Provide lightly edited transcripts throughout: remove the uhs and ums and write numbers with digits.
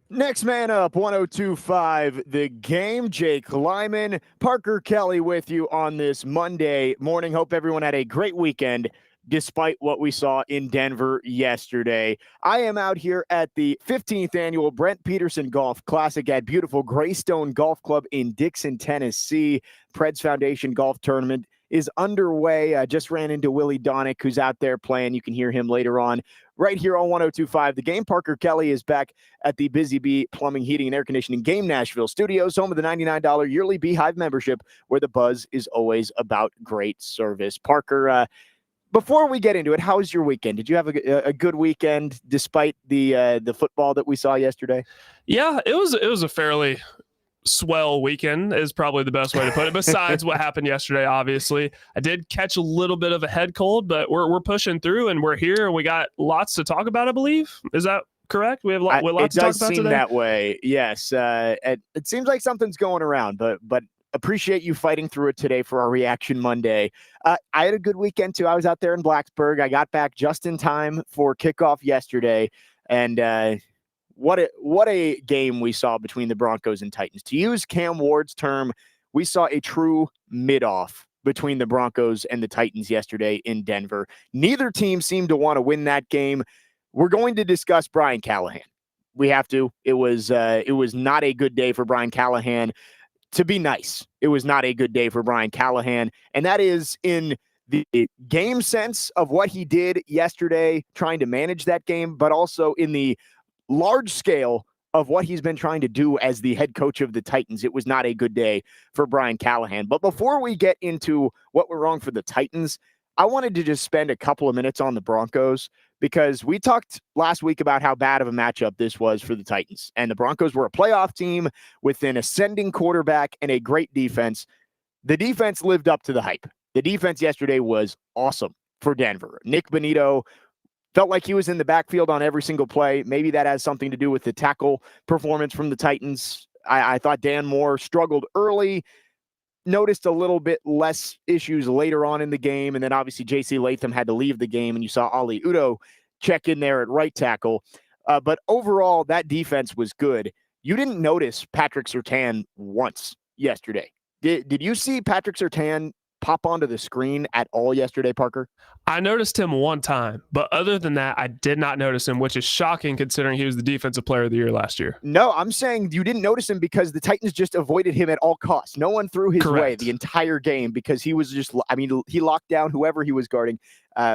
Next man up, 1025, the game. Jake Lyman, Parker Kelly with you on this Monday morning. Hope everyone had a great weekend despite what we saw in Denver yesterday. I am out here at the 15th annual Brent Peterson Golf Classic at beautiful Greystone Golf Club in Dixon, Tennessee. Preds Foundation Golf Tournament is underway. I just ran into Willie Donick, who's out there playing. You can hear him later on right here on 1025. The game. Parker Kelly is back at the Busy Bee Plumbing, Heating, and Air Conditioning Game Nashville Studios, home of the $99 yearly Beehive membership, where the buzz is always about great service. Parker, before we get into it, how was your weekend? Did you have a good weekend despite the football that we saw yesterday? Yeah, it was a fairly swell weekend is probably the best way to put it. Besides what happened yesterday, obviously, I did catch a little bit of a head cold, but we're pushing through and we're here and we got lots to talk about. I believe, is that correct? We have lots to talk about today. It does seem that way. Yes, it seems like something's going around, but appreciate you fighting through it today for our Reaction Monday. I had a good weekend too. I was out there in Blacksburg. I got back just in time for kickoff yesterday, and what a game we saw between the Broncos and Titans. To use Cam Ward's term, we saw a true mid-off between the Broncos and the Titans yesterday in Denver. Neither team seemed to want to win that game. We're going to discuss Brian Callahan. We have to. It was not a good day for Brian Callahan. To be nice, it was not a good day for Brian Callahan, and that is in the game sense of what he did yesterday, trying to manage that game, but also in the large scale of what he's been trying to do as the head coach of the Titans. It was not a good day for Brian Callahan. But before we get into what went wrong for the Titans, I wanted to just spend a couple of minutes on the Broncos, because we talked last week about how bad of a matchup this was for the Titans. And the Broncos were a playoff team with an ascending quarterback and a great defense. The defense lived up to the hype. The defense yesterday was awesome for Denver. Nick Bonito felt like he was in the backfield on every single play. Maybe that has something to do with the tackle performance from the Titans. I thought Dan Moore struggled early, noticed a little bit less issues later on in the game, and then obviously J.C. Latham had to leave the game, and you saw Ali Udoh check in there at right tackle. But overall, that defense was good. You didn't notice Patrick Surtain once yesterday. Did you see Patrick Surtain pop onto the screen at all yesterday, Parker? I noticed him one time, but other than that, I did not notice him, which is shocking considering he was the defensive player of the year last year. No, I'm saying you didn't notice him because the Titans just avoided him at all costs. No one threw his way the entire game because he was just, he locked down whoever he was guarding.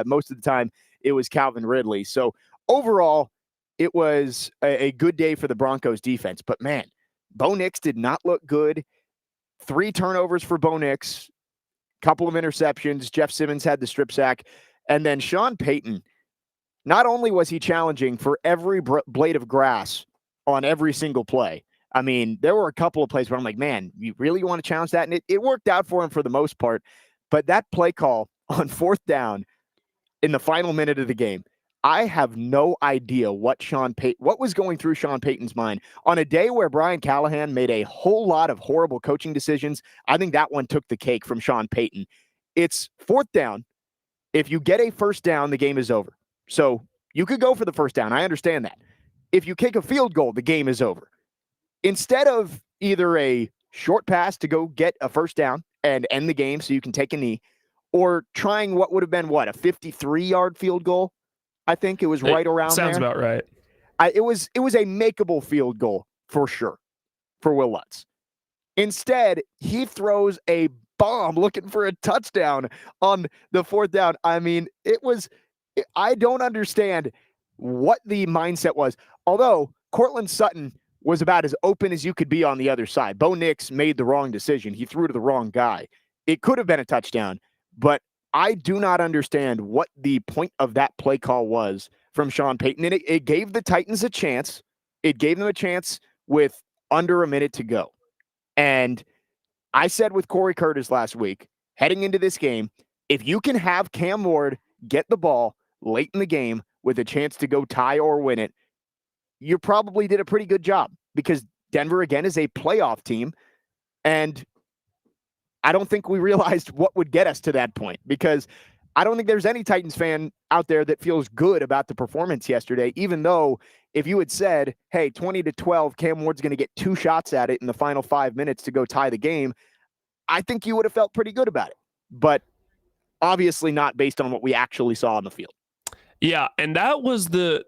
Most of the time, it was Calvin Ridley. So overall, it was a good day for the Broncos defense. But man, Bo Nix did not look good. 3 turnovers for Bo Nix. Couple of interceptions. Jeff Simmons had the strip sack. And then Sean Payton, not only was he challenging for every blade of grass on every single play. I mean, there were a couple of plays where I'm like, man, you really want to challenge that? And it worked out for him for the most part. But that play call on 4th down in the final minute of the game, I have no idea what was going through Sean Payton's mind. On a day where Brian Callahan made a whole lot of horrible coaching decisions, I think that one took the cake from Sean Payton. It's 4th down. If you get a first down, the game is over. So you could go for the first down. I understand that. If you kick a field goal, the game is over. Instead of either a short pass to go get a first down and end the game so you can take a knee, or trying what would have been, a 53-yard field goal, I think it was right around there. Sounds about right. It was a makeable field goal for sure for Will Lutz. Instead, he throws a bomb looking for a touchdown on the 4th down. I mean, I don't understand what the mindset was. Although Cortland Sutton was about as open as you could be on the other side. Bo Nix made the wrong decision. He threw to the wrong guy. It could have been a touchdown, but I do not understand what the point of that play call was from Sean Payton. And it gave the Titans a chance. It gave them a chance with under a minute to go. And I said with Corey Curtis last week, heading into this game, if you can have Cam Ward get the ball late in the game with a chance to go tie or win it, you probably did a pretty good job, because Denver, again, is a playoff team. And I don't think we realized what would get us to that point, because I don't think there's any Titans fan out there that feels good about the performance yesterday, even though if you had said, hey, 20-12, Cam Ward's going to get 2 shots at it in the final 5 minutes to go tie the game, I think you would have felt pretty good about it. But obviously not based on what we actually saw on the field. Yeah, and that was the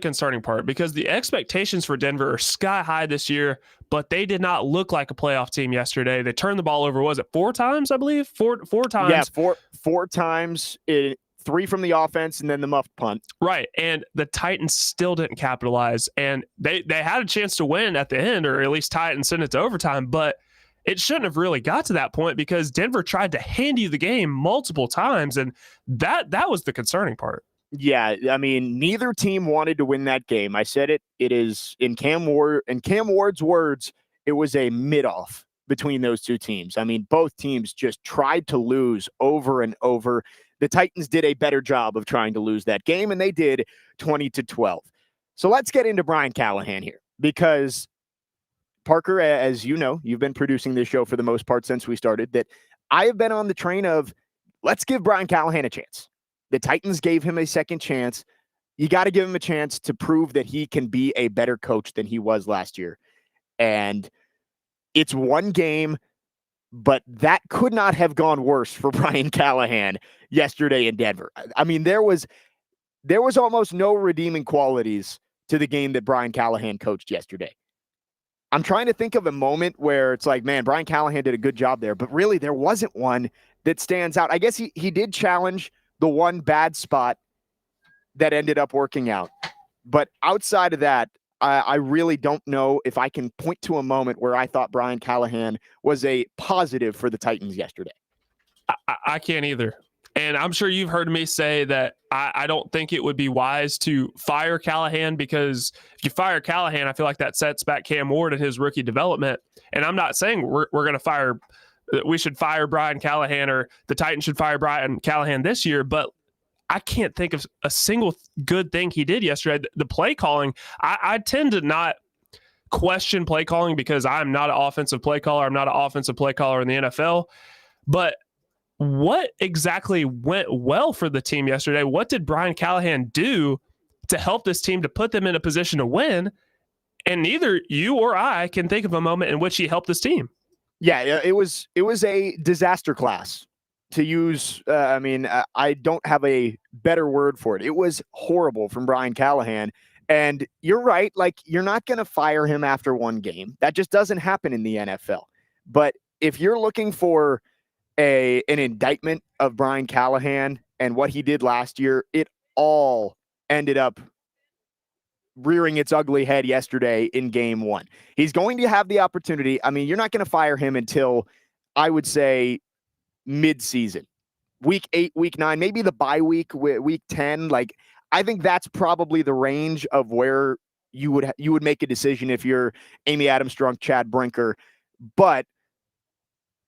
concerning part, because the expectations for Denver are sky high this year, but they did not look like a playoff team yesterday. They turned the ball over, was it 4 times, I believe? Four times. Yeah, four times, 3 from the offense and then the muffed punt. Right, and the Titans still didn't capitalize, and they had a chance to win at the end, or at least tie it and send it to overtime, but it shouldn't have really got to that point because Denver tried to hand you the game multiple times, and that was the concerning part. Yeah, I mean, neither team wanted to win that game. I said it. It is in Cam Ward's words, it was a mid-off between those two teams. I mean, both teams just tried to lose over and over. The Titans did a better job of trying to lose that game, and they did 20-12. So let's get into Brian Callahan here, because Parker, as you know, you've been producing this show for the most part since we started, that I have been on the train of let's give Brian Callahan a chance. The Titans gave him a second chance. You got to give him a chance to prove that he can be a better coach than he was last year. And it's one game, but that could not have gone worse for Brian Callahan yesterday in Denver. I mean, there was almost no redeeming qualities to the game that Brian Callahan coached yesterday. I'm trying to think of a moment where it's like, man, Brian Callahan did a good job there, but really there wasn't one that stands out. I guess he did challenge the one bad spot that ended up working out. But outside of that, I really don't know if I can point to a moment where I thought Brian Callahan was a positive for the Titans yesterday. I can't either. And I'm sure you've heard me say that I don't think it would be wise to fire Callahan, because if you fire Callahan, I feel like that sets back Cam Ward in his rookie development. And I'm not saying we're going to fire – we should fire Brian Callahan or the Titans should fire Brian Callahan this year, but I can't think of a single good thing he did yesterday. The play calling, I tend to not question play calling because I'm not an offensive play caller. I'm not an offensive play caller in the NFL. But what exactly went well for the team yesterday? What did Brian Callahan do to help this team to put them in a position to win? And neither you or I can think of a moment in which he helped this team. Yeah, it was a disaster class, to use. I don't have a better word for it. It was horrible from Brian Callahan. And you're right. Like, you're not going to fire him after one game. That just doesn't happen in the NFL. But if you're looking for an indictment of Brian Callahan and what he did last year, it all ended up rearing its ugly head yesterday in game 1. He's going to have the opportunity. I mean, you're not going to fire him until, I would say, mid-season. Week 8, week 9, maybe the bye week, week 10. Like, I think that's probably the range of where you would make a decision if you're Amy Adams-Strunk, Chad Brinker. But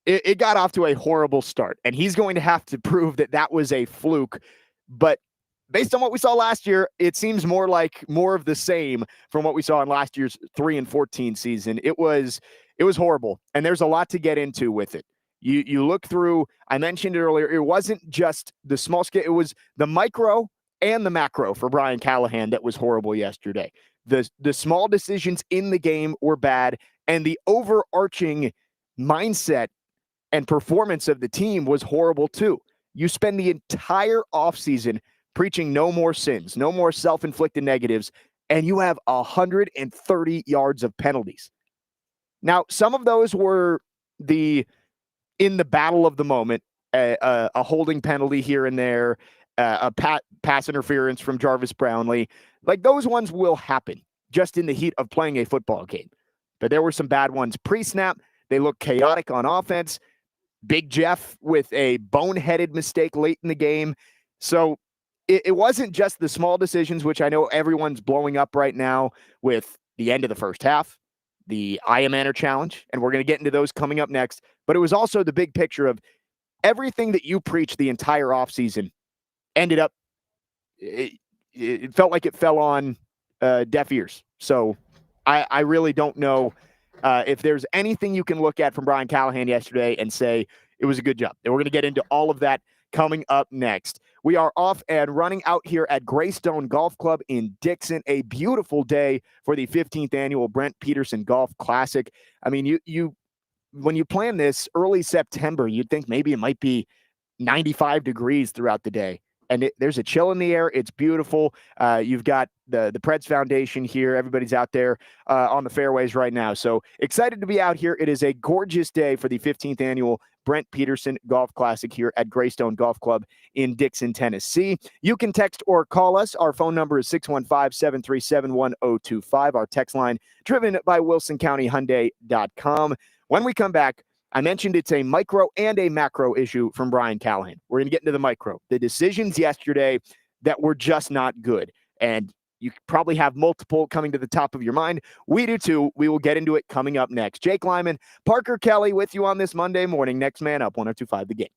it got off to a horrible start, and he's going to have to prove that was a fluke. But based on what we saw last year, it seems more of the same from what we saw in last year's 3-14 season. It was horrible, and there's a lot to get into with it. You look through, I mentioned it earlier, it wasn't just the small scale, it was the micro and the macro for Brian Callahan that was horrible yesterday. The small decisions in the game were bad, and the overarching mindset and performance of the team was horrible too. You spend the entire offseason preaching no more sins, no more self-inflicted negatives, and you have 130 yards of penalties. Now, some of those were in the battle of the moment, a holding penalty here and there, a pass interference from Jarvis Brownlee. Like, those ones will happen just in the heat of playing a football game. But there were some bad ones pre-snap. They looked chaotic on offense. Big Jeff with a boneheaded mistake late in the game. So it wasn't just the small decisions, which I know everyone's blowing up right now with the end of the first half, the Iron challenge, and we're going to get into those coming up next. But it was also the big picture of everything that you preached the entire offseason ended up, it felt like it fell on deaf ears. So I really don't know if there's anything you can look at from Brian Callahan yesterday and say it was a good job. And we're going to get into all of that coming up next. We are off and running out here at Greystone Golf Club in Dixon. A beautiful day for the 15th annual Brent Peterson Golf Classic. I mean, you when you plan this early September, you'd think maybe it might be 95 degrees throughout the day. And there's a chill in the air. It's beautiful. You've got the Preds Foundation here. Everybody's out there on the fairways right now. So excited to be out here. It is a gorgeous day for the 15th annual Brent Peterson Golf Classic here at Greystone Golf Club in Dixon, Tennessee. You can text or call us. Our phone number is 615-737-1025. Our text line driven by WilsonCountyHyundai.com. When we come back, I mentioned it's a micro and a macro issue from Brian Callahan. We're going to get into the micro. The decisions yesterday that were just not good. And you probably have multiple coming to the top of your mind. We do too. We will get into it coming up next. Jake Lyman, Parker Kelly with you on this Monday morning. Next Man Up, 102.5 The Game.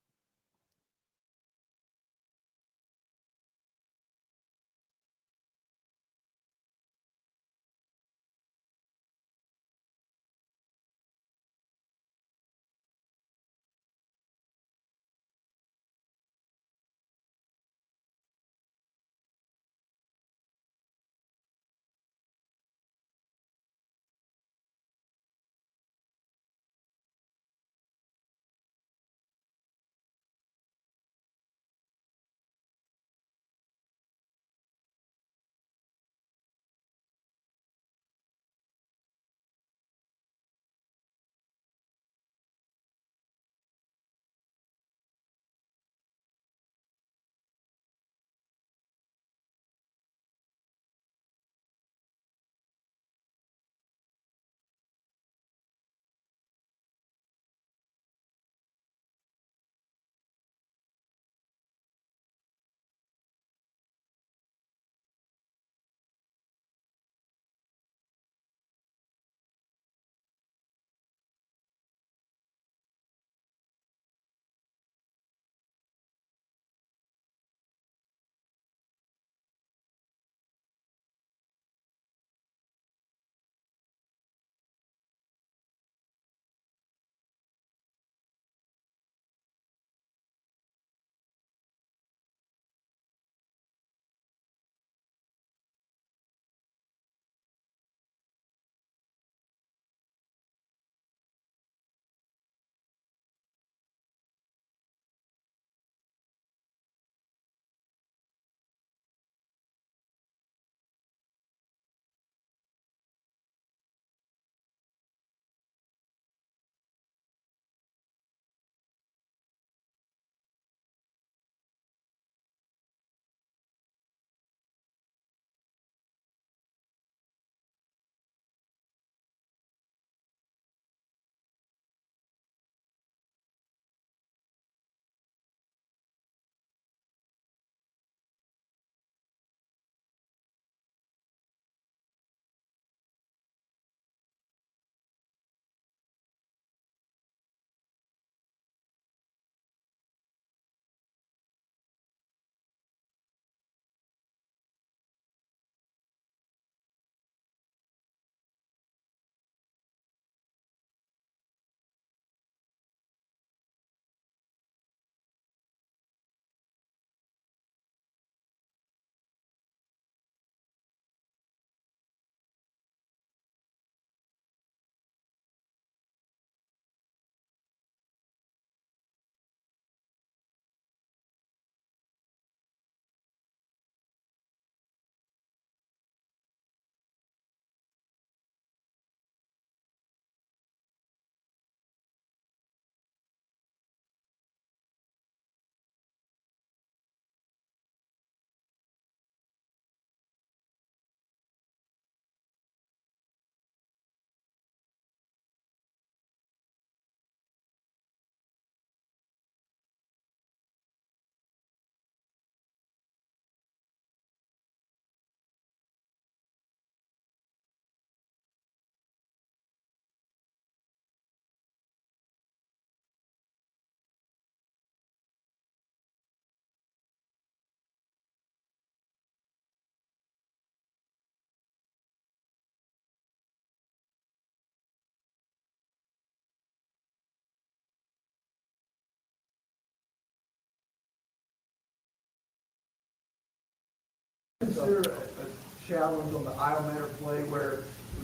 Is there a challenge on the Islander play where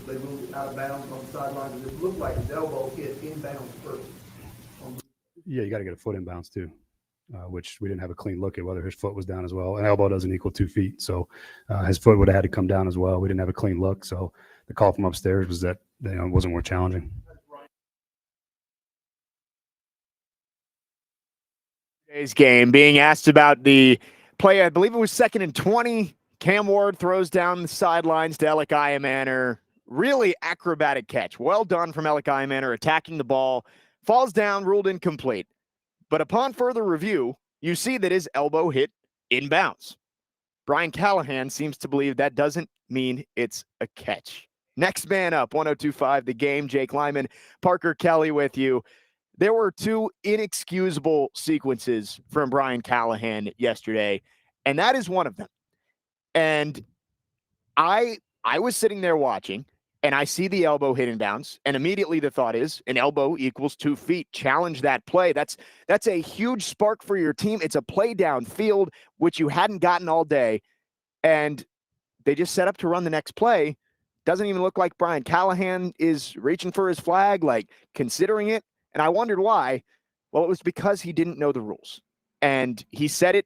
they moved out of bounds on the sideline, and it looked like his elbow hit inbounds first? Yeah, you got to get a foot inbounds too, which we didn't have a clean look at whether his foot was down as well. An elbow doesn't equal 2 feet, so his foot would have had to come down as well. We didn't have a clean look, so the call from upstairs was that it wasn't more challenging. Today's game, being asked about the play, I believe it was 2nd and 20. Cam Ward throws down the sidelines to Alec Iamaner. Really acrobatic catch. Well done from Alec Iamaner, attacking the ball. Falls down, ruled incomplete. But upon further review, you see that his elbow hit inbounds. Brian Callahan seems to believe that doesn't mean it's a catch. Next man up, 102.5 The Game. Jake Lyman, Parker Kelly with you. There were two inexcusable sequences from Brian Callahan yesterday, and that is one of them. And I was sitting there watching, and I see the elbow hit inbounds, and immediately the thought is an elbow equals 2 feet. Challenge that play. That's a huge spark for your team. It's a play downfield, which you hadn't gotten all day, and they just set up to run the next play. Doesn't even look like Brian Callahan is reaching for his flag, like considering it. And I wondered why. Well, it was because he didn't know the rules. And he said it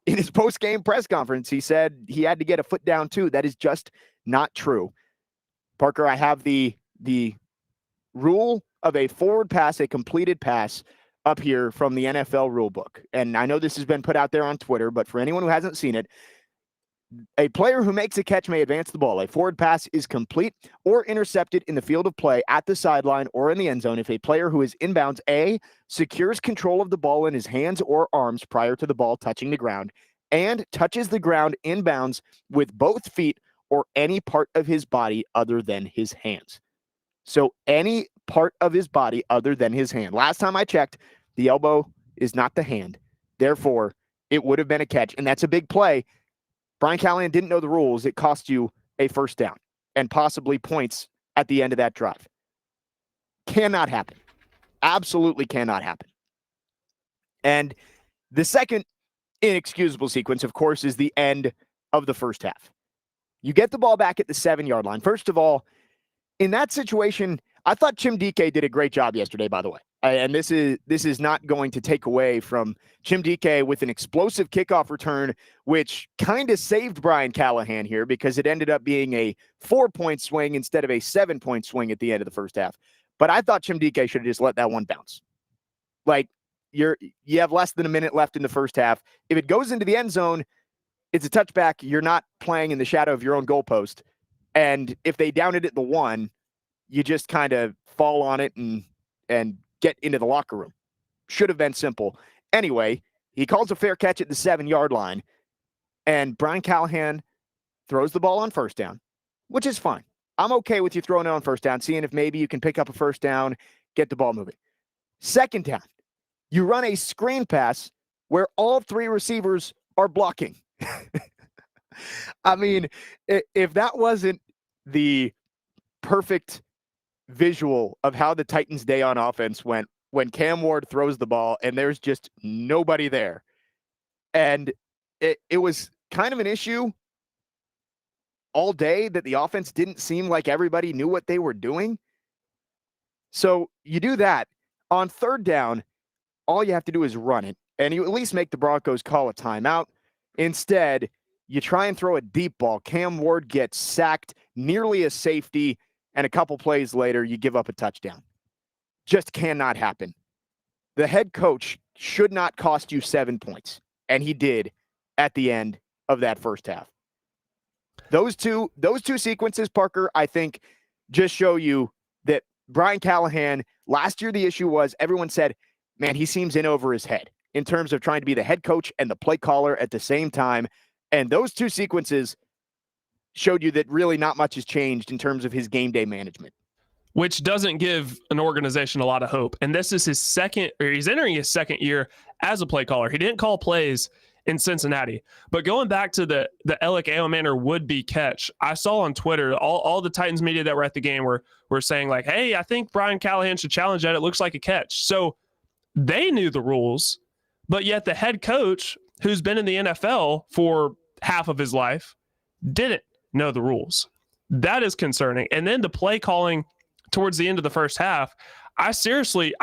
in his post-game press conference. He said he had to get a foot down too. That is just not true. Parker, I have the rule of a forward pass, a completed pass, up here from the NFL rulebook. And I know this has been put out there on Twitter, but for anyone who hasn't seen it, a player who makes a catch may advance the ball. A forward pass is complete or intercepted in the field of play at the sideline or in the end zone if a player who is inbounds A, secures control of the ball in his hands or arms prior to the ball touching the ground, and touches the ground inbounds with both feet or any part of his body other than his hands. So any part of his body other than his hand. Last time I checked, the elbow is not the hand. Therefore, it would have been a catch, and that's a big play. Brian Callahan didn't know the rules. It cost you a first down and possibly points at the end of that drive. Cannot happen. Absolutely cannot happen. And the second inexcusable sequence, of course, is the end of the first half. You get the ball back at the 7-yard line. First of all, in that situation, I thought Chim Dike did a great job yesterday, by the way. And this is not going to take away from Chim Dike with an explosive kickoff return, which kind of saved Brian Callahan here because it ended up being a 4-point swing instead of a 7-point swing at the end of the first half. But I thought Chim Dike should have just let that one bounce. Like, you have less than a minute left in the first half. If it goes into the end zone, it's a touchback. You're not playing in the shadow of your own goalpost. And if they down it at the 1, you just kind of fall on it and get into the locker room. Should have been simple. Anyway, he calls a fair catch at the 7-yard line, and Brian Callahan throws the ball on first down, which is fine. I'm okay with you throwing it on first down, seeing if maybe you can pick up a first down, get the ball moving. Second down, you run a screen pass where all 3 receivers are blocking. I mean, if that wasn't the perfect visual of how the Titans' day on offense went when Cam Ward throws the ball and there's just nobody there. And it was kind of an issue all day that the offense didn't seem like everybody knew what they were doing. So you do that. On third down, all you have to do is run it, and you at least make the Broncos call a timeout. Instead, you try and throw a deep ball. Cam Ward gets sacked, nearly a safety, and a couple plays later, you give up a touchdown. Just cannot happen. The head coach should not cost you 7 points, and he did at the end of that first half. Those two sequences, Parker, I think just show you that Brian Callahan, last year the issue was everyone said, man, he seems in over his head in terms of trying to be the head coach and the play caller at the same time. And those two sequences showed you that really not much has changed in terms of his game day management. Which doesn't give an organization a lot of hope. And this is he's entering his second year as a play caller. He didn't call plays in Cincinnati. But going back to the Alec Iamaner would-be catch, I saw on Twitter, all the Titans media that were at the game were saying like, hey, I think Brian Callahan should challenge that. It looks like a catch. So they knew the rules, but yet the head coach, who's been in the NFL for half of his life, didn't know the rules. That is concerning. And then the play calling towards the end of the first half, I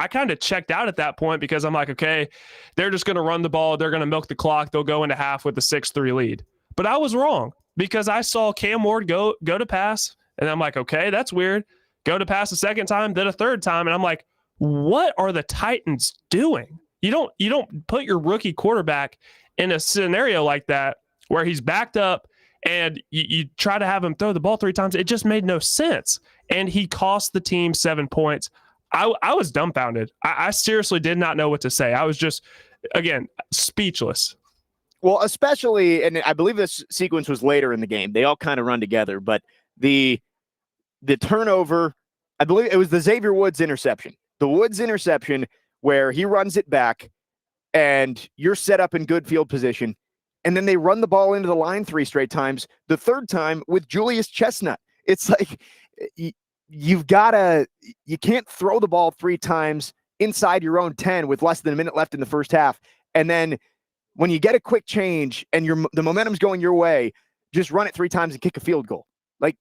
kind of checked out at that point because I'm like, okay, they're just going to run the ball. They're going to milk the clock. They'll go into half with a 6-3 lead. But I was wrong because I saw Cam Ward go to pass, and I'm like, okay, that's weird. Go to pass a second time, then a third time, and I'm like, what are the Titans doing? You don't put your rookie quarterback in a scenario like that where he's backed up and you try to have him throw the ball 3 times. It just made no sense. And he cost the team 7 points. I was dumbfounded. I seriously did not know what to say. I was just, again, speechless. Well, especially, and I believe this sequence was later in the game. They all kind of run together, but the turnover, I believe it was the Xavier Woods interception. The Woods interception where he runs it back and you're set up in good field position. And then they run the ball into the line 3 straight times. The third time with Julius Chestnut. It's like you can't throw the ball 3 times inside your own 10 with less than a minute left in the first half. And then when you get a quick change and the momentum's going your way, just run it 3 times and kick a field goal. Like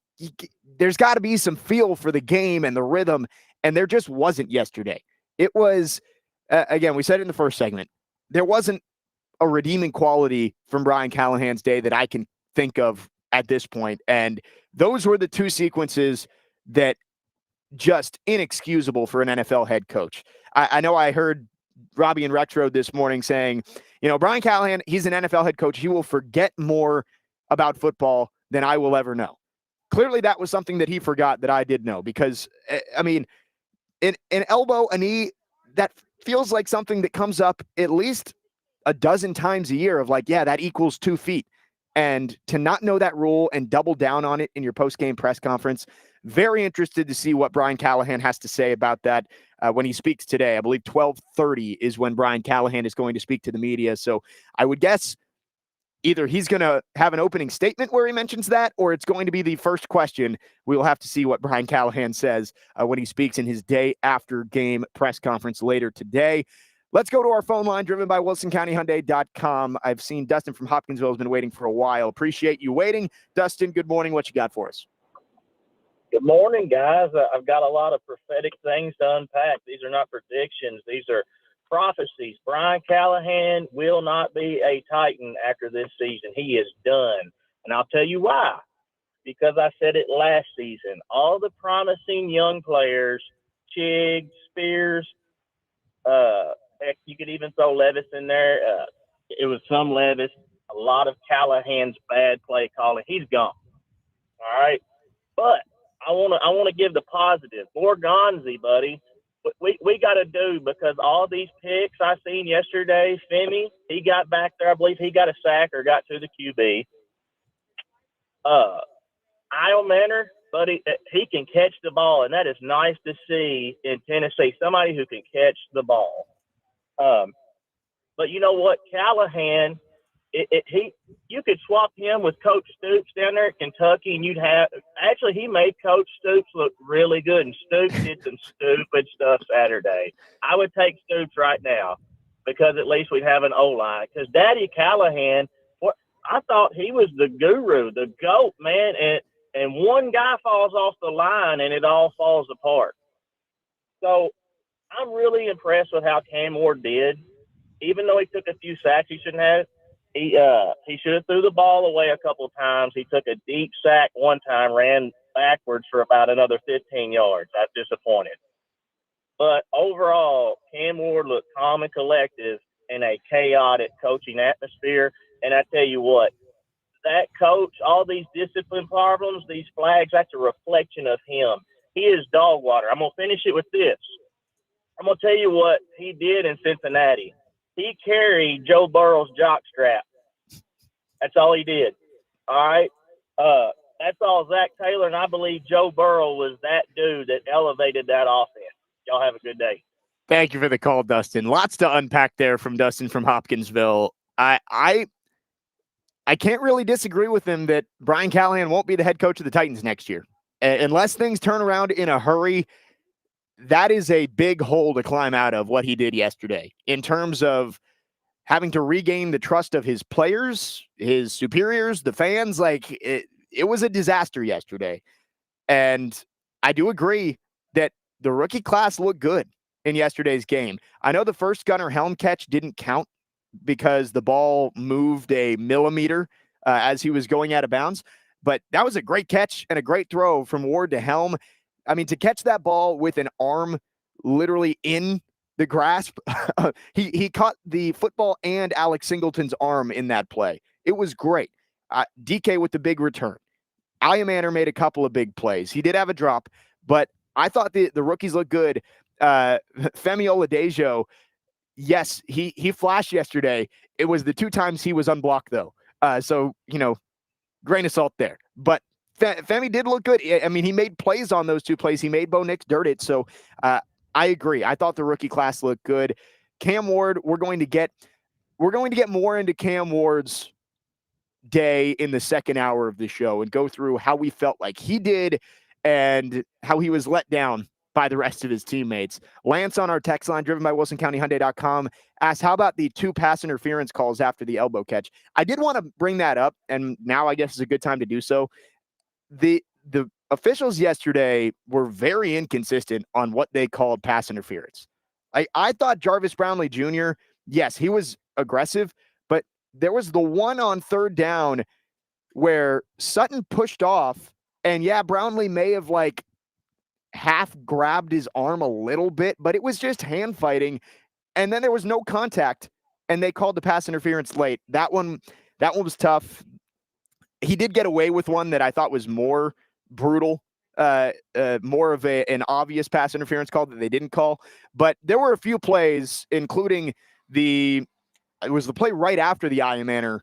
there's got to be some feel for the game and the rhythm. And there just wasn't yesterday. It was, again, we said it in the first segment, there wasn't a redeeming quality from Brian Callahan's day that I can think of at this point. And those were the 2 sequences that just inexcusable for an NFL head coach. I know I heard Robbie and Rexroad this morning saying, Brian Callahan, he's an NFL head coach. He will forget more about football than I will ever know. Clearly that was something that he forgot that I did know because, I mean, an elbow, a knee, that feels like something that comes up at least a dozen times a year of like, yeah, that equals 2 feet. And to not know that rule and double down on it in your post-game press conference, very interested to see what Brian Callahan has to say about that when he speaks today. I believe 12:30 is when Brian Callahan is going to speak to the media. So I would guess either he's going to have an opening statement where he mentions that, or it's going to be the first question. We will have to see what Brian Callahan says when he speaks in his day after game press conference later today. Let's go to our phone line driven by WilsonCountyHyundai.com. I've seen Dustin from Hopkinsville has been waiting for a while. Appreciate you waiting. Dustin, good morning. What you got for us? Good morning, guys. I've got a lot of prophetic things to unpack. These are not predictions. These are prophecies. Brian Callahan will not be a Titan after this season. He is done. And I'll tell you why. Because I said it last season. All the promising young players, Chig, Spears, heck, you could even throw Levis in there. It was some Levis. A lot of Callahan's bad play calling. He's gone. All right. But I want to give the positive. More Gonzi, buddy. We got to do, because all these picks I seen yesterday, Femi, he got back there. I believe he got a sack or got to the QB. Isle Manor, buddy, he can catch the ball, and that is nice to see in Tennessee, somebody who can catch the ball. But you know what? Callahan, you could swap him with Coach Stoops down there at Kentucky, and he made Coach Stoops look really good, and Stoops did some stupid stuff Saturday. I would take Stoops right now, because at least we'd have an O-line. Because Daddy Callahan, I thought he was the guru, the GOAT, man, and one guy falls off the line, and it all falls apart. So I'm really impressed with how Cam Ward did. Even though he took a few sacks he shouldn't have, he should have threw the ball away a couple of times. He took a deep sack one time, ran backwards for about another 15 yards. I was disappointed. But overall, Cam Ward looked calm and collective in a chaotic coaching atmosphere. And I tell you what, that coach, all these discipline problems, these flags, that's a reflection of him. He is dog water. I'm going to finish it with this. I'm going to tell you what he did in Cincinnati. He carried Joe Burrow's jock strap. That's all he did. All right? That's all Zach Taylor, and I believe Joe Burrow was that dude that elevated that offense. Y'all have a good day. Thank you for the call, Dustin. Lots to unpack there from Dustin from Hopkinsville. I can't really disagree with him that Brian Callahan won't be the head coach of the Titans next year. Unless things turn around in a hurry, that is a big hole to climb out of, what he did yesterday, in terms of having to regain the trust of his players, his superiors, the fans. it was a disaster yesterday. And I do agree that the rookie class looked good in yesterday's game. I know the first Gunnar Helm catch didn't count because the ball moved a millimeter as he was going out of bounds. But that was a great catch and a great throw from Ward to Helm. I mean, to catch that ball with an arm literally in the grasp, he caught the football and Alex Singleton's arm in that play. It was great. DK with the big return. Iamaner made a couple of big plays. He did have a drop, but I thought the rookies looked good. Femi Oladejo, yes, he flashed yesterday. It was the 2 times he was unblocked, though. So, grain of salt there. But Femi did look good. I mean, he made plays on those 2 plays. He made Bo Nix dirt it. So I agree. I thought the rookie class looked good. Cam Ward, we're going to get more into Cam Ward's day in the second hour of the show and go through how we felt like he did and how he was let down by the rest of his teammates. Lance on our text line, driven by WilsonCountyHyundai.com, asked, how about the 2 pass interference calls after the elbow catch? I did want to bring that up, and now I guess is a good time to do so. The officials yesterday were very inconsistent on what they called pass interference. I thought Jarvis Brownlee Jr., yes, he was aggressive, but there was the one on 3rd down where Sutton pushed off, and yeah, Brownlee may have half grabbed his arm a little bit, but it was just hand fighting, and then there was no contact, and they called the pass interference late. That one was tough. He did get away with one that I thought was more brutal, more of an obvious pass interference call that they didn't call. But there were a few plays, including it was the play right after the Iamaner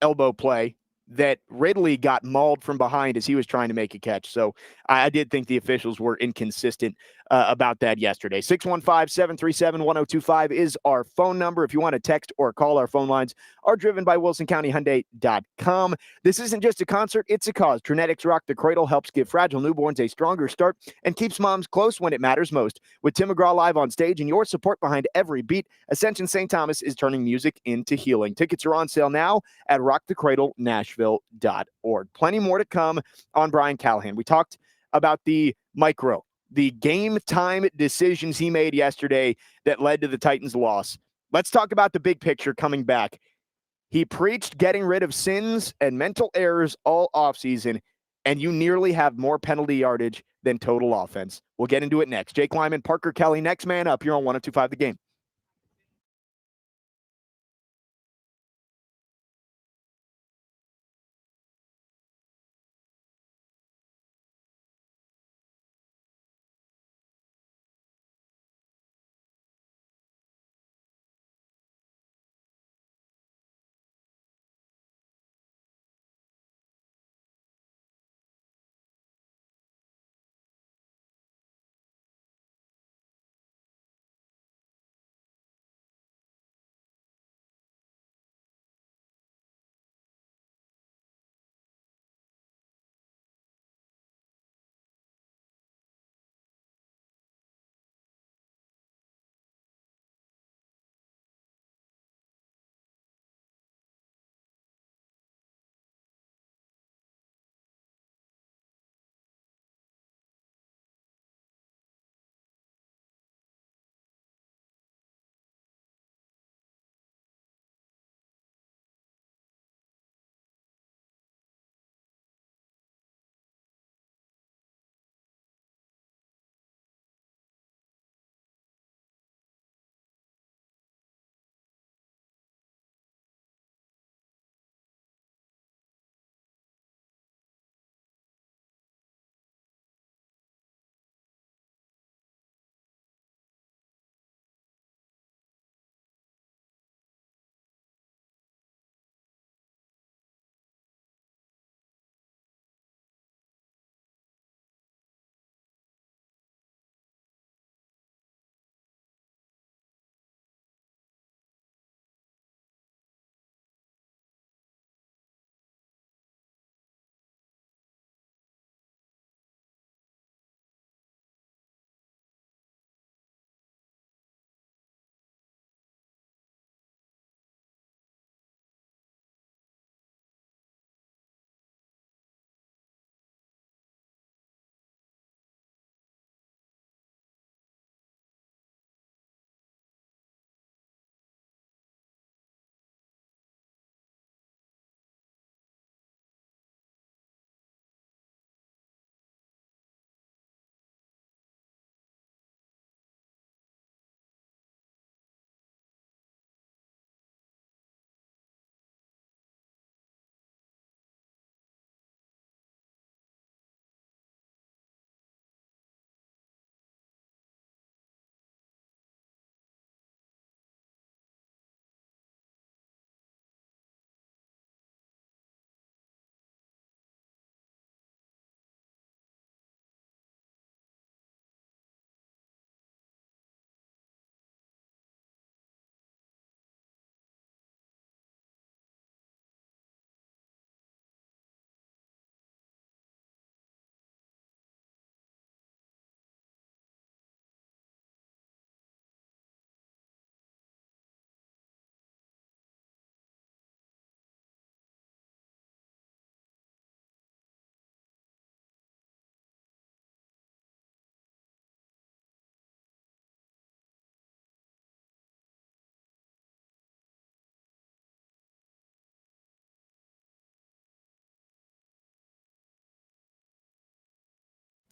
elbow play, that Ridley got mauled from behind as he was trying to make a catch. So I did think the officials were inconsistent about that yesterday. 615-737-1025 is our phone number. If you want to text or call, our phone lines are driven by WilsonCountyHyundai.com. This isn't just a concert, it's a cause. Trinetics Rock the Cradle helps give fragile newborns a stronger start and keeps moms close when it matters most. With Tim McGraw live on stage and your support behind every beat, Ascension St. Thomas is turning music into healing. Tickets are on sale now at rockthecradlenashville.org. Plenty more to come on Brian Callahan. We talked about the game time decisions he made yesterday that led to the Titans' loss. Let's talk about the big picture coming back. He preached getting rid of sins and mental errors all offseason, and you nearly have more penalty yardage than total offense. We'll get into it next. Jake Lyman, Parker Kelly, next man up here on 102.5 The Game.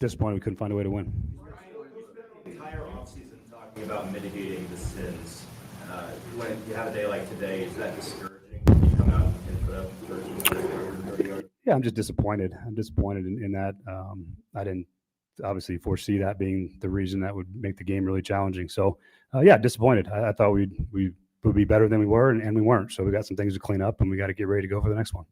Disappointed we couldn't find a way to win. The entire offseason talking about mitigating the sins. When you have a day like today, is that discouraging? You come out and put up 30 yards. Yeah, I'm just disappointed. I'm disappointed in that. I didn't obviously foresee that being the reason that would make the game really challenging. So, yeah, disappointed. I thought we would be better than we were, and we weren't. So we got some things to clean up, and we got to get ready to go for the next one.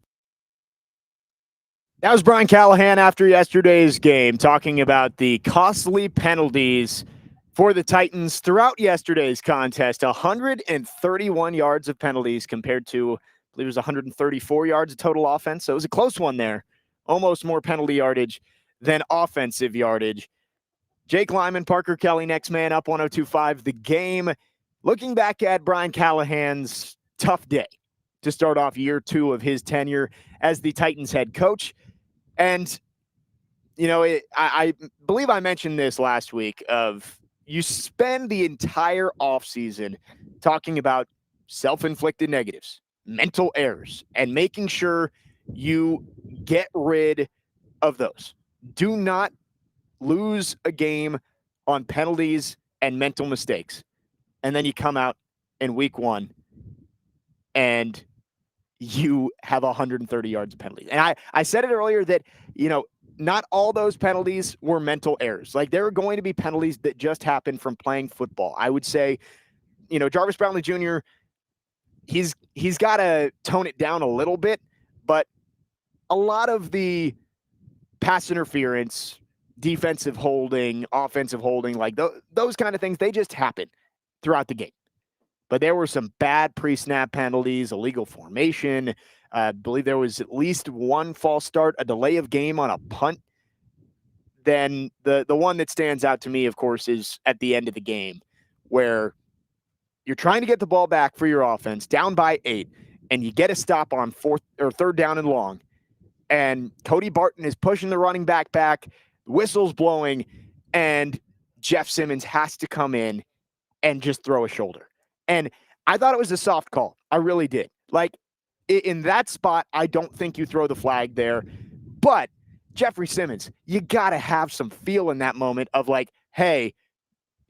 That was Brian Callahan after yesterday's game, talking about the costly penalties for the Titans throughout yesterday's contest. 131 yards of penalties compared to, I believe it was 134 yards of total offense. So it was a close one there. Almost more penalty yardage than offensive yardage. Jake Lyman, Parker Kelly, next man up, 102.5 the game. Looking back at Brian Callahan's tough day to start off year 2 of his tenure as the Titans head coach. And, you know, I believe I mentioned this last week of you spend the entire offseason talking about self-inflicted negatives, mental errors, and making sure you get rid of those. Do not lose a game on penalties and mental mistakes. And then you come out in week 1 and you have 130 yards of penalties. And I said it earlier that, you know, not all those penalties were mental errors. Like, there are going to be penalties that just happen from playing football. I would say, you know, Jarvis Brownlee Jr., he's got to tone it down a little bit, but a lot of the pass interference, defensive holding, offensive holding, like those kind of things, they just happen throughout the game. But there were some bad pre-snap penalties, illegal formation. I believe there was at least one false start, a delay of game on a punt. Then the one that stands out to me, of course, is at the end of the game where you're trying to get the ball back for your offense, down by 8, and you get a stop on 4th or 3rd down and long. And Cody Barton is pushing the running back, whistle's blowing, and Jeff Simmons has to come in and just throw a shoulder. And I thought it was a soft call. I really did. Like, in that spot, I don't think you throw the flag there. But Jeffrey Simmons, you got to have some feel in that moment of like, hey,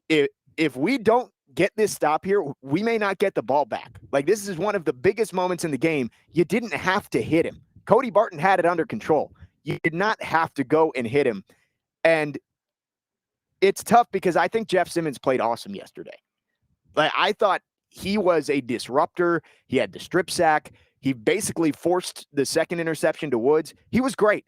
if we don't get this stop here, we may not get the ball back. Like, this is one of the biggest moments in the game. You didn't have to hit him. Cody Barton had it under control. You did not have to go and hit him. And it's tough because I think Jeff Simmons played awesome yesterday. Like, I thought he was a disruptor. He had the strip sack. He basically forced the second interception to Woods. He was great.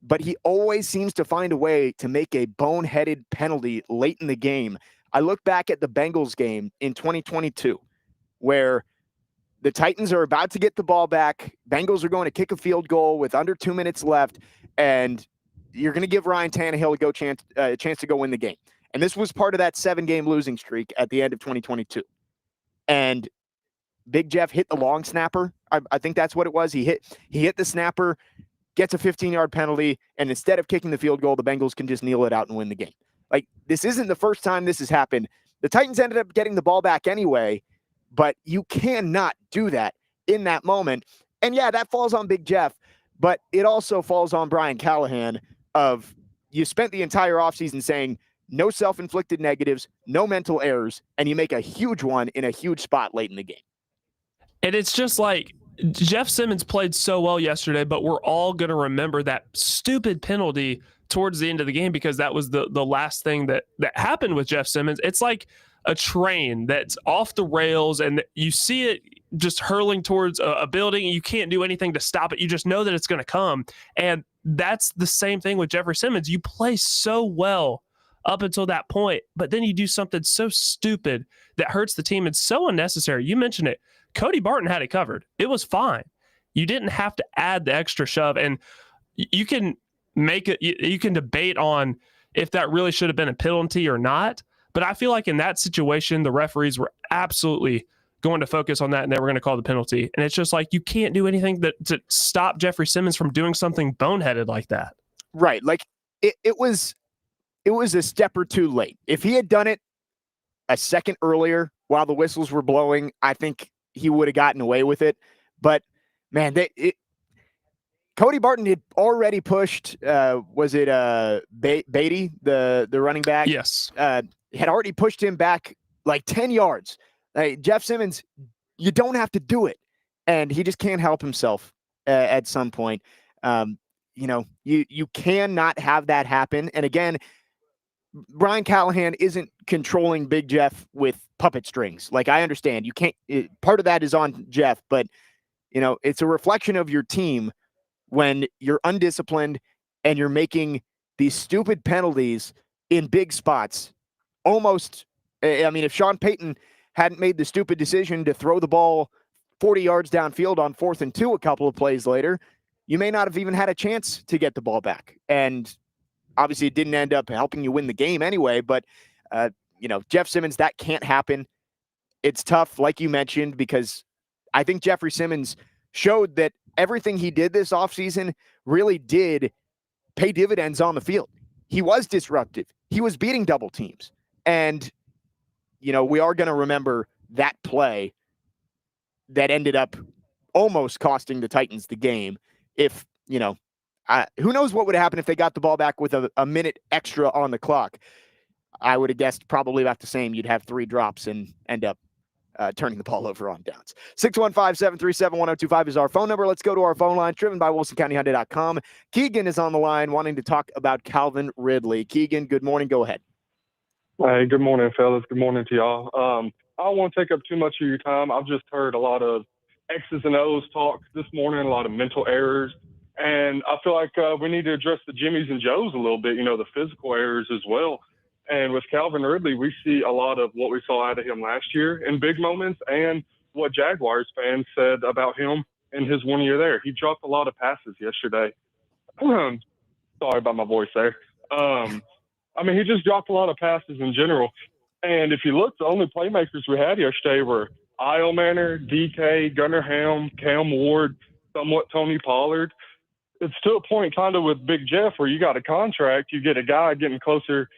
But he always seems to find a way to make a boneheaded penalty late in the game. I look back at the Bengals game in 2022, where the Titans are about to get the ball back. Bengals are going to kick a field goal with under 2 minutes left, and you're going to give Ryan Tannehill a chance to go win the game. And this was part of that 7-game losing streak at the end of 2022. And Big Jeff hit the long snapper. I think that's what it was. He hit the snapper, gets a 15-yard penalty, and instead of kicking the field goal, the Bengals can just kneel it out and win the game. Like, this isn't the first time this has happened. The Titans ended up getting the ball back anyway, but you cannot do that in that moment. And yeah, that falls on Big Jeff, but it also falls on Brian Callahan of, you spent the entire offseason saying no self-inflicted negatives, no mental errors, and you make a huge one in a huge spot late in the game. And it's just like, Jeff Simmons played so well yesterday, but we're all going to remember that stupid penalty towards the end of the game because that was the last thing that happened with Jeff Simmons. It's like a train that's off the rails and you see it just hurling towards a building and you can't do anything to stop it. You just know that it's going to come. And that's the same thing with Jeffrey Simmons. You play so well up until that point, but then you do something so stupid that hurts the team. It's so unnecessary. You mentioned it. Cody Barton had it covered. It was fine. You didn't have to add the extra shove. And you can make it, you can debate on if that really should have been a penalty or not. But I feel like in that situation, the referees were absolutely going to focus on that and they were going to call the penalty. And it's just like, you can't do anything to stop Jeffrey Simmons from doing something boneheaded like that. Right. Like, it was a step or two late. If he had done it a second earlier while the whistles were blowing, I think he would have gotten away with it. But man, Cody Barton had already pushed, was it Beatty, the running back? Yes. Had already pushed him back like 10 yards. Jeff Simmons, you don't have to do it. And he just can't help himself at some point. You cannot have that happen. And again, Brian Callahan isn't controlling Big Jeff with puppet strings. Like, I understand you can't, part of that is on Jeff, but it's a reflection of your team when you're undisciplined and you're making these stupid penalties in big spots. Almost, if Sean Payton hadn't made the stupid decision to throw the ball 40 yards downfield on 4th and 2 a couple of plays later, you may not have even had a chance to get the ball back. And obviously it didn't end up helping you win the game anyway, but Jeff Simmons, that can't happen. It's tough, like you mentioned, because I think Jeffrey Simmons showed that everything he did this offseason really did pay dividends on the field. He was disruptive. He was beating double teams. And, we are going to remember that play that ended up almost costing the Titans the game. If, who knows what would happen if they got the ball back with a minute extra on the clock. I would have guessed probably about the same. You'd have 3 drops and end up turning the ball over on downs. 615-737-1025 is our phone number. Let's go to our phone line, driven by WilsonCountyHyundai.com. Keegan is on the line wanting to talk about Calvin Ridley. Keegan, good morning. Go ahead. Hey, good morning, fellas. Good morning to y'all. I don't want to take up too much of your time. I've just heard a lot of X's and O's talk this morning, a lot of mental errors. And I feel like we need to address the Jimmys and Joes a little bit, the physical errors as well. And with Calvin Ridley, we see a lot of what we saw out of him last year in big moments and what Jaguars fans said about him in his 1 year there. He dropped a lot of passes yesterday. Sorry about my voice there. He just dropped a lot of passes in general. And if you look, the only playmakers we had yesterday were Isle Manor, DK, Gunnar Helm, Cam Ward, somewhat Tony Pollard. It's to a point kind of with Big Jeff where you got a contract, you get a guy getting closer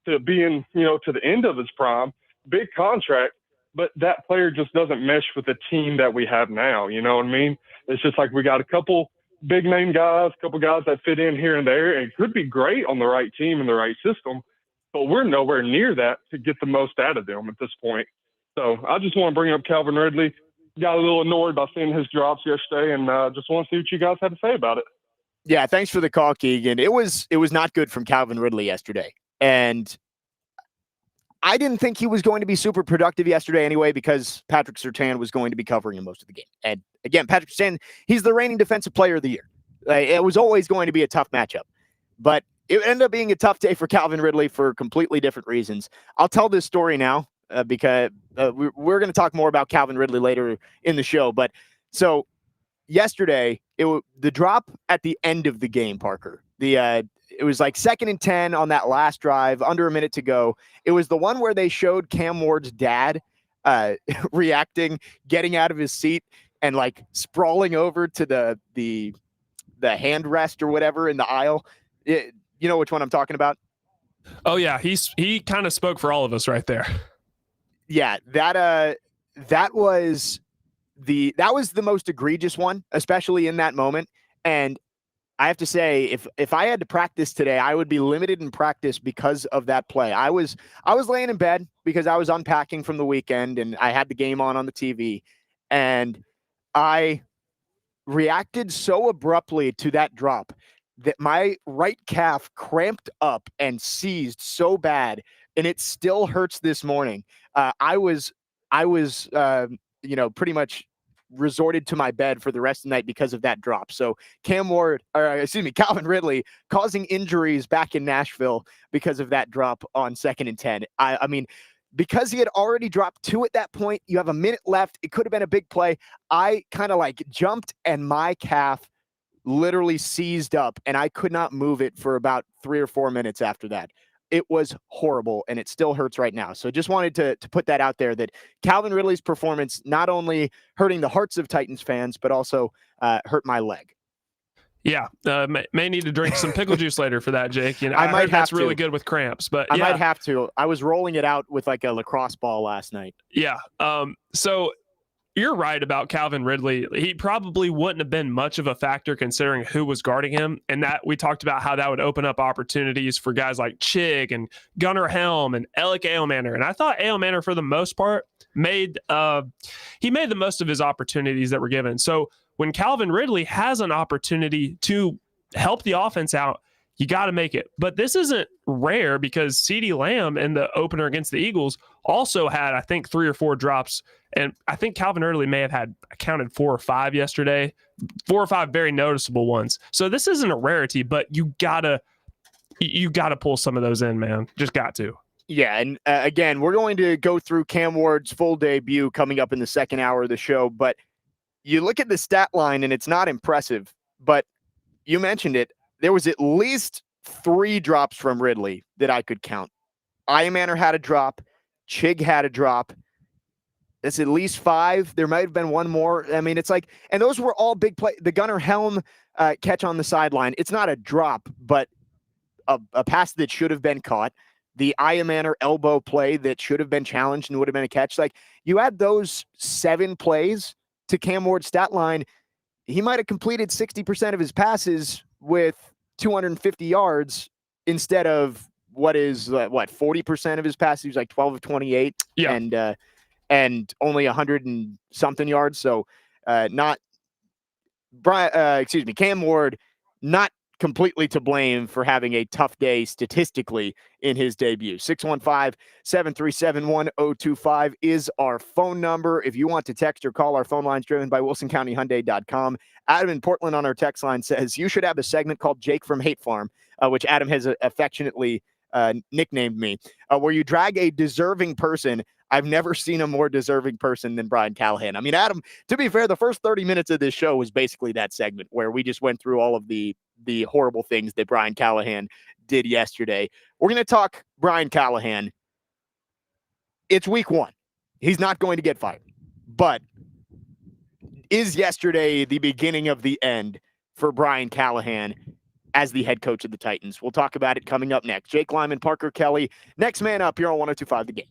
to being, to the end of his prime, big contract, but that player just doesn't mesh with the team that we have now. You know what I mean? It's just like we got a couple big name guys, a couple guys that fit in here and there, and could be great on the right team and the right system, but we're nowhere near that to get the most out of them at this point. So I just want to bring up Calvin Ridley. Got a little annoyed by seeing his drops yesterday, and just want to see what you guys had to say about it. Yeah, thanks for the call, Keegan. It was not good from Calvin Ridley yesterday. And I didn't think he was going to be super productive yesterday anyway, because Patrick Surtain was going to be covering him most of the game. And again, Patrick Surtain, he's the reigning defensive player of the year. It was always going to be a tough matchup, but it ended up being a tough day for Calvin Ridley for completely different reasons. I'll tell this story now because we're going to talk more about Calvin Ridley later in the show. But so yesterday, the drop at the end of the game, Parker, it was like 2nd and 10 on that last drive, under a minute to go. It was the one where they showed Cam Ward's dad reacting, getting out of his seat and like sprawling over to the hand rest or whatever in the aisle. You know which one I'm talking about? Oh yeah. He kind of spoke for all of us right there. Yeah. That was the most egregious one, especially in that moment. And I have to say, if I had to practice today, I would be limited in practice because of that play. I was laying in bed because I was unpacking from the weekend and I had the game on the TV, and I reacted so abruptly to that drop that my right calf cramped up and seized so bad, and it still hurts this morning. I was pretty much resorted to my bed for the rest of the night because of that drop. So Calvin Ridley causing injuries back in Nashville because of that drop on 2nd and 10. I mean, because he had already dropped 2 at that point, you have a minute left. It could have been a big play. I kind of like jumped and my calf literally seized up and I could not move it for about 3 or 4 minutes after that. It was horrible, and it still hurts right now. So just wanted to put that out there, that Calvin Ridley's performance not only hurting the hearts of Titans fans, but also hurt my leg. Yeah, may need to drink some pickle juice later for that, Jake. I might have that's to. really good with cramps, but I might have to. I was rolling it out with like a lacrosse ball last night. Yeah. So you're right about Calvin Ridley. He probably wouldn't have been much of a factor considering who was guarding him. And that we talked about how that would open up opportunities for guys like Chig and Gunnar Helm and Alec Ailmanor. And I thought Ailmanor, for the most part, made the most of his opportunities that were given. So when Calvin Ridley has an opportunity to help the offense out, you got to make it. But this isn't rare because CeeDee Lamb in the opener against the Eagles also had, I think, 3 or 4 drops. And I think Calvin Ridley may have had, I counted 4 or 5 yesterday, 4 or 5 very noticeable ones. So this isn't a rarity, but you gotta pull some of those in, man. Just got to. Yeah, and again, we're going to go through Cam Ward's full debut coming up in the second hour of the show. But you look at the stat line, and it's not impressive. But you mentioned it. There was at least 3 drops from Ridley that I could count. Ironmanner had a drop. Chig had a drop. It's at least 5. There might have been one more. I mean, it's like, and those were all big play. The Gunnar Helm catch on the sideline. It's not a drop, but a pass that should have been caught. The Ironmanner elbow play that should have been challenged and would have been a catch. Like, you add those 7 plays to Cam Ward's stat line, he might have completed 60% of his passes with 250 yards instead of what is 40% of his passes. He was like 12 of 28, and only 100 and something yards. So Cam Ward, not completely to blame for having a tough day statistically in his debut. 615-737-1025 is our phone number. If you want to text or call, our phone line's driven by WilsonCountyHyundai.com. Adam in Portland on our text line says, you should have a segment called Jake from Hate Farm, which Adam has affectionately nicknamed me, where you drag a deserving person. I've never seen a more deserving person than Brian Callahan. I mean, Adam, to be fair, the first 30 minutes of this show was basically that segment where we just went through all of the horrible things that Brian Callahan did yesterday. We're going to talk Brian Callahan. It's week 1. He's not going to get fired. But is yesterday the beginning of the end for Brian Callahan as the head coach of the Titans? We'll talk about it coming up next. Jake Lyman, Parker Kelly, next man up here on 102.5 The Game.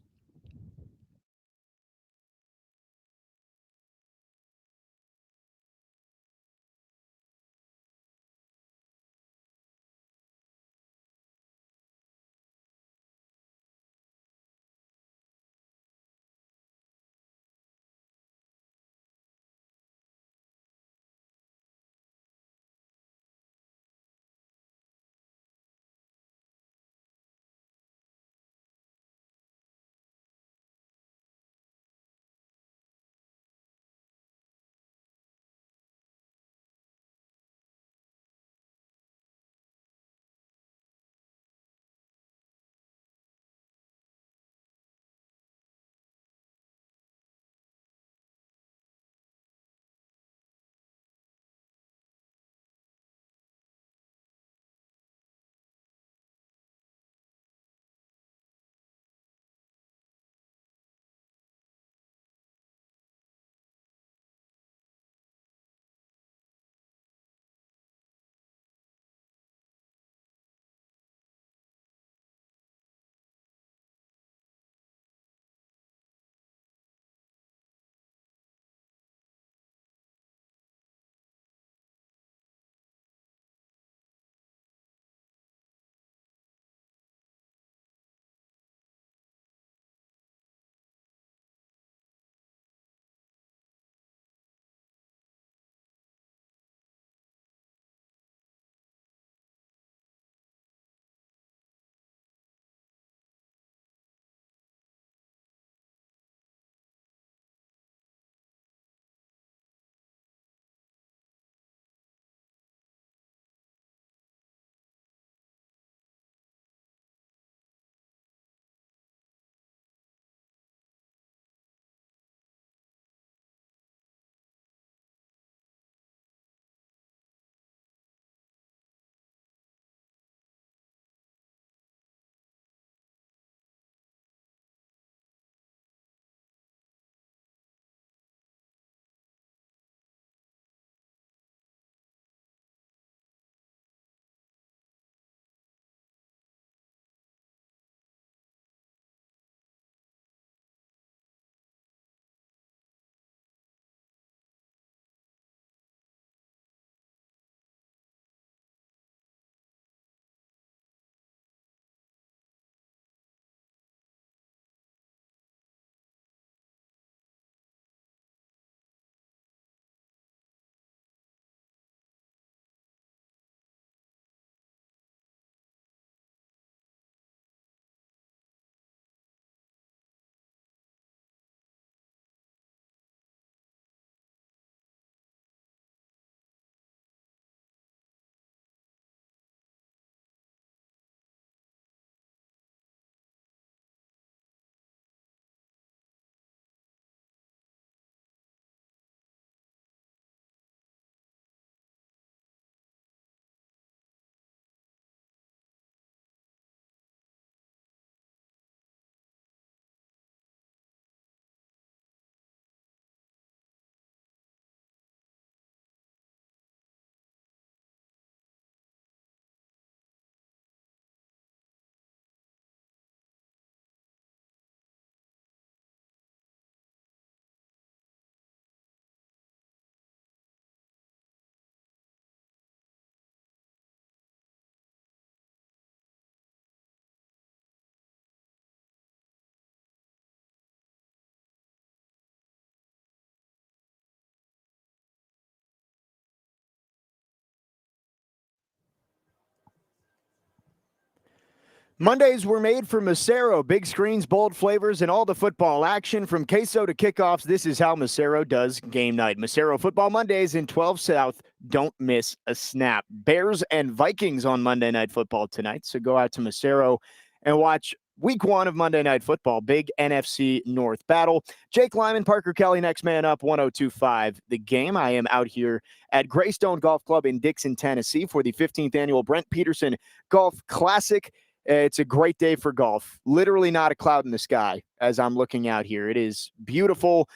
Mondays were made for Macero. Big screens, bold flavors, and all the football action. From queso to kickoffs, this is how Macero does game night. Macero Football Mondays in 12 South. Don't miss a snap. Bears and Vikings on Monday Night Football tonight. So go out to Macero and watch Week 1 of Monday Night Football. Big NFC North battle. Jake Lyman, Parker Kelly, next man up, 102.5 The Game. I am out here at Greystone Golf Club in Dixon, Tennessee for the 15th annual Brent Peterson Golf Classic. It's a great day for golf. Literally not a cloud in the sky as I'm looking out here. It is beautiful,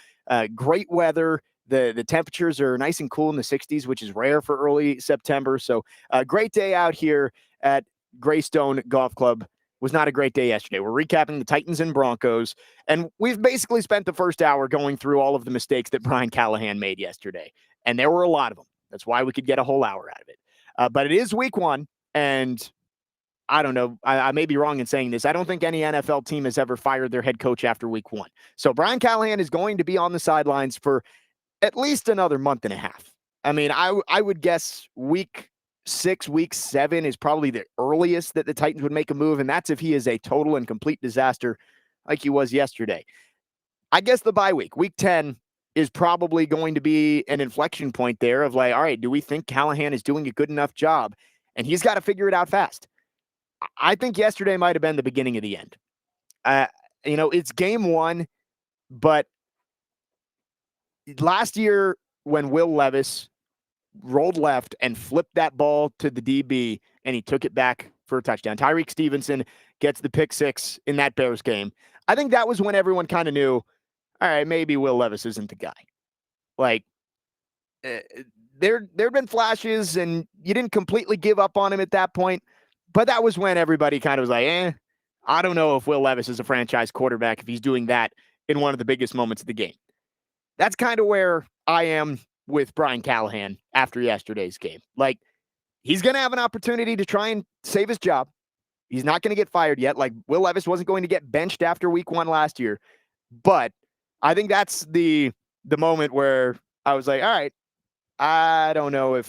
great weather. The temperatures are nice and cool in the 60s, which is rare for early September. So a great day out here at Greystone Golf Club. Was not a great day yesterday. We're recapping the Titans and Broncos, and we've basically spent the first hour going through all of the mistakes that Brian Callahan made yesterday, and there were a lot of them. That's why we could get a whole hour out of it. But it is week 1, and I don't know. I may be wrong in saying this. I don't think any NFL team has ever fired their head coach after week 1. So Brian Callahan is going to be on the sidelines for at least another month and a half. I mean, I would guess week 6, week 7 is probably the earliest that the Titans would make a move, and that's if he is a total and complete disaster like he was yesterday. I guess the bye week 10, is probably going to be an inflection point there of like, all right, do we think Callahan is doing a good enough job? And he's got to figure it out fast. I think yesterday might have been the beginning of the end. It's game 1, but last year when Will Levis rolled left and flipped that ball to the DB and he took it back for a touchdown, Tyreek Stevenson gets the pick 6 in that Bears game. I think that was when everyone kind of knew, all right, maybe Will Levis isn't the guy. Like, there'd been flashes and you didn't completely give up on him at that point. But that was when everybody kind of was like, I don't know if Will Levis is a franchise quarterback if he's doing that in one of the biggest moments of the game. That's kind of where I am with Brian Callahan after yesterday's game. Like, he's going to have an opportunity to try and save his job. He's not going to get fired yet. Like, Will Levis wasn't going to get benched after week 1 last year. But I think that's the moment where I was like, all right, I don't know if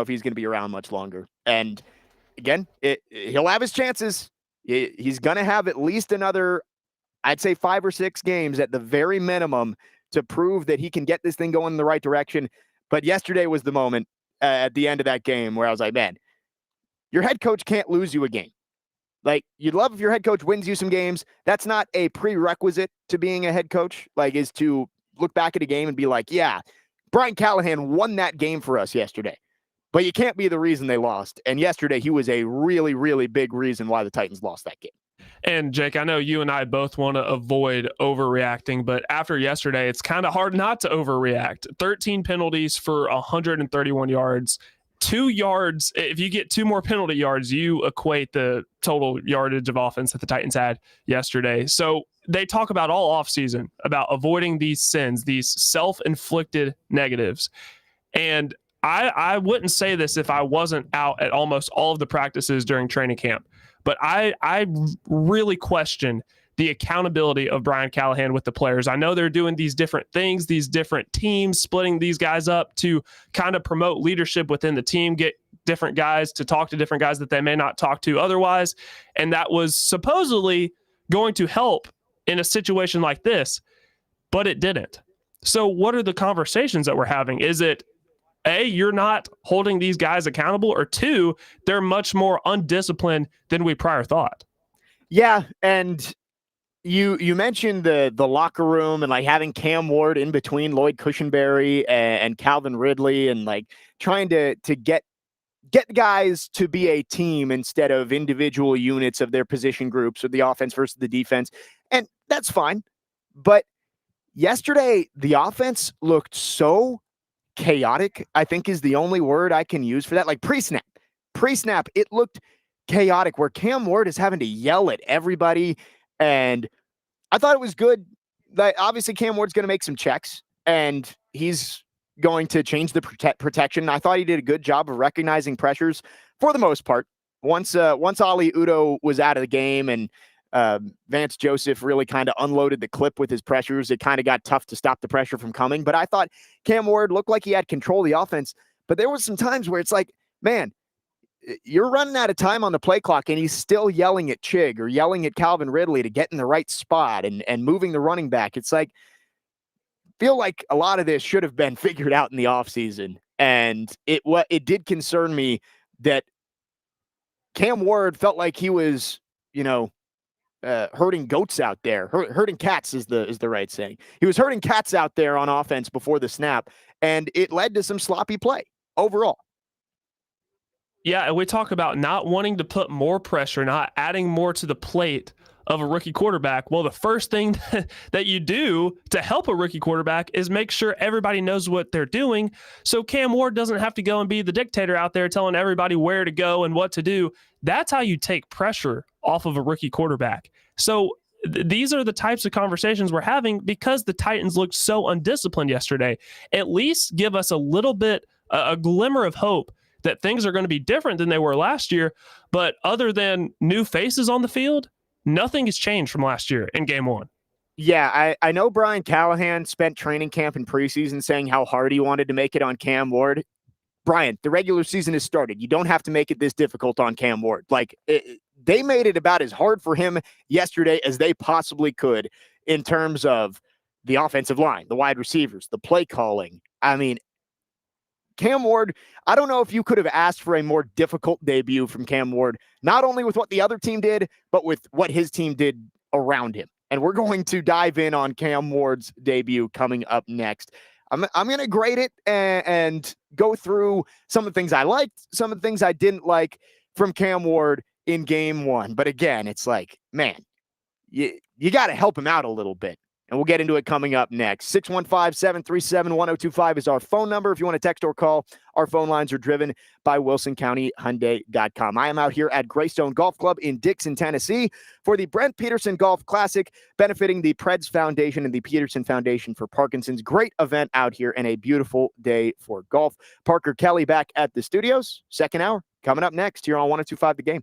he's going to be around much longer. And again, he'll have his chances. He's going to have at least another, I'd say 5 or 6 games at the very minimum to prove that he can get this thing going in the right direction. But yesterday was the moment at the end of that game where I was like, man, your head coach can't lose you a game. Like, you'd love if your head coach wins you some games. That's not a prerequisite to being a head coach, like, is to look back at a game and be like, yeah, Brian Callahan won that game for us yesterday. But you can't be the reason they lost. And yesterday, he was a really, really big reason why the Titans lost that game. And Jake, I know you and I both want to avoid overreacting, but after yesterday, it's kind of hard not to overreact. 13 penalties for 131 yards, 2 yards. If you get 2 more penalty yards, you equate the total yardage of offense that the Titans had yesterday. So they talk about all offseason about avoiding these sins, these self-inflicted negatives. And I wouldn't say this if I wasn't out at almost all of the practices during training camp, but I really question the accountability of Brian Callahan with the players. I know they're doing these different things, these different teams, splitting these guys up to kind of promote leadership within the team, get different guys to talk to different guys that they may not talk to otherwise. And that was supposedly going to help in a situation like this, but it didn't. So what are the conversations that we're having? Is it, A, you're not holding these guys accountable, or 2, they're much more undisciplined than we prior thought? Yeah, and you mentioned the locker room and like having Cam Ward in between Lloyd Cushenberry and Calvin Ridley and like trying to get guys to be a team instead of individual units of their position groups or the offense versus the defense. And that's fine. But yesterday, the offense looked so chaotic, I think is the only word I can use for that. Like pre-snap, it looked chaotic where Cam Ward is having to yell at everybody. And I thought it was good. Like, obviously, Cam Ward's going to make some checks and he's going to change the protection. I thought he did a good job of recognizing pressures for the most part. Once Ali Udo was out of the game and Vance Joseph really kind of unloaded the clip with his pressures, it kind of got tough to stop the pressure from coming. But I thought Cam Ward looked like he had control of the offense. But there was some times where it's like, man, you're running out of time on the play clock, and he's still yelling at Chig or yelling at Calvin Ridley to get in the right spot and moving the running back. It's like, feel like a lot of this should have been figured out in the offseason. And it did concern me that Cam Ward felt like he was, herding goats out there. Herding cats is the right saying. He was herding cats out there on offense before the snap, and it led to some sloppy play overall. Yeah, and we talk about not wanting to put more pressure, not adding more to the plate of a rookie quarterback. Well, the first thing that you do to help a rookie quarterback is make sure everybody knows what they're doing, so Cam Ward doesn't have to go and be the dictator out there telling everybody where to go and what to do. That's how you take pressure off of a rookie quarterback. So these are the types of conversations we're having because the Titans looked so undisciplined yesterday. At least give us a little bit, a glimmer of hope that things are going to be different than they were last year. But other than new faces on the field, nothing has changed from last year in game one. Yeah, I know Brian Callahan spent training camp and preseason saying how hard he wanted to make it on Cam Ward. Brian, the regular season has started. You don't have to make it this difficult on Cam Ward. They made it about as hard for him yesterday as they possibly could in terms of the offensive line, the wide receivers, the play calling. I mean, Cam Ward, I don't know if you could have asked for a more difficult debut from Cam Ward, not only with what the other team did, but with what his team did around him. And we're going to dive in on Cam Ward's debut coming up next. I'm going to grade it and go through some of the things I liked, some of the things I didn't like from Cam Ward in game one. But again, it's like, man, you got to help him out a little bit. And we'll get into it coming up next. 615-737-1025 is our phone number. If you want to text or call, our phone lines are driven by WilsonCountyHyundai.com. I am out here at Greystone Golf Club in Dixon, Tennessee for the Brent Peterson Golf Classic, benefiting the Preds Foundation and the Peterson Foundation for Parkinson's. Great event out here and a beautiful day for golf. Parker Kelly back at the studios. Second hour coming up next here on 1025 The Game.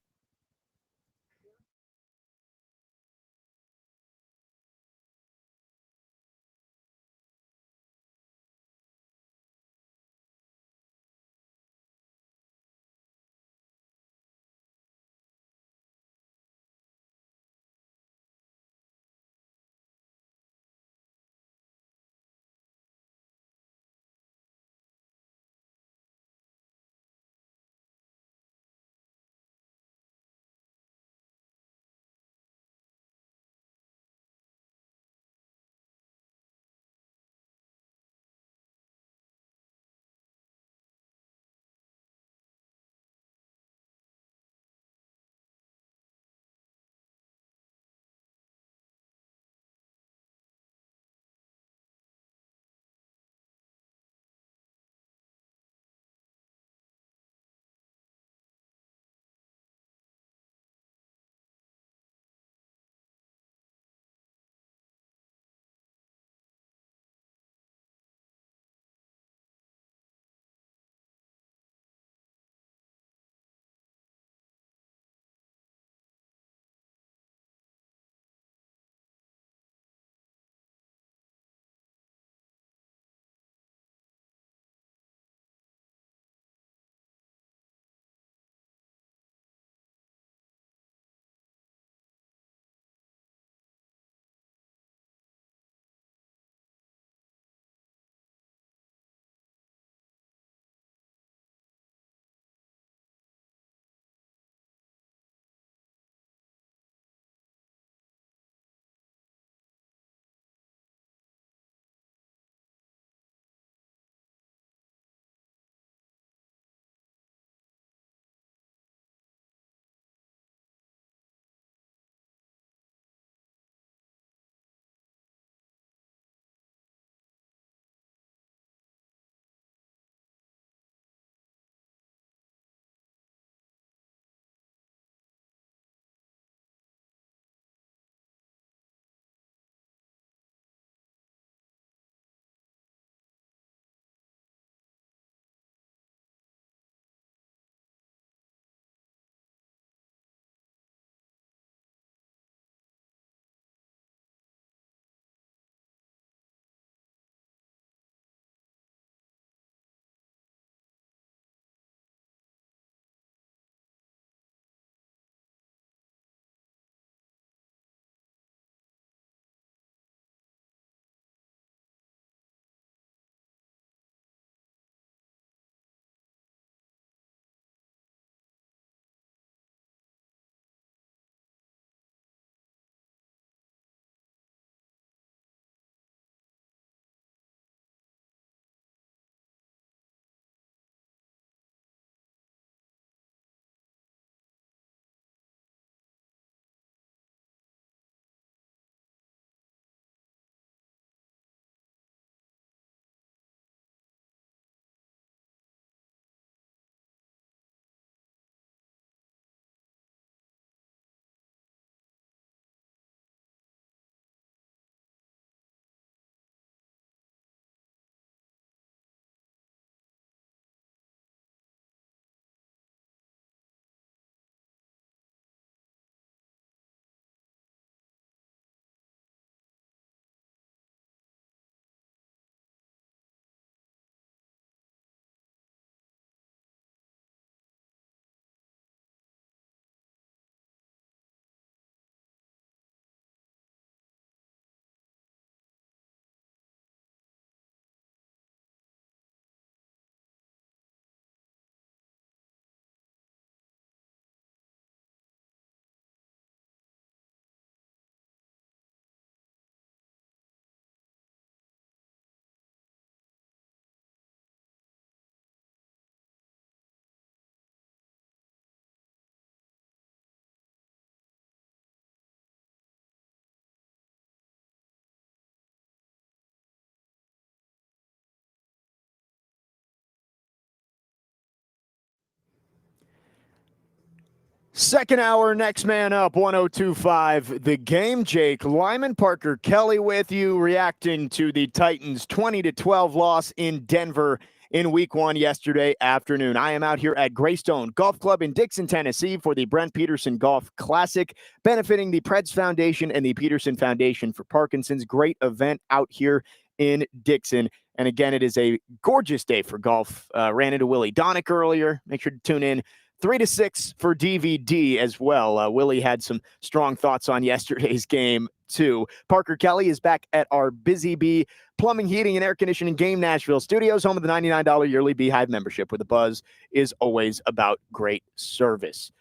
Second hour, next man up, 102.5 The Game. Jake Lyman, Parker Kelly with you, reacting to the Titans' 20-12 loss in Denver in week 1 yesterday afternoon. I am out here at Greystone Golf Club in Dixon, Tennessee for the Brent Peterson Golf Classic, benefiting the Preds Foundation and the Peterson Foundation for Parkinson's. Great event out here in Dixon. And again, it is a gorgeous day for golf. Ran into Willie Donick earlier. Make sure to tune in 3 to 6 for DVD as well. Willie had some strong thoughts on yesterday's game, too. Parker Kelly is back at our Busy Bee Plumbing, Heating, and Air Conditioning Game Nashville studios, home of the $99 yearly Beehive membership, where the buzz is always about great service.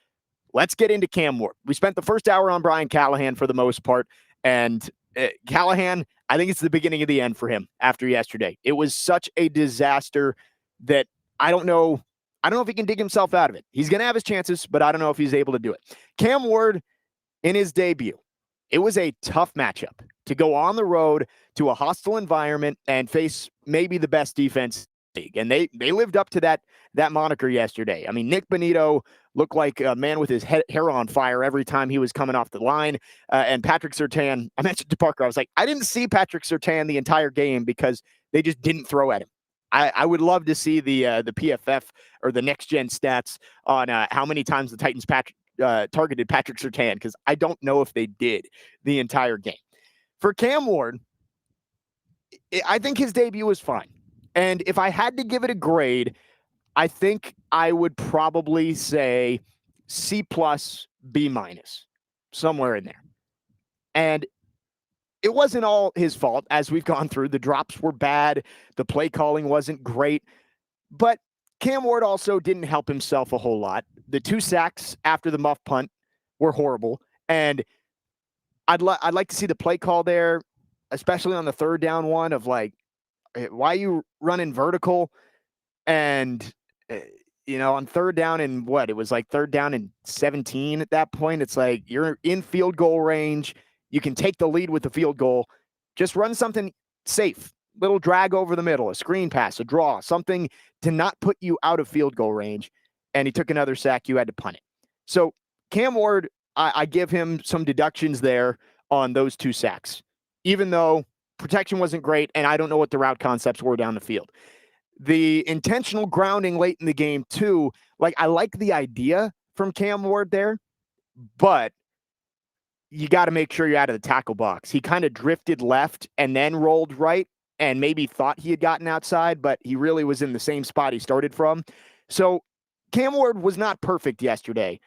Let's get into Cam Ward. We spent the first hour on Brian Callahan for the most part, and Callahan, I think it's the beginning of the end for him after yesterday. It was such a disaster that I don't know if he can dig himself out of it. He's going to have his chances, but I don't know if he's able to do it. Cam Ward, in his debut, it was a tough matchup to go on the road to a hostile environment and face maybe the best defense in the league. And they lived up to that moniker yesterday. I mean, Nick Bonito looked like a man with his hair on fire every time he was coming off the line. And Patrick Surtain, I mentioned to Parker, I was like, I didn't see Patrick Surtain the entire game because they just didn't throw at him. I would love to see the PFF or the next gen stats on how many times the Titans targeted Patrick Surtain, because I don't know if they did the entire game. For Cam Ward, I think his debut was fine. And if I had to give it a grade, I think I would probably say C+, B-, somewhere in there. And it wasn't all his fault, as we've gone through. The drops were bad. The play calling wasn't great. But Cam Ward also didn't help himself a whole lot. The 2 sacks after the muff punt were horrible. And I'd like to see the play call there, especially on the third down one, of like, why are you running vertical? And, on third down and what? It was like third down and 17 at that point. It's like, you're in field goal range. You can take the lead with the field goal. Just run something safe, little drag over the middle, a screen pass, a draw, something to not put you out of field goal range. And he took another sack. You had to punt it. So Cam Ward, I give him some deductions there on those 2 sacks, even though protection wasn't great. And I don't know what the route concepts were down the field. The intentional grounding late in the game too. Like, I like the idea from Cam Ward there, but you got to make sure you're out of the tackle box. He kind of drifted left and then rolled right and maybe thought he had gotten outside, but he really was in the same spot he started from. So Cam Ward was not perfect yesterday,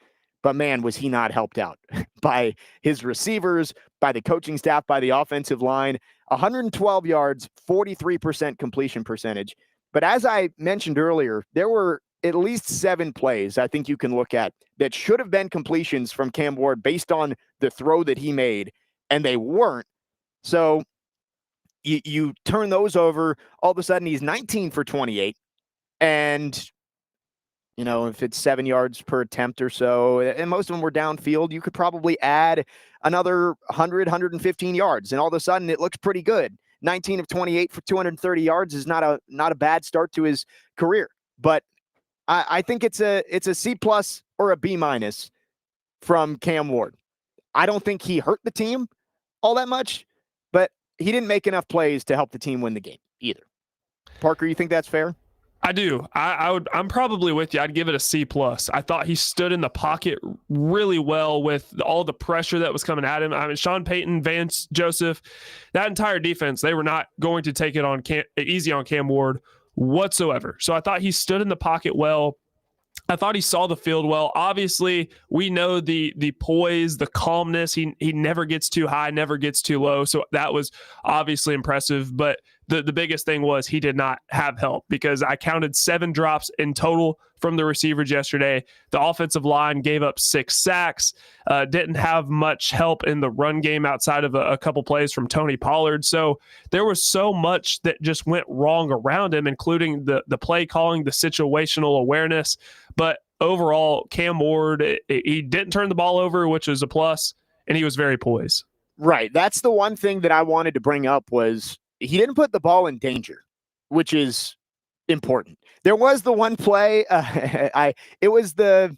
but man, was he not helped out by his receivers, by the coaching staff, by the offensive line. 112 yards, 43% completion percentage. But as I mentioned earlier, there were at least 7 plays I think you can look at that should have been completions from Cam Ward based on the throw that he made, and they weren't. So you turn those over, all of a sudden he's 19 for 28. And, if it's 7 yards per attempt or so, and most of them were downfield, you could probably add another 100, 115 yards. And all of a sudden it looks pretty good. 19 of 28 for 230 yards is not a bad start to his career. But I think it's a C+ or a B- from Cam Ward. I don't think he hurt the team all that much, but he didn't make enough plays to help the team win the game either. Parker, you think that's fair? I do. I'm probably with you. I'd give it a C+. I thought he stood in the pocket really well with all the pressure that was coming at him. I mean, Sean Payton, Vance Joseph, that entire defense, they were not going to take it easy on Cam Ward whatsoever. So I thought he stood in the pocket well. I thought he saw the field well. Obviously, we know the poise, the calmness. He never gets too high, never gets too low. So that was obviously impressive. But the biggest thing was he did not have help, because I counted 7 drops in total from the receivers yesterday. The offensive line gave up 6 sacks, didn't have much help in the run game outside of a couple plays from Tony Pollard. So there was so much that just went wrong around him, including the play calling, the situational awareness. But overall, Cam Ward, he didn't turn the ball over, which was a plus, and he was very poised. Right. That's the one thing that I wanted to bring up was he didn't put the ball in danger, which is important. There was the one play, it was the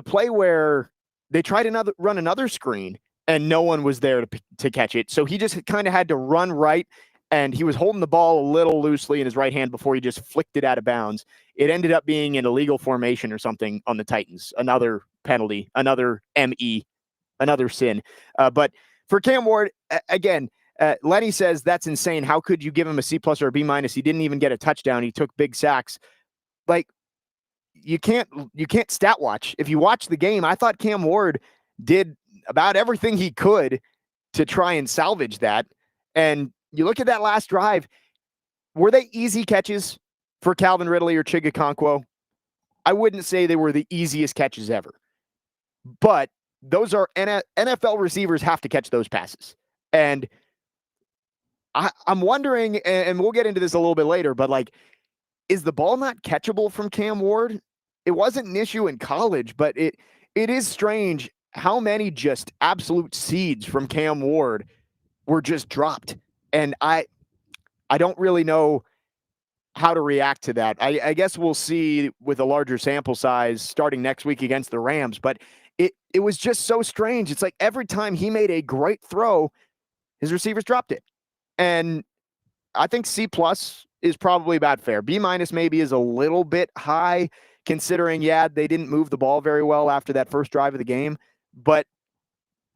play where they tried to run another screen, and no one was there to catch it. So he just kind of had to run right, and he was holding the ball a little loosely in his right hand before he just flicked it out of bounds. It ended up being an illegal formation or something on the Titans. Another penalty, another ME, another sin. But for Cam Ward, again, Lenny says that's insane. How could you give him a C+ or a B-? He didn't even get a touchdown. He took big sacks. Like, you can't stat watch. If you watch the game, I thought Cam Ward did about everything he could to try and salvage that. And you look at that last drive, were they easy catches for Calvin Ridley or Chigakonkwo? I wouldn't say they were the easiest catches ever. But those are NFL receivers have to catch those passes. And I'm wondering, and we'll get into this a little bit later, but like, is the ball not catchable from Cam Ward? It wasn't an issue in college, but it is strange how many just absolute seeds from Cam Ward were just dropped. And I don't really know how to react to that. I guess we'll see with a larger sample size starting next week against the Rams, but it was just so strange. It's like every time he made a great throw, his receivers dropped it. And I think C+ is probably about fair. B- maybe is a little bit high considering, they didn't move the ball very well after that first drive of the game. But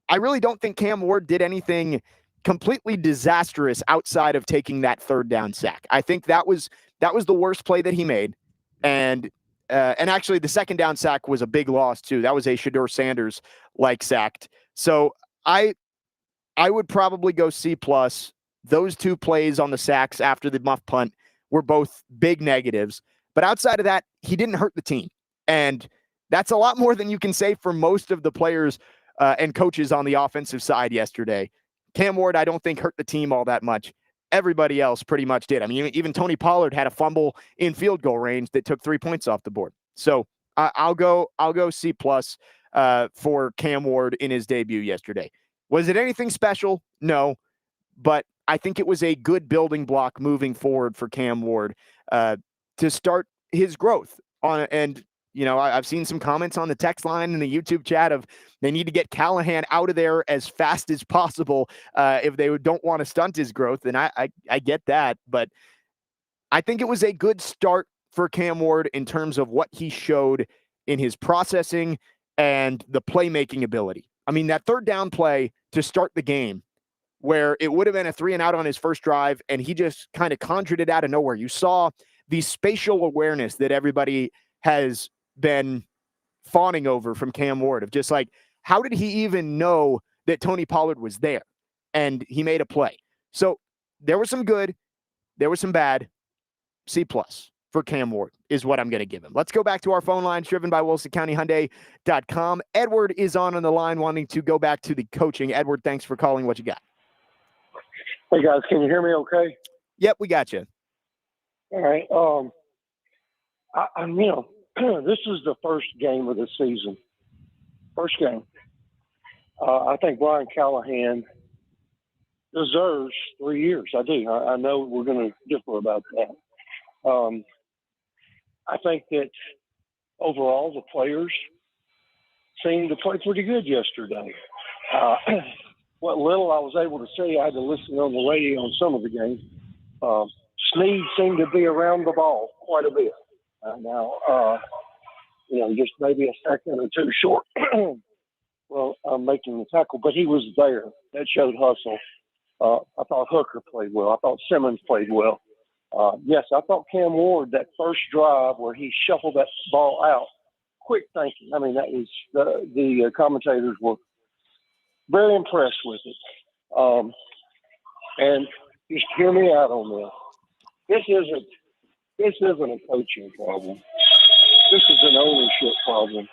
I really don't think Cam Ward did anything completely disastrous outside of taking that third down sack. I think that was the worst play that he made. And actually the second down sack was a big loss too. That was a Shedeur Sanders like sacked. So I would probably go C+. Those two plays on the sacks after the muff punt were both big negatives. But outside of that, he didn't hurt the team. And that's a lot more than you can say for most of the players and coaches on the offensive side yesterday. Cam Ward, I don't think, hurt the team all that much. Everybody else pretty much did. I mean, even Tony Pollard had a fumble in field goal range that took 3 points off the board. So I'll go C+ for Cam Ward in his debut yesterday. Was it anything special? No. But I think it was a good building block moving forward for Cam Ward to start his growth on. And, I've seen some comments on the text line and the YouTube chat of they need to get Callahan out of there as fast as possible if they don't want to stunt his growth. And I get that, but I think it was a good start for Cam Ward in terms of what he showed in his processing and the playmaking ability. I mean, that third down play to start the game, where it would have been a 3-and-out on his first drive, and he just kind of conjured it out of nowhere. You saw the spatial awareness that everybody has been fawning over from Cam Ward of just like, how did he even know that Tony Pollard was there? And he made a play. So there was some good, there was some bad. C+ for Cam Ward is what I'm going to give him. Let's go back to our phone lines driven by WilsonCountyHyundai.com. Edward is on the line wanting to go back to the coaching. Edward, thanks for calling. What you got? Hey guys, can you hear me okay? Yep, we got you. All right. This is the first game of the season. First game. I think Brian Callahan deserves 3 years. I do. I know we're going to differ about that. I think that overall the players seemed to play pretty good yesterday. What little I was able to see, I had to listen on the radio on some of the games. Snead seemed to be around the ball quite a bit. Just maybe a second or two short. Making the tackle, but he was there. That showed hustle. I thought Hooker played well. I thought Simmons played well. Yes, I thought Cam Ward, that first drive where he shuffled that ball out, quick thinking. I mean, that was the commentators were very impressed with it. And just hear me out on this. This isn't a coaching problem. This is an ownership problem.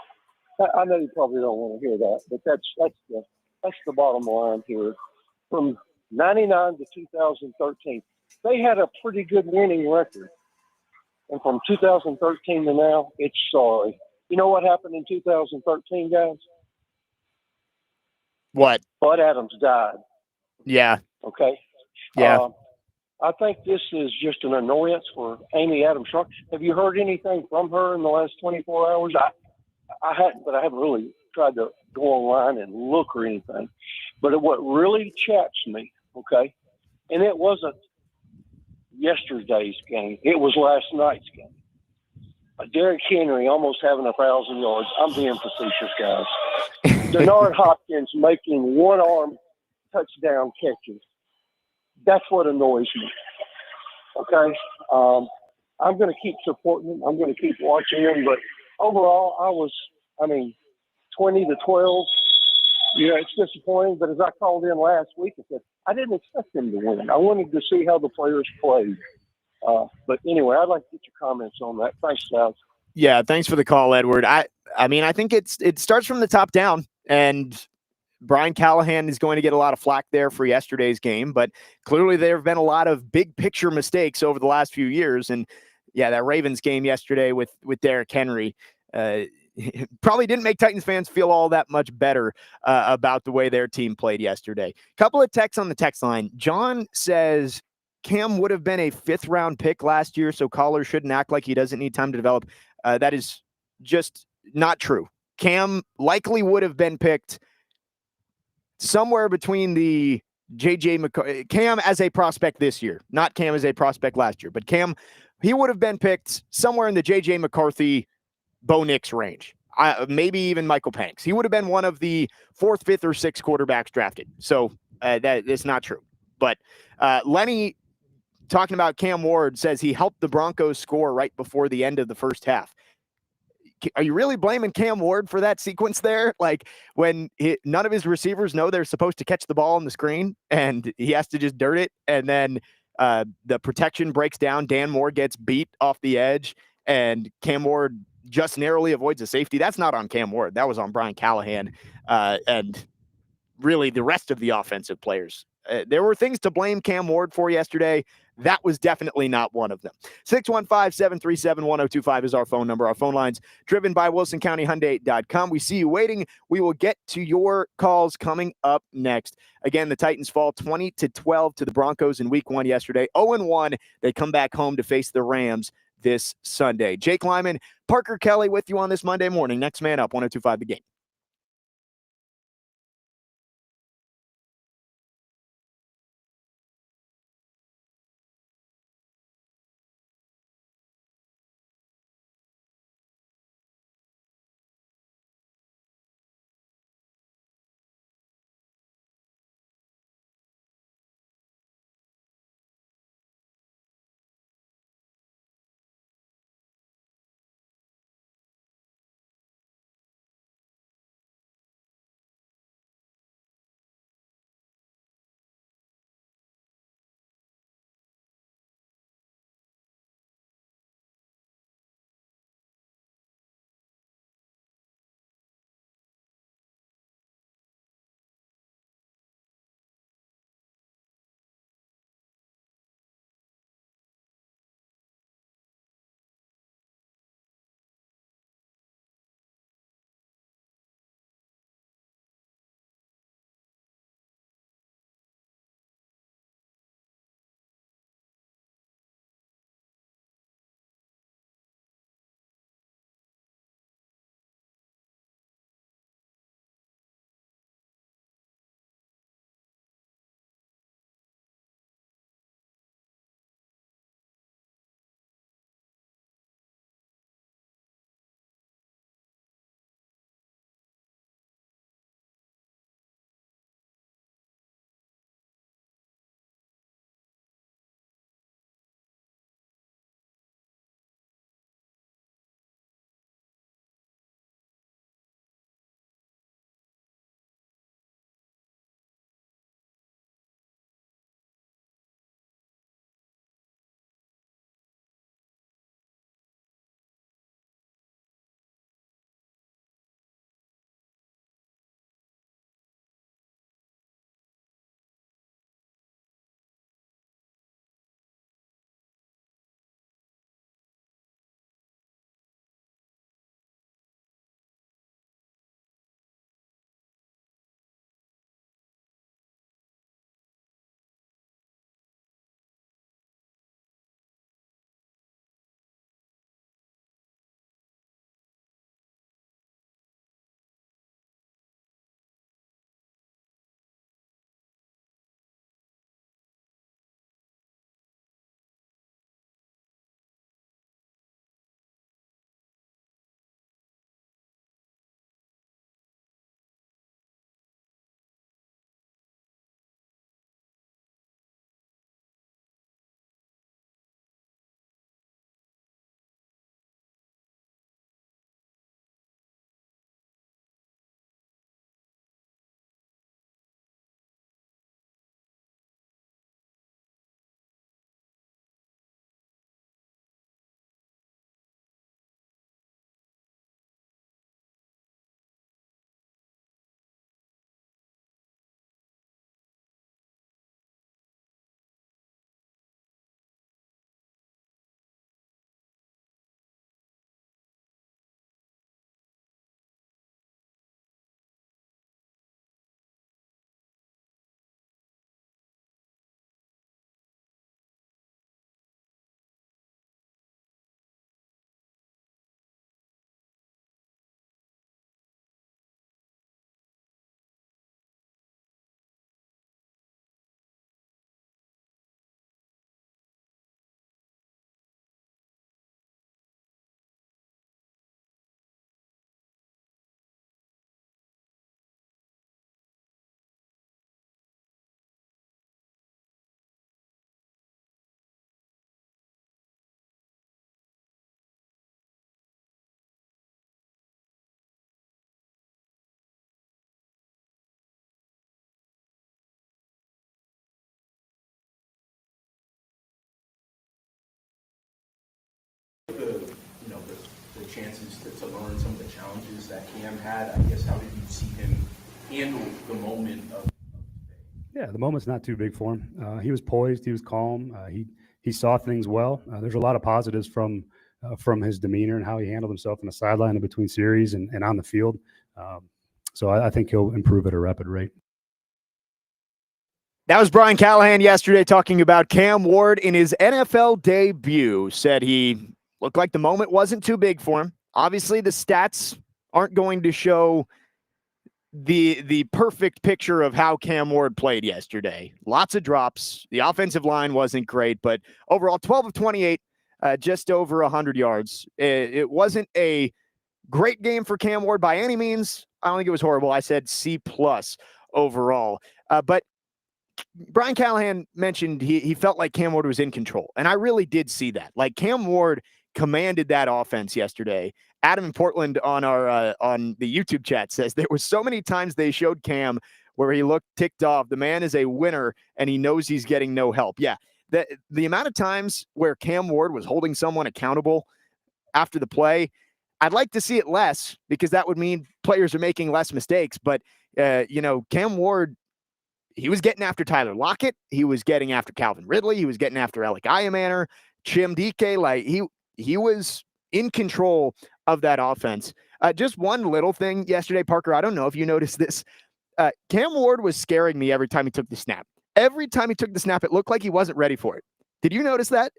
I know you probably don't want to hear that, but that's the bottom line here. From 99 to 2013, they had a pretty good winning record. And from 2013 to now, it's sorry. You know what happened in 2013, guys? What? Bud Adams died. Yeah. Okay? Yeah. I think this is just an annoyance for Amy Adams Strunk. Have you heard anything from her in the last 24 hours? I hadn't, but I haven't really tried to go online and look or anything. But what really chaps me, okay, and it wasn't yesterday's game. It was last night's game. Derrick Henry almost having 1,000 yards. I'm being facetious, guys. Denard Hopkins making one-arm touchdown catches. That's what annoys me. Okay? I'm going to keep supporting him. I'm going to keep watching him. But overall, 20-12. Yeah, it's disappointing. But as I called in last week, I said, I didn't expect them to win. I wanted to see how the players played. But anyway, I'd like to get your comments on that. Thanks, guys. Yeah, thanks for the call, Edward. I mean, I think it starts from the top down, and Brian Callahan is going to get a lot of flack there for yesterday's game, but clearly there have been a lot of big picture mistakes over the last few years. And yeah, that Ravens game yesterday with Derrick Henry probably didn't make Titans fans feel all that much better about the way their team played yesterday. Couple of texts on the text line. John says Cam would have been a 5th round pick last year, so callers shouldn't act like he doesn't need time to develop. That is just not true. Cam likely would have been picked somewhere between the Cam as a prospect this year, not Cam as a prospect last year, but Cam, he would have been picked somewhere in the JJ McCarthy, Bo Nix range. Maybe even Michael Penix. He would have been one of the 4th, 5th, or 6th quarterbacks drafted. So that is not true. But Lenny, talking about Cam Ward, says he helped the Broncos score right before the end of the first half. Are you really blaming Cam Ward for that sequence there? Like when none of his receivers know they're supposed to catch the ball on the screen and he has to just dirt it. And then the protection breaks down. Dan Moore gets beat off the edge and Cam Ward just narrowly avoids a safety. That's not on Cam Ward. That was on Brian Callahan and really the rest of the offensive players. There were things to blame Cam Ward for yesterday. That was definitely not one of them. 615-737-1025 is our phone number. Our phone line's driven by WilsonCountyHyundai.com. We see you waiting. We will get to your calls coming up next. Again, the Titans fall 20-12 to the Broncos in week 1 yesterday. 0-1. They come back home to face the Rams this Sunday. Jake Lyman, Parker Kelly with you on this Monday morning. Next man up, 1025 The Game. chances to learn some of the challenges that Cam had. I guess, how did you see him handle the moment of Yeah, the moment's not too big for him. He was poised. He was calm. He saw things well. There's a lot of positives from his demeanor and how he handled himself in the sideline in between series and on the field. So I think he'll improve at a rapid rate. That was Brian Callahan yesterday talking about Cam Ward in his NFL debut. Said he looked like the moment wasn't too big for him. Obviously, the stats aren't going to show the perfect picture of how Cam Ward played yesterday. Lots of drops. The offensive line wasn't great, but overall 12 of 28, just over 100 yards. It wasn't a great game for Cam Ward by any means. I don't think it was horrible. I said C+ overall. But Brian Callahan mentioned he felt like Cam Ward was in control, and I really did see that. Like, Cam Ward commanded that offense yesterday. Adam in Portland on the YouTube chat says there were so many times they showed Cam where he looked ticked off. The man is a winner, and he knows he's getting no help. Yeah, the amount of times where Cam Ward was holding someone accountable after the play, I'd like to see it less, because that would mean players are making less mistakes. But Cam Ward, he was getting after Tyler Lockett. He was getting after Calvin Ridley. He was getting after Alec Ayamaner, Chim Dike. Like, he was in control of that offense. Just one little thing yesterday, Parker, I don't know if you noticed this. Cam Ward was scaring me every time he took the snap. Every time he took the snap, it looked like he wasn't ready for it. Did you notice that?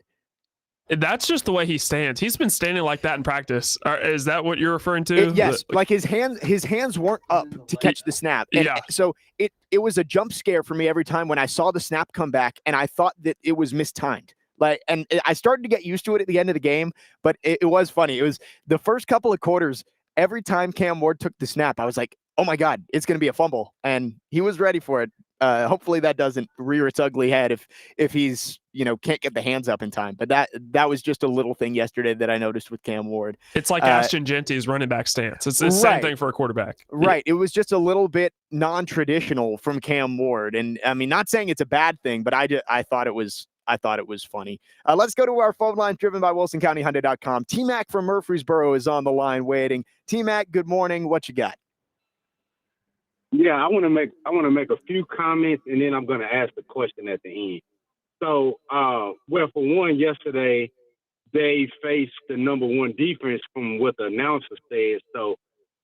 That's just the way he stands. He's been standing like that in practice. Is that what you're referring to? Yes, like his hands weren't up to catch the snap. And yeah. So it was a jump scare for me every time when I saw the snap come back, and I thought that it was mistimed. And I started to get used to it at the end of the game, but it was funny. It was the first couple of quarters. Every time Cam Ward took the snap, I was like, oh my God, it's going to be a fumble. And he was ready for it. Hopefully that doesn't rear its ugly head if he's, can't get the hands up in time. But that was just a little thing yesterday that I noticed with Cam Ward. It's like Ashton Genty's running back stance. It's the same thing for a quarterback. Right. It was just a little bit non-traditional from Cam Ward. And I mean, not saying it's a bad thing, but I thought it was funny. Let's go to our phone line driven by WilsonCountyHyundai.com. T-Mac from Murfreesboro is on the line waiting. T-Mac, good morning. What you got? Yeah, I want to make a few comments, and then I'm going to ask the question at the end. So, for one, yesterday they faced the number one defense from what the announcer said. So,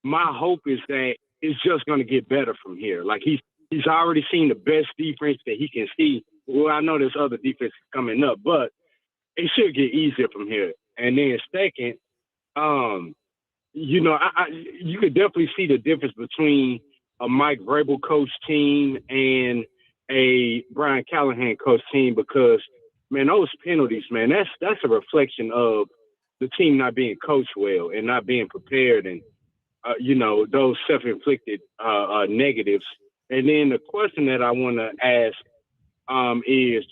my hope is that it's just going to get better from here. Like, he's already seen the best defense that he can see. Well, I know there's other defenses coming up, but it should get easier from here. And then second, you could definitely see the difference between a Mike Vrabel coach team and a Brian Callahan coach team, because, man, those penalties, man, that's a reflection of the team not being coached well and not being prepared, and those self-inflicted negatives. And then the question that I want to ask is,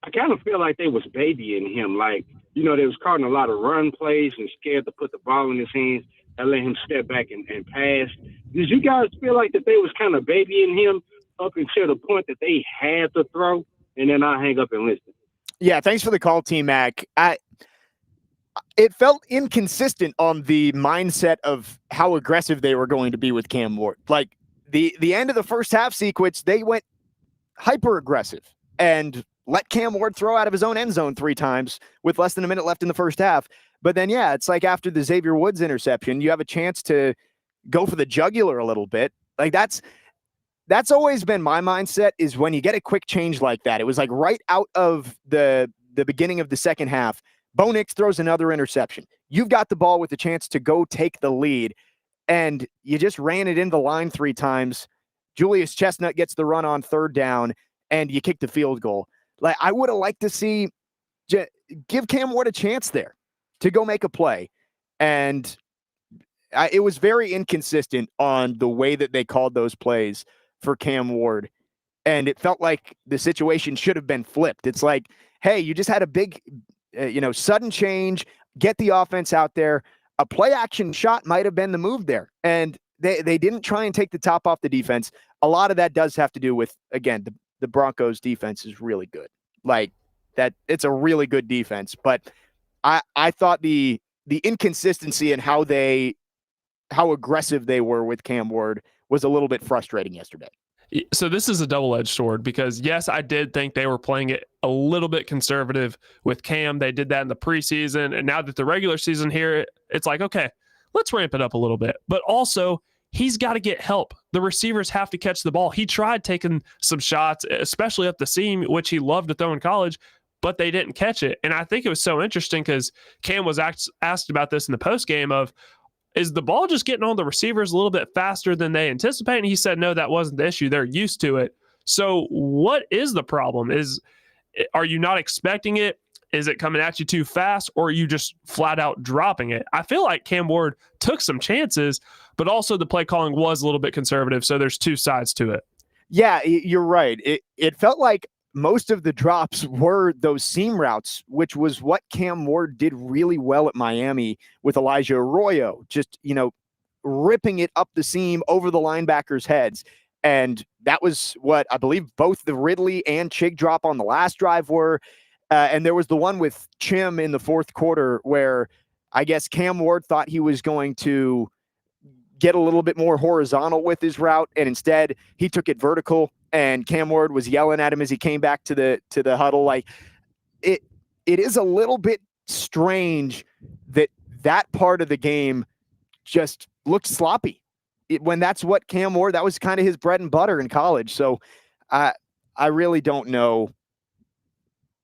I kind of feel like they was babying him. Like, they was calling a lot of run plays and scared to put the ball in his hands and let him step back and pass. Did you guys feel like that they was kind of babying him up until the point that they had to throw? And then I'll hang up and listen. Yeah, thanks for the call, T-Mac. It felt inconsistent on the mindset of how aggressive they were going to be with Cam Ward. Like, the end of the first half sequence, they went hyper aggressive and let Cam Ward throw out of his own end zone 3 times with less than a minute left in the first half. But then, yeah, it's like after the Xavier Woods interception, you have a chance to go for the jugular a little bit. Like, that's always been my mindset, is when you get a quick change like that. It was like right out of the beginning of the second half, Bo Nix throws another interception. You've got the ball with the chance to go take the lead, and you just ran it in the line 3 times. Julius Chestnut gets the run on 3rd down, and you kick the field goal. Like, I would have liked to see give Cam Ward a chance there to go make a play. And it was very inconsistent on the way that they called those plays for Cam Ward. And it felt like the situation should have been flipped. It's like, hey, you just had a big, sudden change, get the offense out there. A play action shot might have been the move there. And they didn't try and take the top off the defense. A lot of that does have to do with, again, the Broncos defense is really good. Like, that, it's a really good defense. But I thought the inconsistency in how aggressive they were with Cam Ward was a little bit frustrating yesterday. So this is a double-edged sword because, yes, I did think they were playing it a little bit conservative with Cam. They did that in the preseason. And now that the regular season here, it's like, okay, let's ramp it up a little bit. But also, he's got to get help. The receivers have to catch the ball. He tried taking some shots, especially up the seam, which he loved to throw in college, but they didn't catch it. And I think it was so interesting because Cam was asked about this in the postgame of, is the ball just getting on the receivers a little bit faster than they anticipate? And he said, no, that wasn't the issue. They're used to it. So what is the problem? Are you not expecting it? Is it coming at you too fast, or are you just flat out dropping it? I feel like Cam Ward took some chances, but also the play calling was a little bit conservative. So there's two sides to it. Yeah, you're right. It felt like most of the drops were those seam routes, which was what Cam Ward did really well at Miami with Elijah Arroyo, just, ripping it up the seam over the linebackers' heads. And that was what I believe both the Ridley and Chig drop on the last drive were. And there was the one with Chim in the fourth quarter where I guess Cam Ward thought he was going to get a little bit more horizontal with his route, and instead he took it vertical, and Cam Ward was yelling at him as he came back to the huddle. Like, it is a little bit strange that part of the game just looked sloppy when that's what Cam Ward, that was kind of his bread and butter in college. So I really don't know.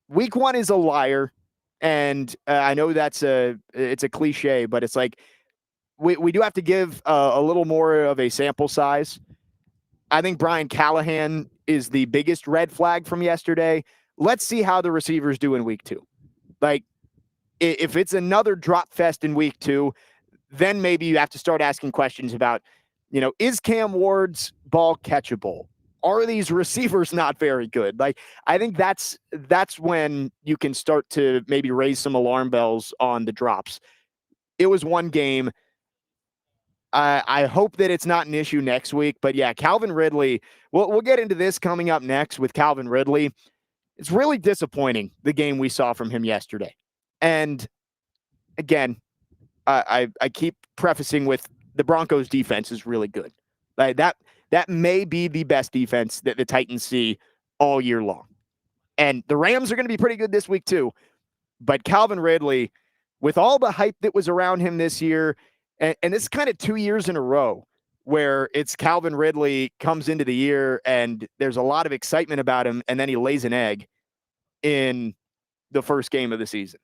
Week one is a liar, and I know it's a cliche, but it's like, we do have to give a little more of a sample size. I think Brian Callahan is the biggest red flag from yesterday. Let's see how the receivers do in week two. Like, if it's another drop fest in week two, then maybe you have to start asking questions about, is Cam Ward's ball catchable? Are these receivers not very good? Like, I think that's when you can start to maybe raise some alarm bells on the drops. It was one game. I hope that it's not an issue next week, but yeah, Calvin Ridley, we'll get into this coming up next with Calvin Ridley. It's really disappointing, the game we saw from him yesterday. And again, I keep prefacing with the Broncos defense is really good. Like, that may be the best defense that the Titans see all year long. And the Rams are going to be pretty good this week too. But Calvin Ridley, with all the hype that was around him this year, and this is kind of 2 years in a row where it's Calvin Ridley comes into the year and there's a lot of excitement about him, and then he lays an egg in the first game of the season.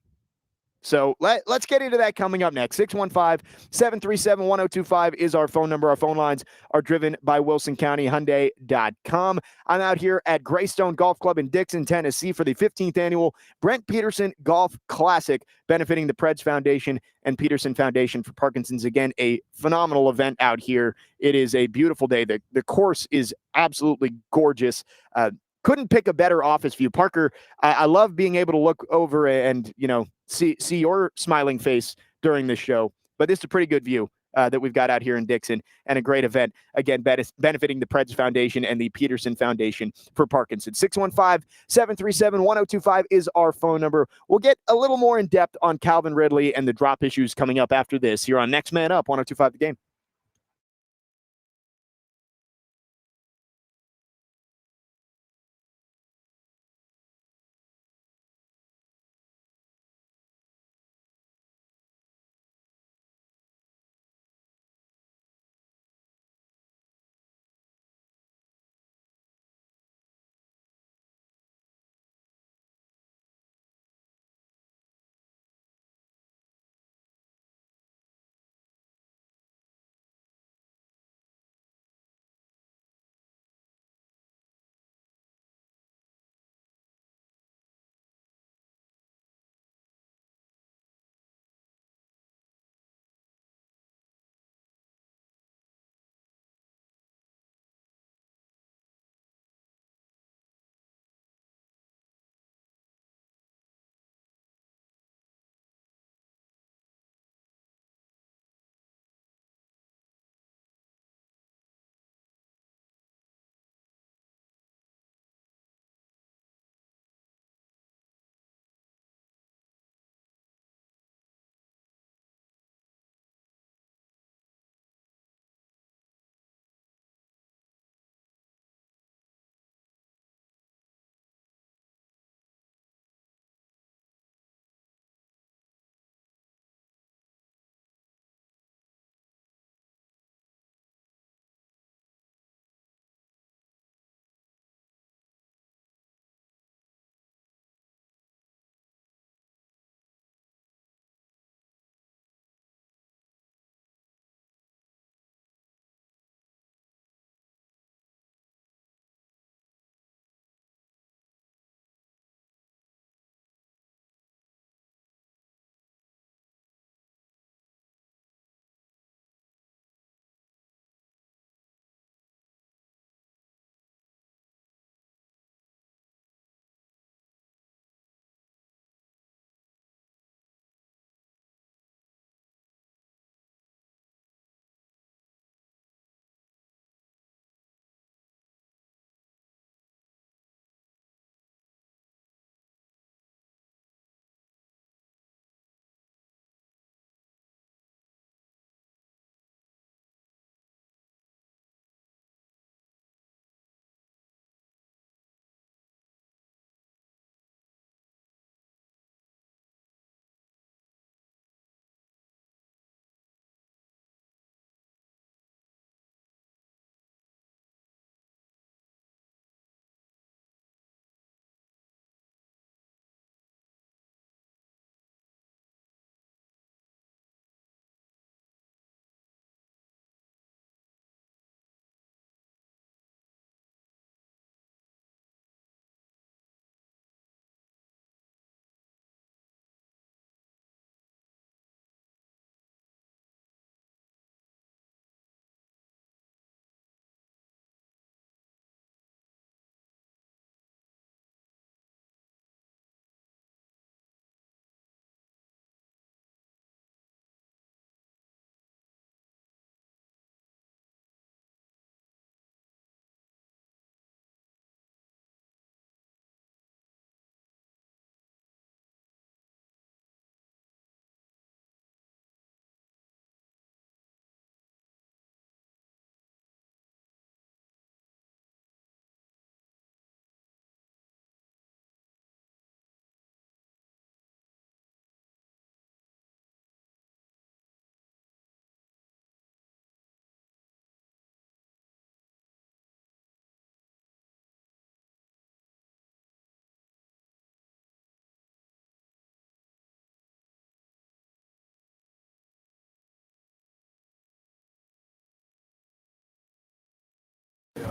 So let's get into that coming up next. 615-737-1025 is our phone number. Our phone lines are driven by WilsonCountyHyundai.com. I'm out here at Greystone Golf Club in Dixon, Tennessee for the 15th annual Brent Peterson Golf Classic, benefiting the Preds Foundation and Peterson Foundation for Parkinson's. Again, a phenomenal event out here. It is a beautiful day. The course is absolutely gorgeous. Couldn't pick a better office view. Parker, I love being able to look over and, see your smiling face during this show, but this is a pretty good view that we've got out here in Dixon, and a great event, again, benefiting the Preds Foundation and the Peterson Foundation for Parkinson's. 615-737-1025 is our phone number. We'll get a little more in depth on Calvin Ridley and the drop issues coming up after this here on Next Man Up, 1025 The Game.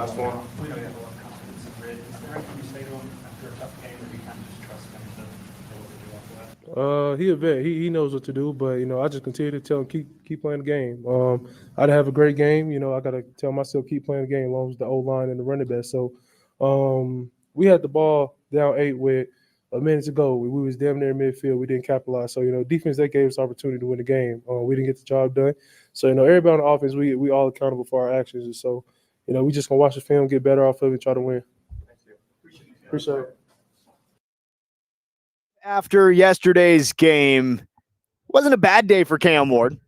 best for him? We know you have a lot of confidence in Red. Is there anything you say to him after a tough game, or do you kind of just trust him to know what to do after that? He a vet. He knows what to do, but I just continue to tell him keep playing the game. I have a great game. I gotta tell myself keep playing the game as long as the O line and the running back. So we had the ball down 8 with a minute to go. We was damn near midfield. We didn't capitalize. So defense that gave us opportunity to win the game. We didn't get the job done. So everybody on the offense we all accountable for our actions. And so we just gonna watch the film, get better off of it, and try to win. Thank you. Appreciate it. After yesterday's game, wasn't a bad day for Cam Ward.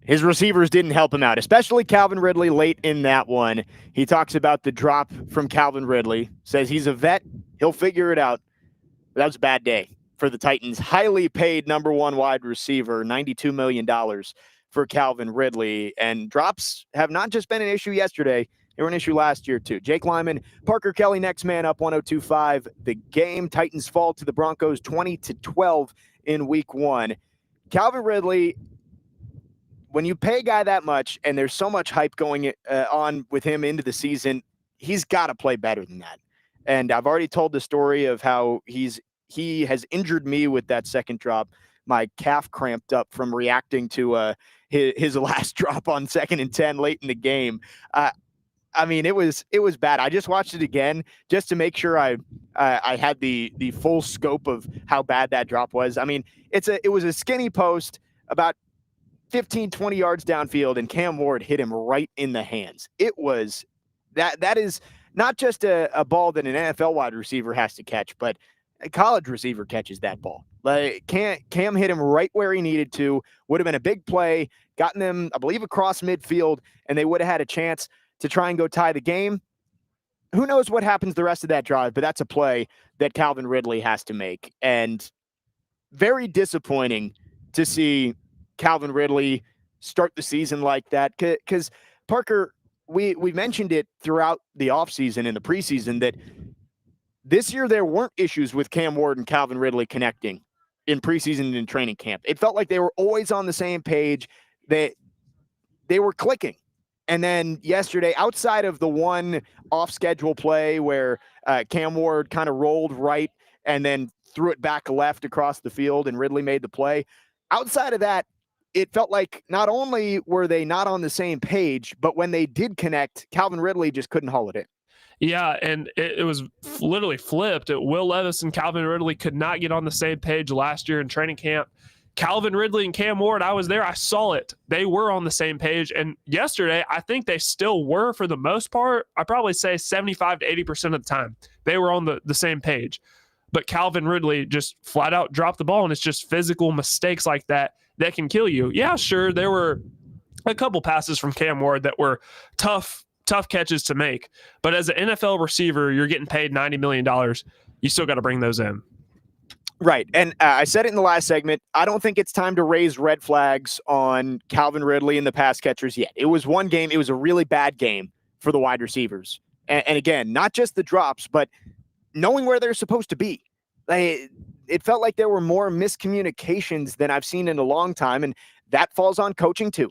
His receivers didn't help him out, especially Calvin Ridley late in that one. He talks about the drop from Calvin Ridley, says he's a vet, he'll figure it out. But that was a bad day for the Titans. Highly paid number 1 wide receiver, $92 million for Calvin Ridley. And drops have not just been an issue yesterday, they were an issue last year too. Jake Lyman, Parker Kelly, next man up 102.5 the game. Titans fall to the Broncos 20-12 in week 1. Calvin Ridley, when you pay a guy that much and there's so much hype going on with him into the season, he's got to play better than that. And I've already told the story of how he has injured me with that second drop. My calf cramped up from reacting to his last drop on 2nd and 10 late in the game. I mean, it was bad. I just watched it again just to make sure I had the full scope of how bad that drop was. I mean, it was a skinny post about 15, 20 yards downfield, and Cam Ward hit him right in the hands. It was that is not just a ball that an NFL wide receiver has to catch, but a college receiver catches that ball. Like Cam hit him right where he needed to. Would have been a big play, gotten them, I believe, across midfield, and they would have had a chance to try and go tie the game. Who knows what happens the rest of that drive, but that's a play that Calvin Ridley has to make. And very disappointing to see Calvin Ridley start the season like that. Because, Parker, we mentioned it throughout the offseason and the preseason that this year there weren't issues with Cam Ward and Calvin Ridley connecting in preseason and in training camp. It felt like they were always on the same page. They were clicking. And then yesterday, outside of the one off-schedule play where Cam Ward kind of rolled right and then threw it back left across the field and Ridley made the play, outside of that, it felt like not only were they not on the same page, but when they did connect, Calvin Ridley just couldn't haul it in. Yeah, and it was literally flipped. Will Levis and Calvin Ridley could not get on the same page last year in training camp. Calvin Ridley and Cam Ward, I was there. I saw it. They were on the same page. And yesterday, I think they still were for the most part. I probably say 75 to 80% of the time. They were on the same page. But Calvin Ridley just flat out dropped the ball, and it's just physical mistakes like that can kill you. Yeah, sure, there were a couple passes from Cam Ward that were tough catches to make. But as an NFL receiver, you're getting paid $90 million. You still got to bring those in. Right. And I said it in the last segment. I don't think it's time to raise red flags on Calvin Ridley and the pass catchers yet. It was one game. It was a really bad game for the wide receivers. And again, not just the drops, but knowing where they're supposed to be. It felt like there were more miscommunications than I've seen in a long time. And that falls on coaching too,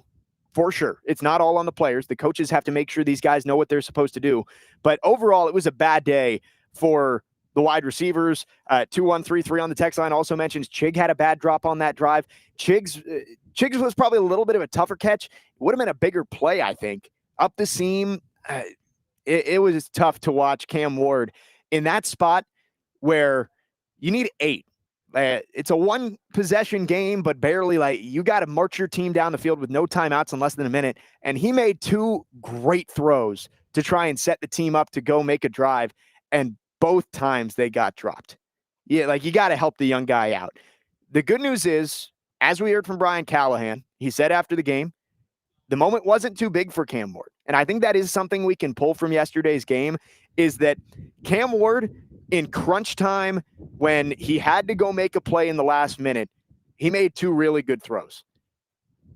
for sure. It's not all on the players. The coaches have to make sure these guys know what they're supposed to do. But overall, it was a bad day for the wide receivers. 2133 on the text line also mentions Chig had a bad drop on that drive. Chig's was probably a little bit of a tougher catch. It would have been a bigger play, I think. Up the seam, it was tough to watch Cam Ward in that spot where you need 8. It's a one possession game, but barely. You got to march your team down the field with no timeouts in less than a minute. And he made 2 great throws to try and set the team up to go make a drive. And both times they got dropped. Yeah, you got to help the young guy out. The good news is, as we heard from Brian Callahan, he said after the game, the moment wasn't too big for Cam Ward. And I think that is something we can pull from yesterday's game, is that Cam Ward, in crunch time, when he had to go make a play in the last minute, he made 2 really good throws.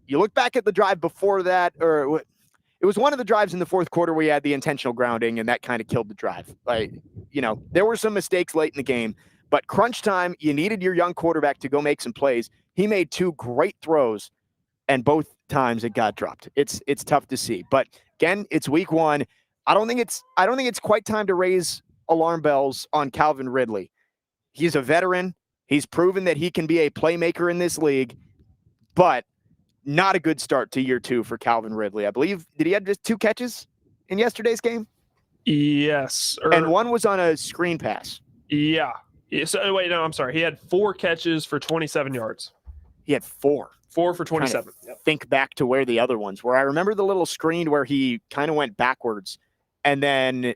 You look back at the drive before that, or it was one of the drives in the fourth quarter where he had the intentional grounding, and that kind of killed the drive. There were some mistakes late in the game, but crunch time, you needed your young quarterback to go make some plays. He made 2 great throws, and both times it got dropped. It's tough to see. But again, it's week 1. I don't think it's quite time to raise alarm bells on Calvin Ridley. He's a veteran. He's proven that he can be a playmaker in this league, but not a good start to year 2 for Calvin Ridley. I believe, did he have just 2 catches in yesterday's game? Yes. And one was on a screen pass. Yeah. So, wait, no, I'm sorry. He had 4 catches for 27 yards. He had 4. 4 for 27. Think back to where the other ones were. I remember the little screen where he kind of went backwards. And then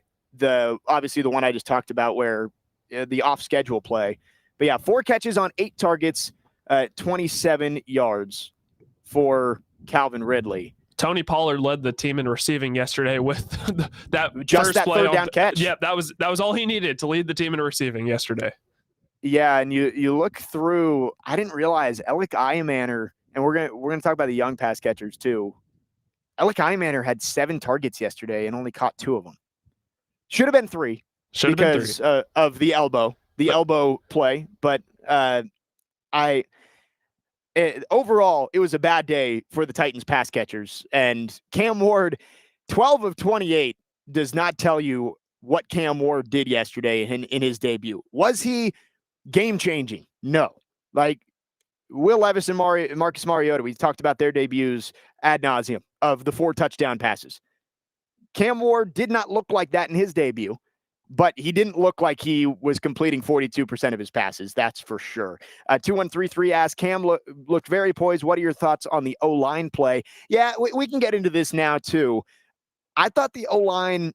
obviously the one I just talked about where the off-schedule play. But yeah, 4 catches on 8 targets, 27 yards for Calvin Ridley. Tony Pollard led the team in receiving yesterday with that third down catch. Yeah, that was all he needed to lead the team in receiving yesterday. Yeah, and you look through. I didn't realize Alec Iamaner, and we're gonna talk about the young pass catchers too. Alec Iamaner had 7 targets yesterday and only caught 2 of them. Should have been 3 because of the elbow play. But overall, it was a bad day for the Titans pass catchers. And Cam Ward, 12 of 28, does not tell you what Cam Ward did yesterday in his debut. Was he game-changing? No. Like Will Levis and Marcus Mariota, we talked about their debuts ad nauseum of the 4 touchdown passes. Cam Ward did not look like that in his debut, but he didn't look like he was completing 42% of his passes. That's for sure. 2133 asks, Cam looked very poised. What are your thoughts on the O-line play? Yeah, we can get into this now too. I thought the O-line,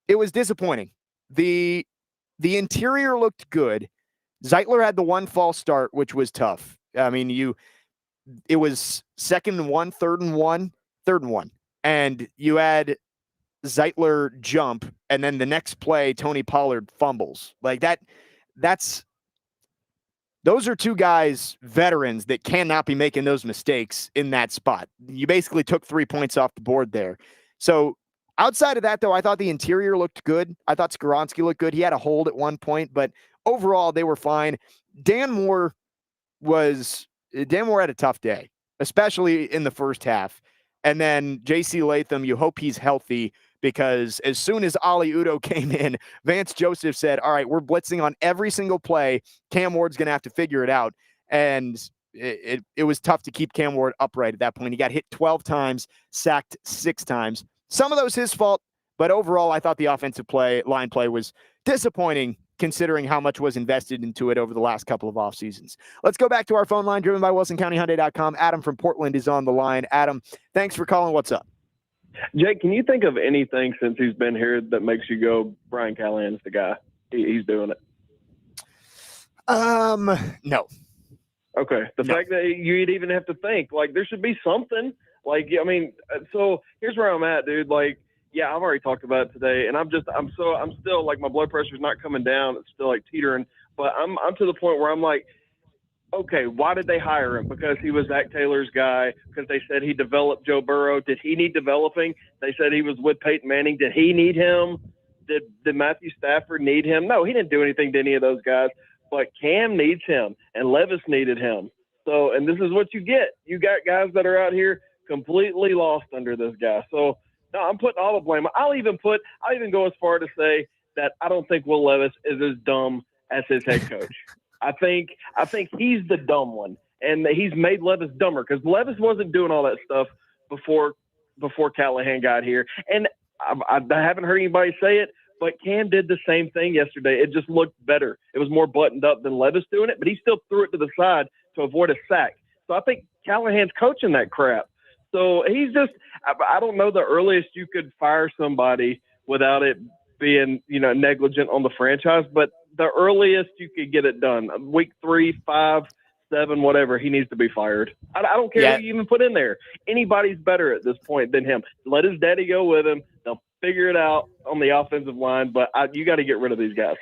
it was disappointing. The interior looked good. Zeitler had the 1 false start, which was tough. I mean, it was 2nd and 1, 3rd and 1. And you had Zeitler jump, and then the next play, Tony Pollard fumbles. Like those are 2 guys, veterans, that cannot be making those mistakes in that spot. You basically took 3 points off the board there. So outside of that, though, I thought the interior looked good. I thought Skoronski looked good. He had a hold at one point, but overall they were fine. Dan Moore had a tough day, especially in the first half. And then J.C. Latham, you hope he's healthy, because as soon as Ali Udo came in, Vance Joseph said, all right, we're blitzing on every single play. Cam Ward's going to have to figure it out. And it was tough to keep Cam Ward upright at that point. He got hit 12 times, sacked 6 times. Some of those his fault, but overall, I thought the offensive line play was disappointing considering how much was invested into it over the last couple of off seasons. Let's go back to our phone line driven by WilsonCountyHyundai.com. Adam from Portland is on the line. Adam, thanks for calling. What's up? Jake, can you think of anything since he's been here that makes you go, Brian Callahan's the guy? He's doing it. No. Okay. The fact that you'd even have to think, like, there should be something. Like, I mean, so here's where I'm at, dude. Like, yeah, I've already talked about it today, and I'm still like, my blood pressure's not coming down. It's still like teetering, but I'm to the point where I'm like, okay, why did they hire him? Because he was Zach Taylor's guy, because they said he developed Joe Burrow. Did he need developing? They said he was with Peyton Manning. Did he need him? Did Matthew Stafford need him? No, he didn't do anything to any of those guys, but Cam needs him, and Levis needed him. So, and this is what you get. You got guys that are out here completely lost under this guy. So, no, I'm putting all the blame. I'll even go as far to say that I don't think Will Levis is as dumb as his head coach. I think he's the dumb one, and he's made Levis dumber, because Levis wasn't doing all that stuff before Callahan got here. And I haven't heard anybody say it, but Cam did the same thing yesterday. It just looked better. It was more buttoned up than Levis doing it, but he still threw it to the side to avoid a sack. So I think Callahan's coaching that crap. So he's just – I don't know the earliest you could fire somebody without it being, negligent on the franchise, but the earliest you could get it done, week 3, 5, 7, whatever, he needs to be fired. I don't care who you even put in there. Anybody's better at this point than him. Let his daddy go with him. They'll figure it out on the offensive line, but you got to get rid of these guys.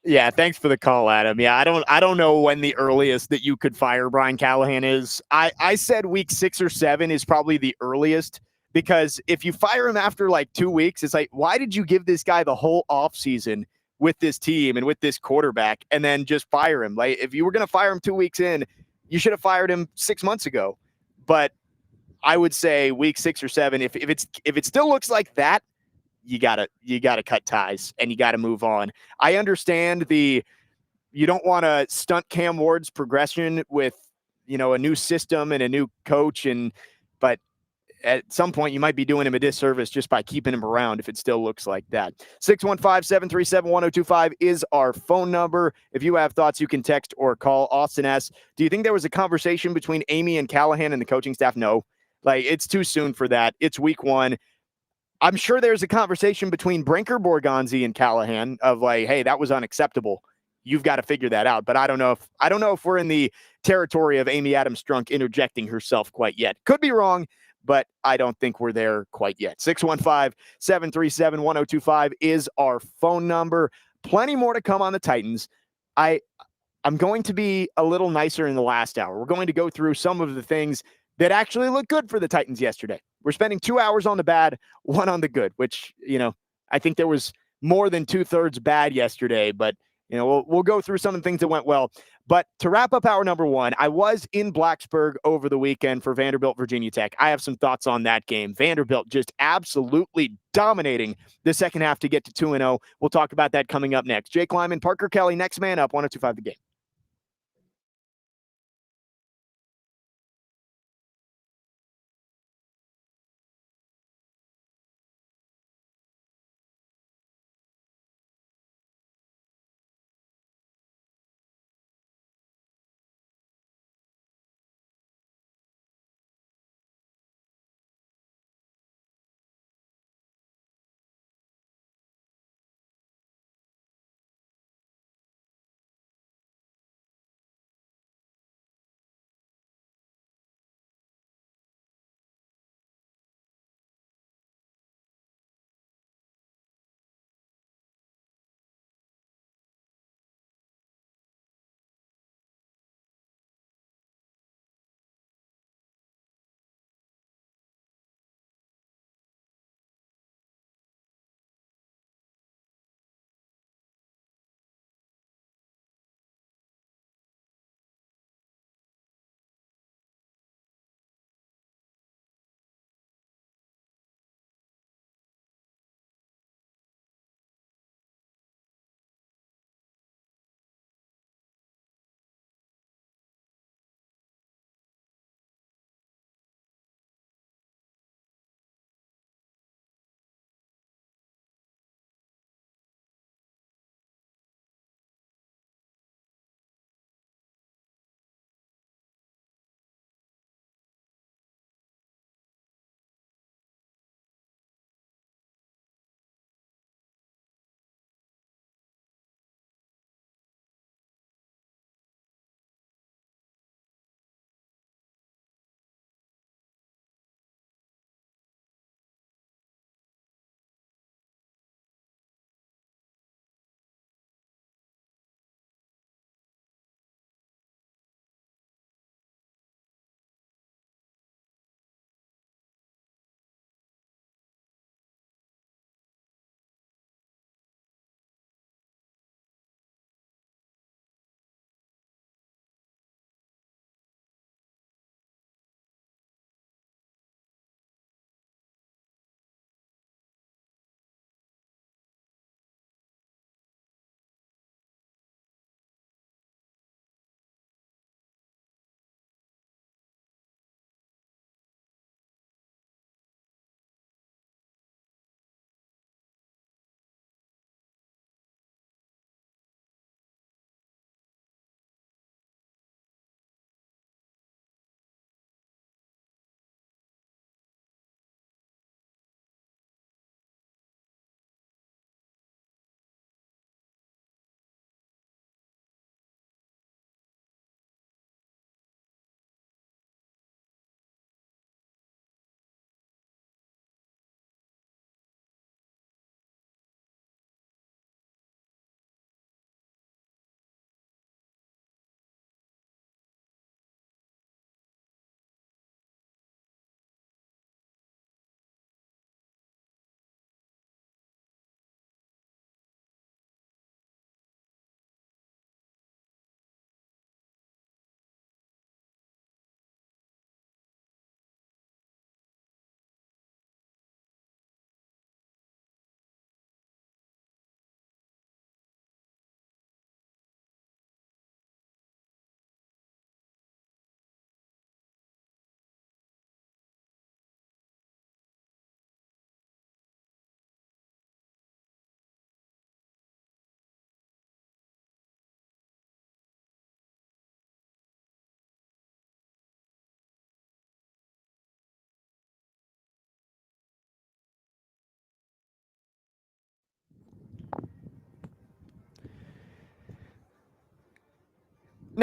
Yeah, thanks for the call, Adam. Yeah, I don't know when the earliest that you could fire Brian Callahan is. I said week 6 or 7 is probably the earliest, because if you fire him after like 2 weeks, it's like, why did you give this guy the whole offseason with this team and with this quarterback and then just fire him? Like, if you were going to fire him 2 weeks in, you should have fired him 6 months ago. But I would say week 6 or 7, if it still looks like that, you gotta cut ties and you gotta move on. I understand you don't want to stunt Cam Ward's progression with, a new system and a new coach, but at some point you might be doing him a disservice just by keeping him around if it still looks like that. 615-737-1025 is our phone number. If you have thoughts, you can text or call. Austin S., do you think there was a conversation between Amy and Callahan and the coaching staff? No. It's too soon for that. It's week 1. I'm sure there's a conversation between Brinker, Borgonzi, and Callahan of hey, that was unacceptable. You've got to figure that out. But I don't know if we're in the territory of Amy Adams Strunk interjecting herself quite yet. Could be wrong, but I don't think we're there quite yet. 615-737-1025 is our phone number. Plenty more to come on the Titans. I'm going to be a little nicer in the last hour. We're going to go through some of the things that actually looked good for the Titans yesterday. We're spending 2 hours on the bad, 1 on the good, which, I think there was more than 2/3 bad yesterday, but we'll go through some of the things that went well. But to wrap up hour number 1, I was in Blacksburg over the weekend for Vanderbilt, Virginia Tech. I have some thoughts on that game. Vanderbilt just absolutely dominating the second half to get to 2-0. We'll talk about that coming up next. Jake Lyman, Parker Kelly, next man up, 102.5 The Game.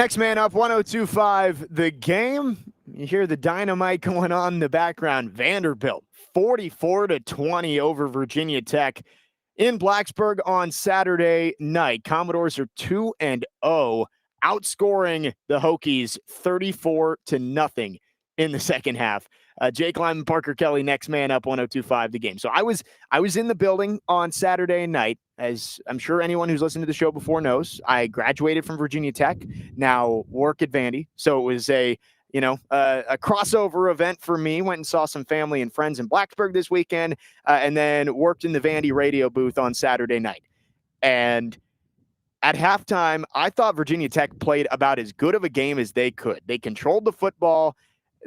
Next man up, 102.5 The Game. You hear the dynamite going on in the background. Vanderbilt, 44-20 over Virginia Tech in Blacksburg on Saturday night. Commodores are 2-0, outscoring the Hokies 34-0 in the second half. Jake Lyman, Parker Kelly, next man up, 102.5 The Game. So I was in the building on Saturday night, as I'm sure anyone who's listened to the show before knows. I graduated from Virginia Tech, now work at Vandy. So it was a crossover event for me. Went and saw some family and friends in Blacksburg this weekend, and then worked in the Vandy radio booth on Saturday night. And at halftime, I thought Virginia Tech played about as good of a game as they could. They controlled the football.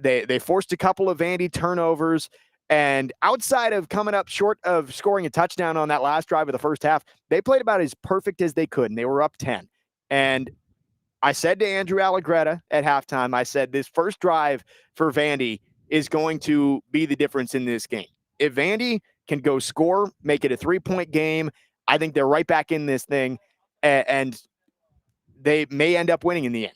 They forced a couple of Vandy turnovers. And outside of coming up short of scoring a touchdown on that last drive of the first half, they played about as perfect as they could, and they were up 10. And I said to Andrew Allegretta at halftime, I said, this first drive for Vandy is going to be the difference in this game. If Vandy can go score, make it a 3-point game, I think they're right back in this thing, and they may end up winning in the end.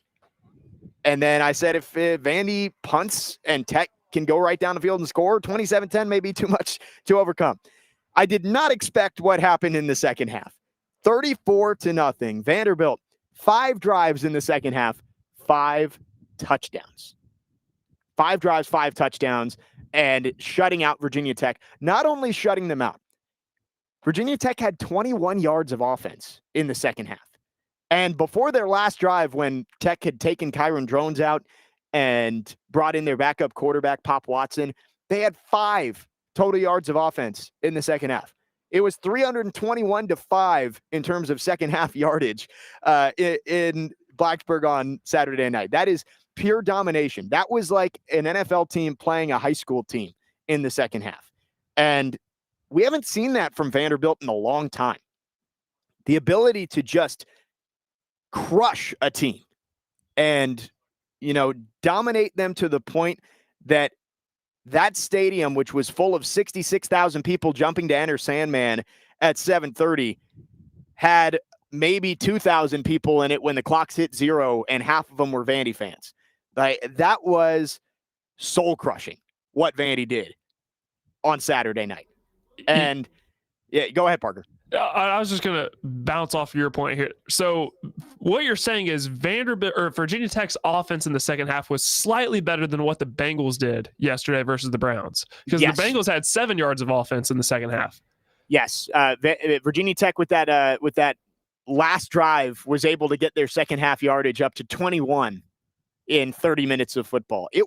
And then I said, if Vandy punts and Tech can go right down the field and score, 27-10 may be too much to overcome. I did not expect what happened in the second half. 34-0. Vanderbilt, 5 drives in the second half, 5 touchdowns. 5 drives, 5 touchdowns, and shutting out Virginia Tech. Not only shutting them out, Virginia Tech had 21 yards of offense in the second half. And before their last drive, when Tech had taken Kyron Drones out and brought in their backup quarterback, Pop Watson, they had 5 total yards of offense in the second half. It was 321-5 in terms of second half yardage in Blacksburg on Saturday night. That is pure domination. That was like an NFL team playing a high school team in the second half. And we haven't seen that from Vanderbilt in a long time. The ability to just crush a team and, dominate them to the point that stadium, which was full of 66,000 people jumping to enter Sandman at 7:30, had maybe 2,000 people in it when the clocks hit 0, and half of them were Vandy fans. That was soul-crushing, what Vandy did on Saturday night. And, yeah, go ahead, Parker. I was just going to bounce off your point here. So what you're saying is Vanderbilt or Virginia Tech's offense in the second half was slightly better than what the Bengals did yesterday versus the Browns, because Yes. the Bengals had 7 yards of offense in the second half. Yes. Virginia Tech with that last drive was able to get their second half yardage up to 21 in 30 minutes of football. It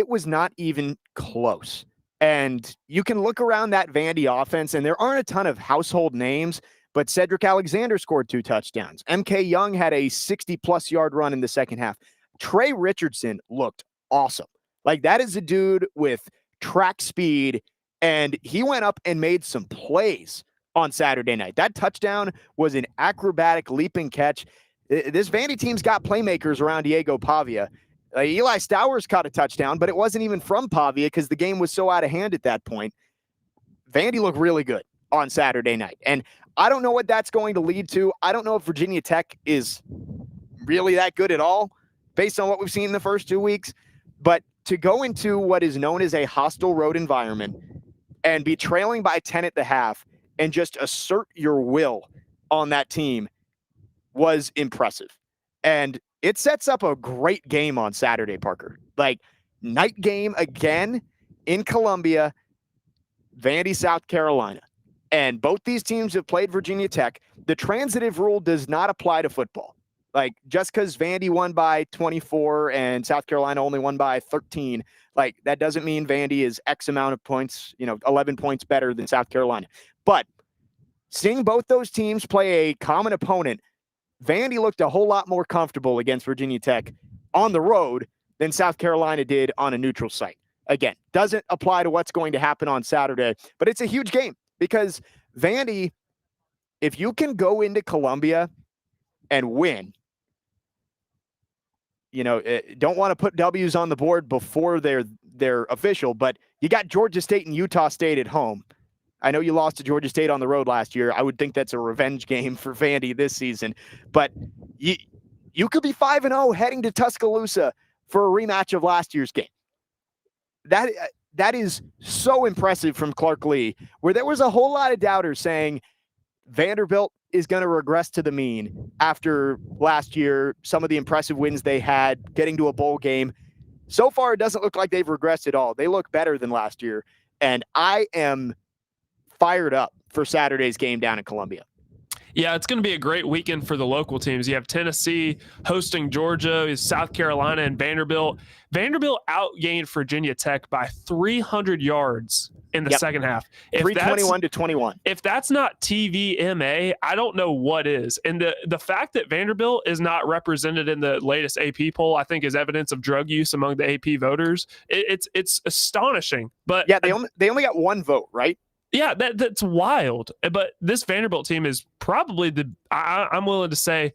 was not even close. And you can look around that Vandy offense, and there aren't a ton of household names, but Cedric Alexander scored 2 touchdowns. MK Young had a 60-plus yard run in the second half. Trey Richardson looked awesome. Like, that is a dude with track speed, and he went up and made some plays on Saturday night. That touchdown was an acrobatic leaping catch. This Vandy team's got playmakers around Diego Pavia. Eli Stowers caught a touchdown, but it wasn't even from Pavia because the game was so out of hand at that point. Vandy looked really good on Saturday night. And I don't know what that's going to lead to. I don't know if Virginia Tech is really that good at all based on what we've seen in the first 2 weeks. But to go into what is known as a hostile road environment and be trailing by 10 at the half and just assert your will on that team was impressive. And it sets up a great game on Saturday, Parker. Like, night game again in Columbia, Vandy, South Carolina. And both these teams have played Virginia Tech. The transitive rule does not apply to football. Like, just because Vandy won by 24 and South Carolina only won by 13, like, that doesn't mean Vandy is X amount of points, 11 points better than South Carolina. But seeing both those teams play a common opponent, Vandy looked a whole lot more comfortable against Virginia Tech on the road than South Carolina did on a neutral site. Again, doesn't apply to what's going to happen on Saturday, but it's a huge game because Vandy, if you can go into Columbia and win, don't want to put W's on the board before they're official, but you got Georgia State and Utah State at home. I know you lost to Georgia State on the road last year. I would think that's a revenge game for Vandy this season. But you could be 5-0 heading to Tuscaloosa for a rematch of last year's game. That is so impressive from Clark Lee, where there was a whole lot of doubters saying Vanderbilt is going to regress to the mean after last year, some of the impressive wins they had, getting to a bowl game. So far, it doesn't look like they've regressed at all. They look better than last year, and I am fired up for Saturday's game down in Columbia. Yeah, it's going to be a great weekend for the local teams. You have Tennessee hosting Georgia, South Carolina, and Vanderbilt. Vanderbilt outgained Virginia Tech by 300 yards in the second half. 321 to 21. If that's not TVMA, I don't know what is. And the fact that Vanderbilt is not represented in the latest AP poll, I think, is evidence of drug use among the AP voters. It's astonishing. But yeah, they only got one vote, right? Yeah, that's wild. But this Vanderbilt team is probably I'm willing to say,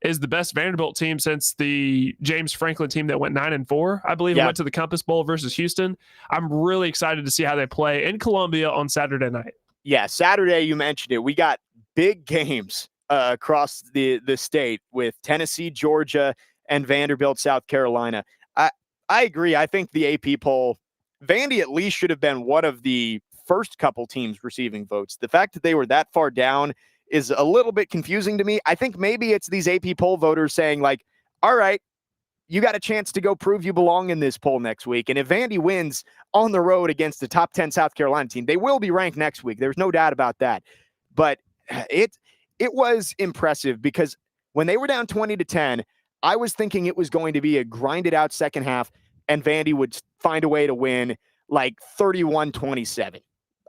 is the best Vanderbilt team since the James Franklin team that went 9-4, I believe, and went to the Compass Bowl versus Houston. I'm really excited to see how they play in Columbia on Saturday night. Yeah, Saturday, you mentioned it. We got big games across the state with Tennessee, Georgia, and Vanderbilt, South Carolina. I agree. I think the AP poll, Vandy at least should have been one of the first couple teams receiving votes. The fact that they were that far down is a little bit confusing to me. I think maybe it's these AP poll voters saying like, all right, you got a chance to go prove you belong in this poll next week. And if Vandy wins on the road against the top 10 South Carolina team, they will be ranked next week. There's no doubt about that. But it was impressive because when they were down 20-10, I was thinking it was going to be a grinded out second half and Vandy would find a way to win like 31-27.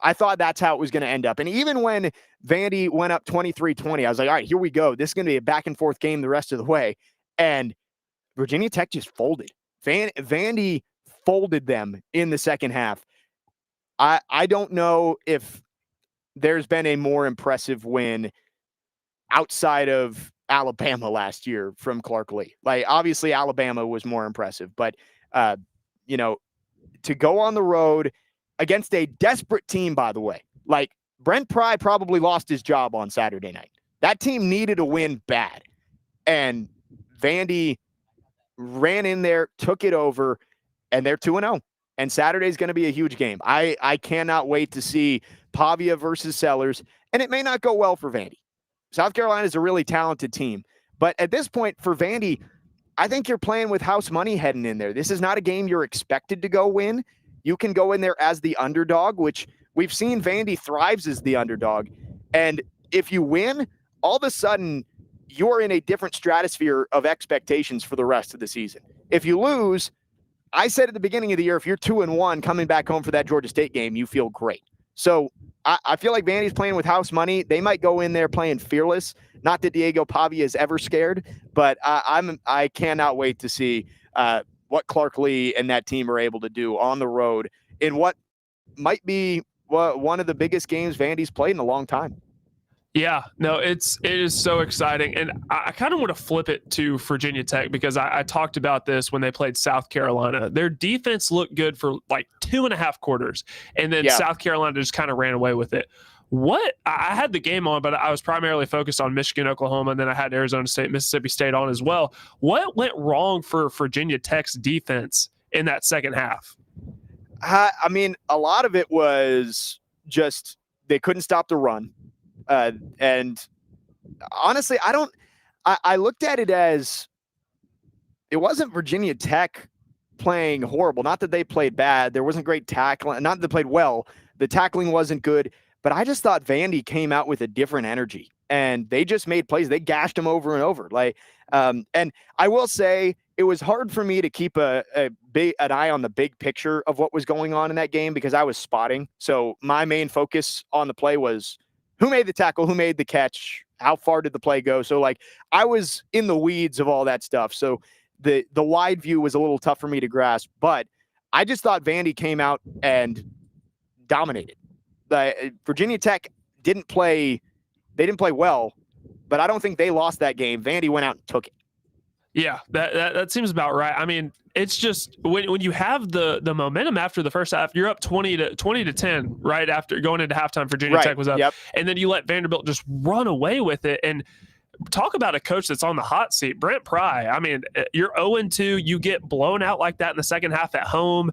I thought that's how it was going to end up. And even when Vandy went up 23-20, I was like, all right, here we go. This is going to be a back and forth game the rest of the way. And Virginia Tech just folded. Vandy folded them in the second half. I don't know if there's been a more impressive win outside of Alabama last year from Clark Lee. Like, obviously, Alabama was more impressive. But, to go on the road against a desperate team, by the way. Like, Brent Pry probably lost his job on Saturday night. That team needed a win bad. And Vandy ran in there, took it over, and they're 2-0. And Saturday's going to be a huge game. I cannot wait to see Pavia versus Sellers. And it may not go well for Vandy. South Carolina is a really talented team. But at this point, for Vandy, I think you're playing with house money heading in there. This is not a game you're expected to go win. You can go in there as the underdog, which we've seen Vandy thrives as the underdog. And if you win, all of a sudden, you're in a different stratosphere of expectations for the rest of the season. If you lose, I said at the beginning of the year, if you're 2-1 coming back home for that Georgia State game, you feel great. So I feel like Vandy's playing with house money. They might go in there playing fearless. Not that Diego Pavia is ever scared, but I cannot wait to see what Clark Lee and that team are able to do on the road in what might be one of the biggest games Vandy's played in a long time. Yeah, no, it is so exciting. And I kind of want to flip it to Virginia Tech because I talked about this when they played South Carolina. Their defense looked good for like 2.5 quarters, and then South Carolina just kind of ran away with it. I had the game on, but I was primarily focused on Michigan, Oklahoma, and then I had Arizona State, Mississippi State on as well. What went wrong for Virginia Tech's defense in that second half? I mean, a lot of it was just they couldn't stop the run. And honestly, I looked at it as it wasn't Virginia Tech playing horrible. Not that they played bad. There wasn't great tackling. Not that they played well. The tackling wasn't good. But I just thought Vandy came out with a different energy. And they just made plays. They gashed them over and over. And I will say it was hard for me to keep an eye on the big picture of what was going on in that game because I was spotting. So my main focus on the play was who made the tackle, who made the catch, how far did the play go. So I was in the weeds of all that stuff. So the wide view was a little tough for me to grasp. But I just thought Vandy came out and dominated. Virginia Tech didn't play well, but I don't think they lost that game. Vandy went out and took it. Yeah, that seems about right. I mean, it's just when you have the momentum after the first half, you're up 20-10 right after going into halftime. Virginia Tech was up, and then you let Vanderbilt just run away with it. And talk about a coach that's on the hot seat. Brent Pry, I mean, you're 0-2. You get blown out like that in the second half at home.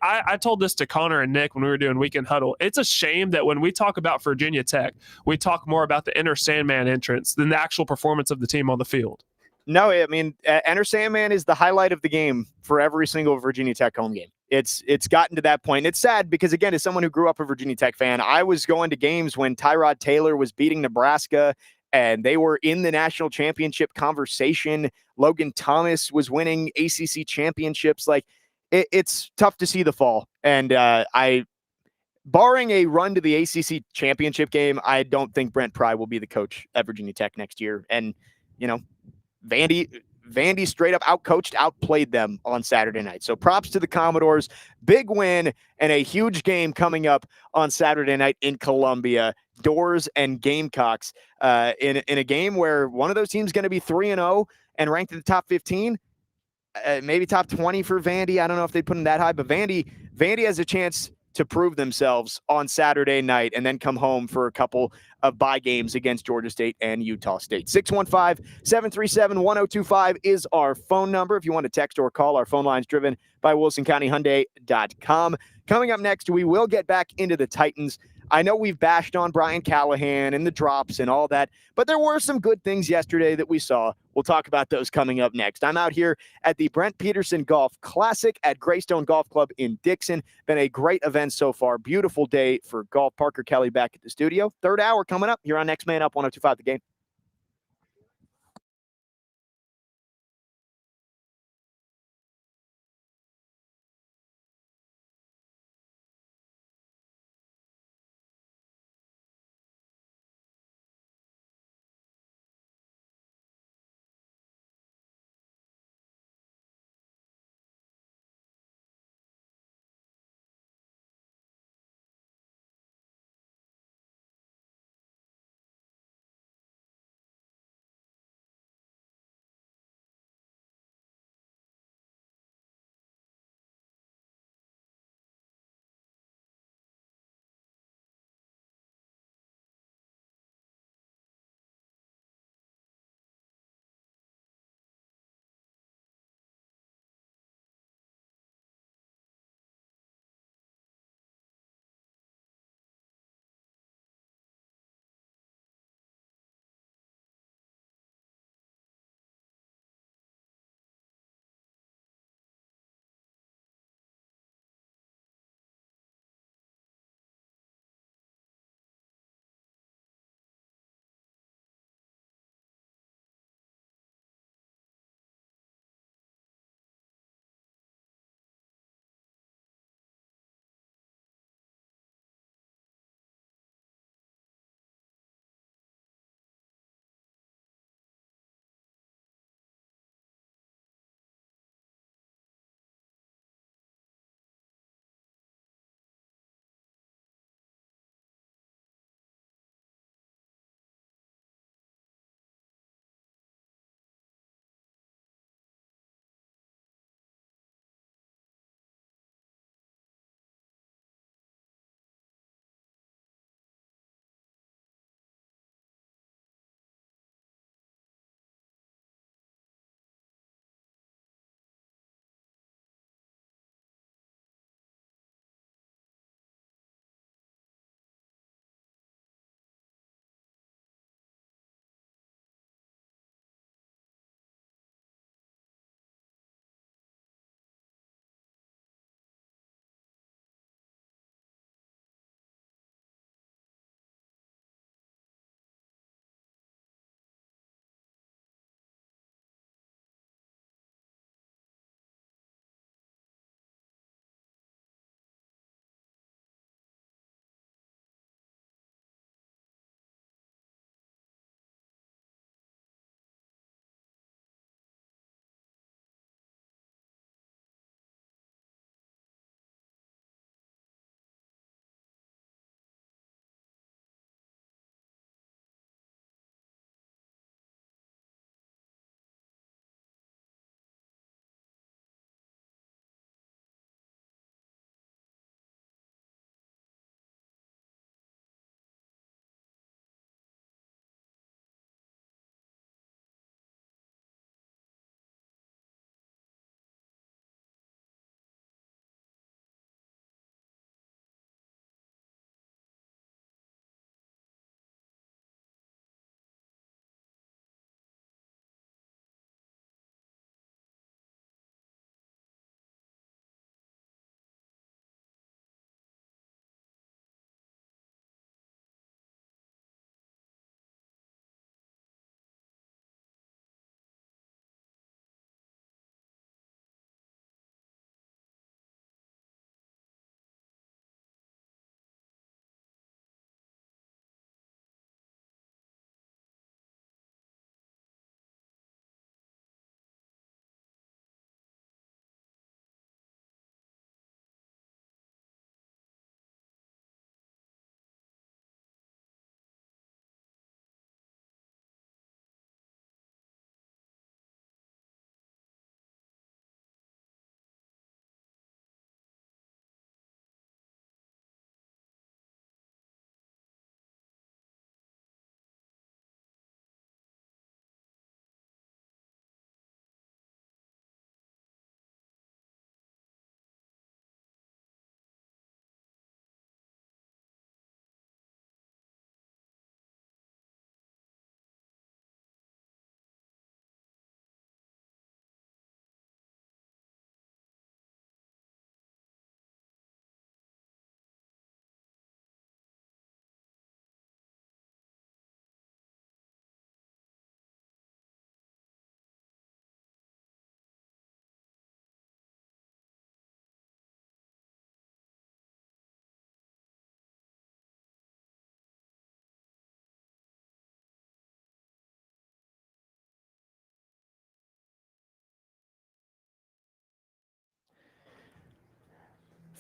I told this to Connor and Nick when we were doing Weekend Huddle. It's a shame that when we talk about Virginia Tech, we talk more about the Enter Sandman entrance than the actual performance of the team on the field. No, I mean, Enter Sandman is the highlight of the game for every single Virginia Tech home game. It's gotten to that point. It's sad because, again, as someone who grew up a Virginia Tech fan, I was going to games when Tyrod Taylor was beating Nebraska and they were in the national championship conversation. Logan Thomas was winning ACC championships. Like, it's tough to see the fall. And barring a run to the ACC championship game, I don't think Brent Pry will be the coach at Virginia Tech next year. And, you know, Vandy straight up outplayed them on Saturday night. So props to the Commodores. Big win and a huge game coming up on Saturday night in Columbia. Doors and Gamecocks in a game where one of those teams is going to be 3-0 and ranked in the top 15, maybe top 20 for Vandy. I don't know if they put them that high, but Vandy has a chance to prove themselves on Saturday night and then come home for a couple of bye games against Georgia State and Utah State. 615-737-1025 is our phone number. If you want to text or call, our phone line is driven by WilsonCountyHyundai.com. Coming up next, we will get back into the Titans. I know we've bashed on Brian Callahan and the drops and all that, but there were some good things yesterday that we saw. We'll talk about those coming up next. I'm out here at the Brent Peterson Golf Classic at Greystone Golf Club in Dixon. Been a great event so far. Beautiful day for golf. Parker Kelly back at the studio. Third hour coming up here on Next Man Up 102.5 The Game.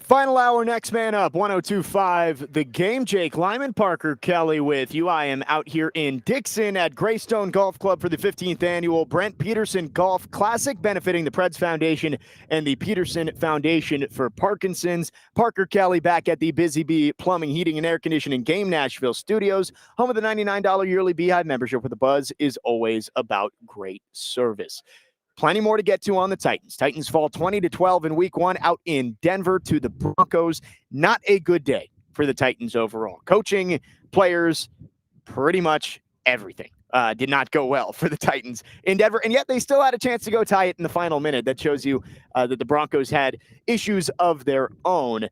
Final hour, next man up, 102.5 The Game. Jake Lyman, Parker Kelly with you. I am out here in Dixon at Greystone Golf Club for the 15th annual Brent Peterson Golf Classic, benefiting the Preds Foundation and the Peterson Foundation for Parkinson's. Parker Kelly back at the Busy Bee Plumbing, Heating, and Air Conditioning Game Nashville Studios, home of the $99 yearly Beehive membership, where the buzz is always about great service. Plenty more to get to on the Titans. Titans fall 20-12 in week 1 out in Denver to the Broncos. Not a good day for the Titans overall. Coaching, players, pretty much everything did not go well for the Titans in Denver, and yet they still had a chance to go tie it in the final minute. That shows you that the Broncos had issues of their own.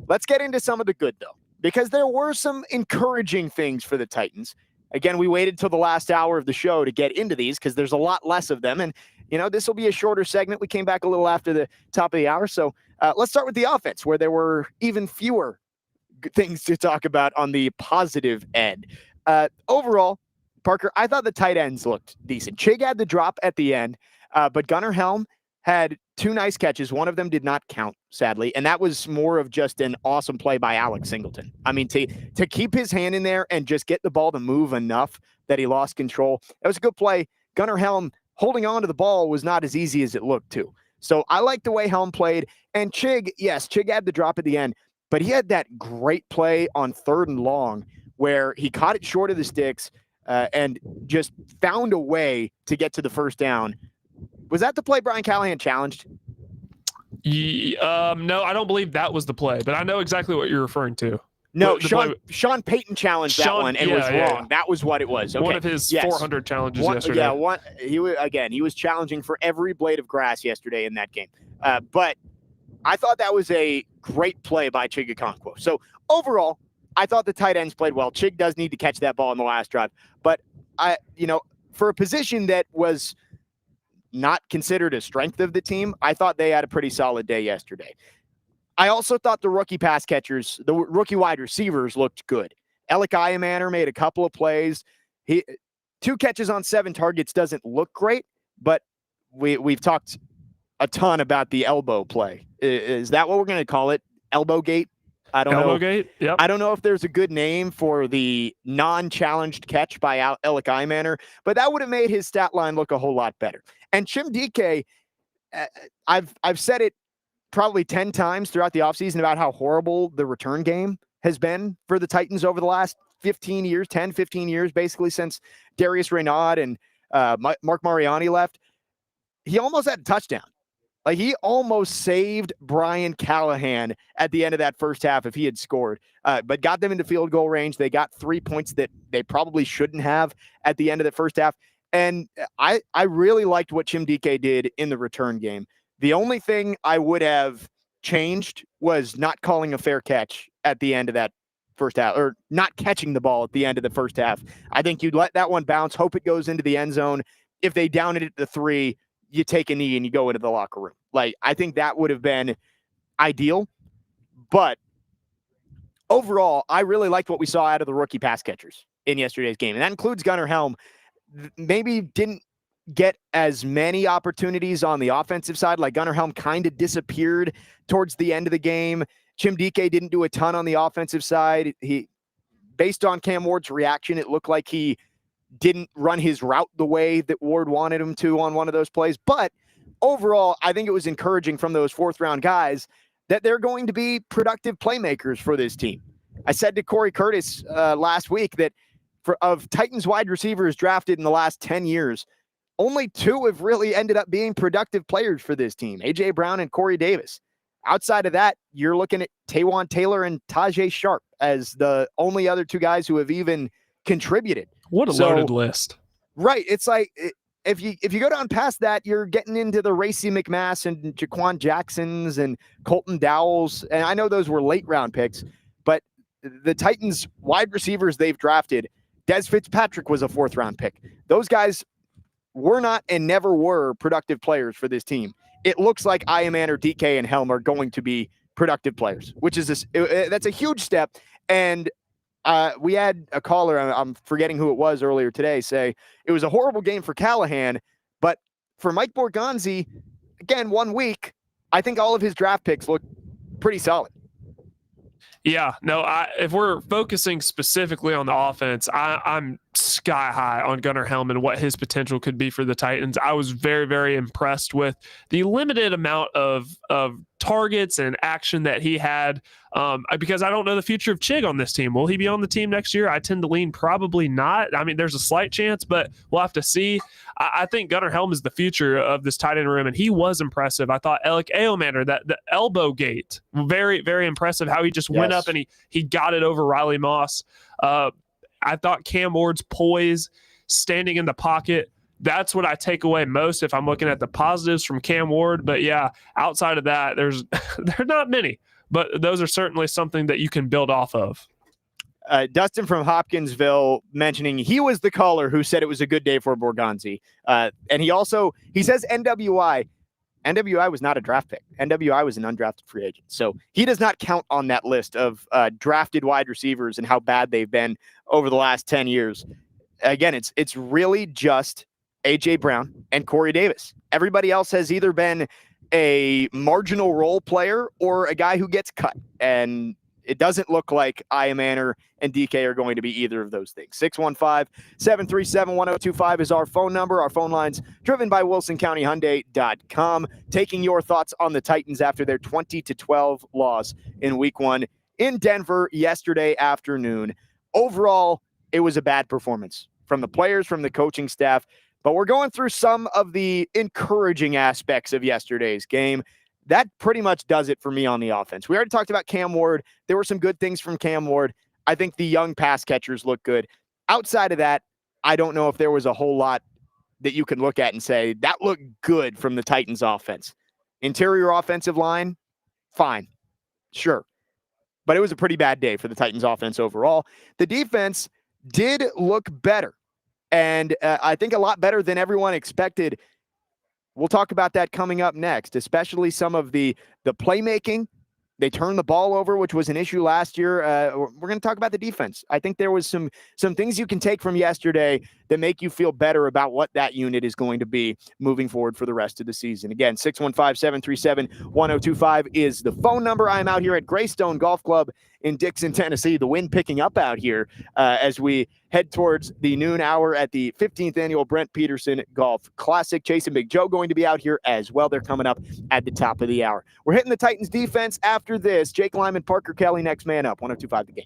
Let's get into some of the good, though, because there were some encouraging things for the Titans. Again, we waited till the last hour of the show to get into these because there's a lot less of them. And, this will be a shorter segment. We came back a little after the top of the hour. So let's start with the offense, where there were even fewer things to talk about on the positive end. Overall, Parker, I thought the tight ends looked decent. Chig had the drop at the end, but Gunnar Helm had 2 nice catches. One of them did not count, sadly, and that was more of just an awesome play by Alex Singleton. I mean, to keep his hand in there and just get the ball to move enough that he lost control, that was a good play. Gunnar Helm holding on to the ball was not as easy as it looked, too. So I like the way Helm played. And Chig, yes, Chig had the drop at the end, but he had that great play on 3rd and long where he caught it short of the sticks and just found a way to get to the first down. Was that the play Brian Callahan challenged? No, I don't believe that was the play, but I know exactly what you're referring to. No, Sean Payton challenged that one and was wrong. Yeah. That was what it was. Okay. One of his 400 challenges yesterday. Yeah, he was challenging for every blade of grass yesterday in that game. But I thought that was a great play by Chig Okonkwo. So overall, I thought the tight ends played well. Chig does need to catch that ball in the last drive, but for a position that was not considered a strength of the team, I thought they had a pretty solid day yesterday. I also thought the rookie pass catchers, the rookie wide receivers looked good. Alec Iamaner made a couple of plays. 2 catches on 7 targets doesn't look great, but we've talked a ton about the elbow play. Is that what we're going to call it? Elbow gate? I don't know. Elbow gate? Yep. I don't know if there's a good name for the non-challenged catch by Alec Iamaner, but that would have made his stat line look a whole lot better. And Chimdike, I've said it probably 10 times throughout the offseason about how horrible the return game has been for the Titans over the last 15 years, basically since Darius Reynaud and Mark Mariani left. He almost had a touchdown. Like, he almost saved Brian Callahan at the end of that first half if he had scored, but got them into field goal range. They got 3 points that they probably shouldn't have at the end of the first half. And I really liked what Chimdike did in the return game. The only thing I would have changed was not calling a fair catch at the end of that first half, or not catching the ball at the end of the first half. I think you'd let that one bounce, hope it goes into the end zone. If they down it at the 3, you take a knee and you go into the locker room. Like, I think that would have been ideal. But overall, I really liked what we saw out of the rookie pass catchers in yesterday's game. And that includes Gunnar Helm. Maybe didn't get as many opportunities on the offensive side. Like, Gunnar Helm kind of disappeared towards the end of the game. Chimdike didn't do a ton on the offensive side. Based on Cam Ward's reaction, it looked like he didn't run his route the way that Ward wanted him to on one of those plays. But overall, I think it was encouraging from those 4th-round guys that they're going to be productive playmakers for this team. I said to Corey Curtis last week that of Titans wide receivers drafted in the last 10 years, only 2 have really ended up being productive players for this team, A.J. Brown and Corey Davis. Outside of that, you're looking at Taywan Taylor and Tajay Sharp as the only other 2 guys who have even contributed. What a loaded list. Right. It's like, if you go down past that, you're getting into the Racy McMass and Jaquan Jacksons and Colton Dowells. And I know those were late round picks, but the Titans wide receivers they've drafted, Des Fitzpatrick was a 4th-round pick. Those guys were not and never were productive players for this team. It looks like Iamaner, DK, and Helm are going to be productive players, which is that's a huge step. And we had a caller, I'm forgetting who it was earlier today, say it was a horrible game for Callahan, but for Mike Borgonzi, again, 1 week, I think all of his draft picks look pretty solid. Yeah, no, if we're focusing specifically on the offense, I'm sky high on Gunnar Helm and what his potential could be for the Titans. I was very, very impressed with the limited amount of targets and action that he had, because I don't know the future of Chig on this team. Will he be on the team next year? I tend to lean probably not. I mean, there's a slight chance, but we'll have to see. I think Gunnar Helm is the future of this tight end room, and he was impressive. I thought Alec Aomander, that the elbow gate, very, very impressive how he just went up and he got it over Riley Moss. I thought Cam Ward's poise, standing in the pocket, that's what I take away most if I'm looking at the positives from Cam Ward. But yeah, outside of that, there are not many, but those are certainly something that you can build off of. Dustin from Hopkinsville mentioning he was the caller who said it was a good day for Borgonzi. And he says NWI. NWI was not a draft pick. NWI was an undrafted free agent. So he does not count on that list of drafted wide receivers and how bad they've been over the last 10 years. Again, it's really just A.J. Brown and Corey Davis. Everybody else has either been a marginal role player or a guy who gets cut. And it doesn't look like Iamaner and DK are going to be either of those things. 615-737-1025 is our phone number. Our phone line's driven by WilsonCountyHyundai.com. Taking your thoughts on the Titans after their 20-12 loss in Week 1 in Denver yesterday afternoon. Overall, it was a bad performance from the players, from the coaching staff. But we're going through some of the encouraging aspects of yesterday's game. That pretty much does it for me on the offense. We already talked about Cam Ward. There were some good things from Cam Ward. I think the young pass catchers look good. Outside of that, I don't know if there was a whole lot that you can look at and say, that looked good from the Titans offense. Interior offensive line, fine. Sure. But it was a pretty bad day for the Titans offense overall. The defense did look better. And I think a lot better than everyone expected. We'll talk about that coming up next, especially some of the playmaking. They turned the ball over, which was an issue last year. We're going to talk about the defense. I think there was some things you can take from yesterday that make you feel better about what that unit is going to be moving forward for the rest of the season. Again, 615-737-1025 is the phone number. I'm out here at Greystone Golf Club in Dixon, Tennessee. The wind picking up out here as we head towards the noon hour at the 15th annual Brent Peterson Golf Classic. Chase and Big Joe going to be out here as well. They're coming up at the top of the hour. We're hitting the Titans defense after this. Jake Lyman, Parker Kelly, next man up. 102.5 The Game.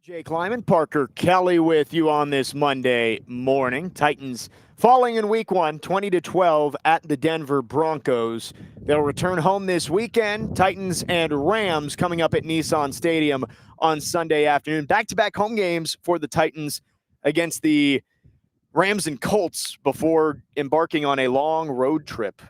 Jake Lyman, Parker Kelly with you on this Monday morning. Titans falling in week 1, 20-12 at the Denver Broncos. They'll return home this weekend. Titans and Rams coming up at Nissan Stadium on Sunday afternoon. Back-to-back home games for the Titans against the Rams and Colts before embarking on a long road trip.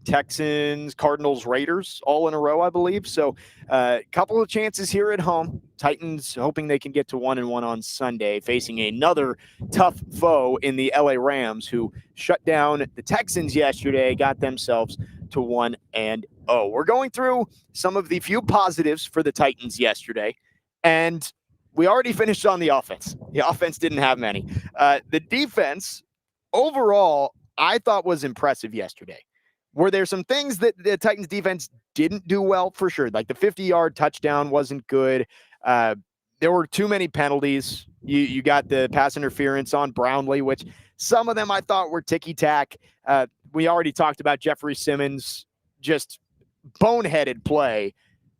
Texans, Cardinals, Raiders, all in a row, I believe. So a couple of chances here at home. Titans hoping they can get to 1-1 on Sunday, facing another tough foe in the LA Rams, who shut down the Texans yesterday, got themselves to 1-0. We're going through some of the few positives for the Titans yesterday, and we already finished on the offense. The offense didn't have many. The defense, overall, I thought was impressive yesterday. Were there some things that the Titans defense didn't do well? For sure. Like the 50-yard touchdown wasn't good. There were too many penalties. You got the pass interference on Brownlee, which some of them I thought were ticky-tack. We already talked about Jeffrey Simmons, just boneheaded play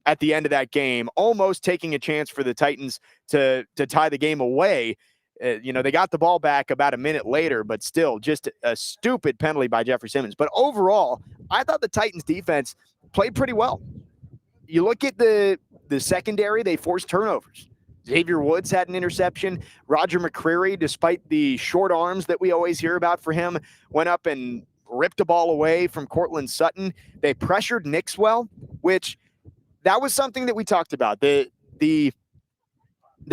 at the end of that game, almost taking a chance for the Titans to tie the game away. They got the ball back about a minute later, but still just a stupid penalty by Jeffrey Simmons. But overall, I thought the Titans defense played pretty well. You look at the secondary, they forced turnovers. Xavier Woods had an interception. Roger McCreary, despite the short arms that we always hear about for him, went up and ripped a ball away from Cortland Sutton. They pressured Nix well, which that was something that we talked about. The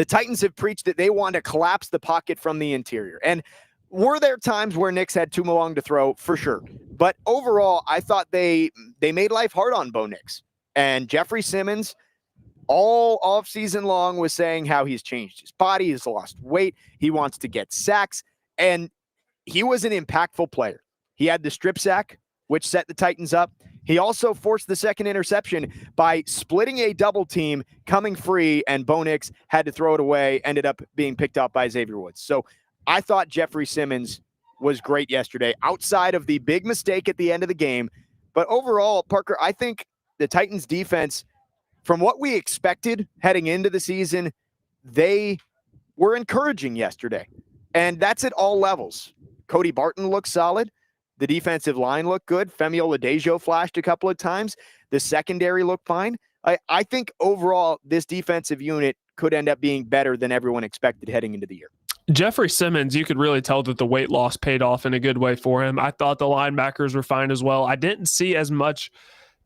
Titans have preached that they want to collapse the pocket from the interior. And were there times where Nix had too long to throw? For sure. But overall, I thought they made life hard on Bo Nix. And Jeffrey Simmons, all offseason long, was saying how he's changed his body, he's lost weight, he wants to get sacks. And he was an impactful player. He had the strip sack, which set the Titans up. He also forced the second interception by splitting a double team, coming free, and Bo Nix had to throw it away, ended up being picked up by Xavier Woods. So I thought Jeffrey Simmons was great yesterday, outside of the big mistake at the end of the game. But overall, Parker, I think the Titans defense, from what we expected heading into the season, they were encouraging yesterday. And that's at all levels. Cody Barton looked solid. The defensive line looked good. Femi Oladejo flashed a couple of times. The secondary looked fine. I think overall, this defensive unit could end up being better than everyone expected heading into the year. Jeffrey Simmons, you could really tell that the weight loss paid off in a good way for him. I thought the linebackers were fine as well. I didn't see as much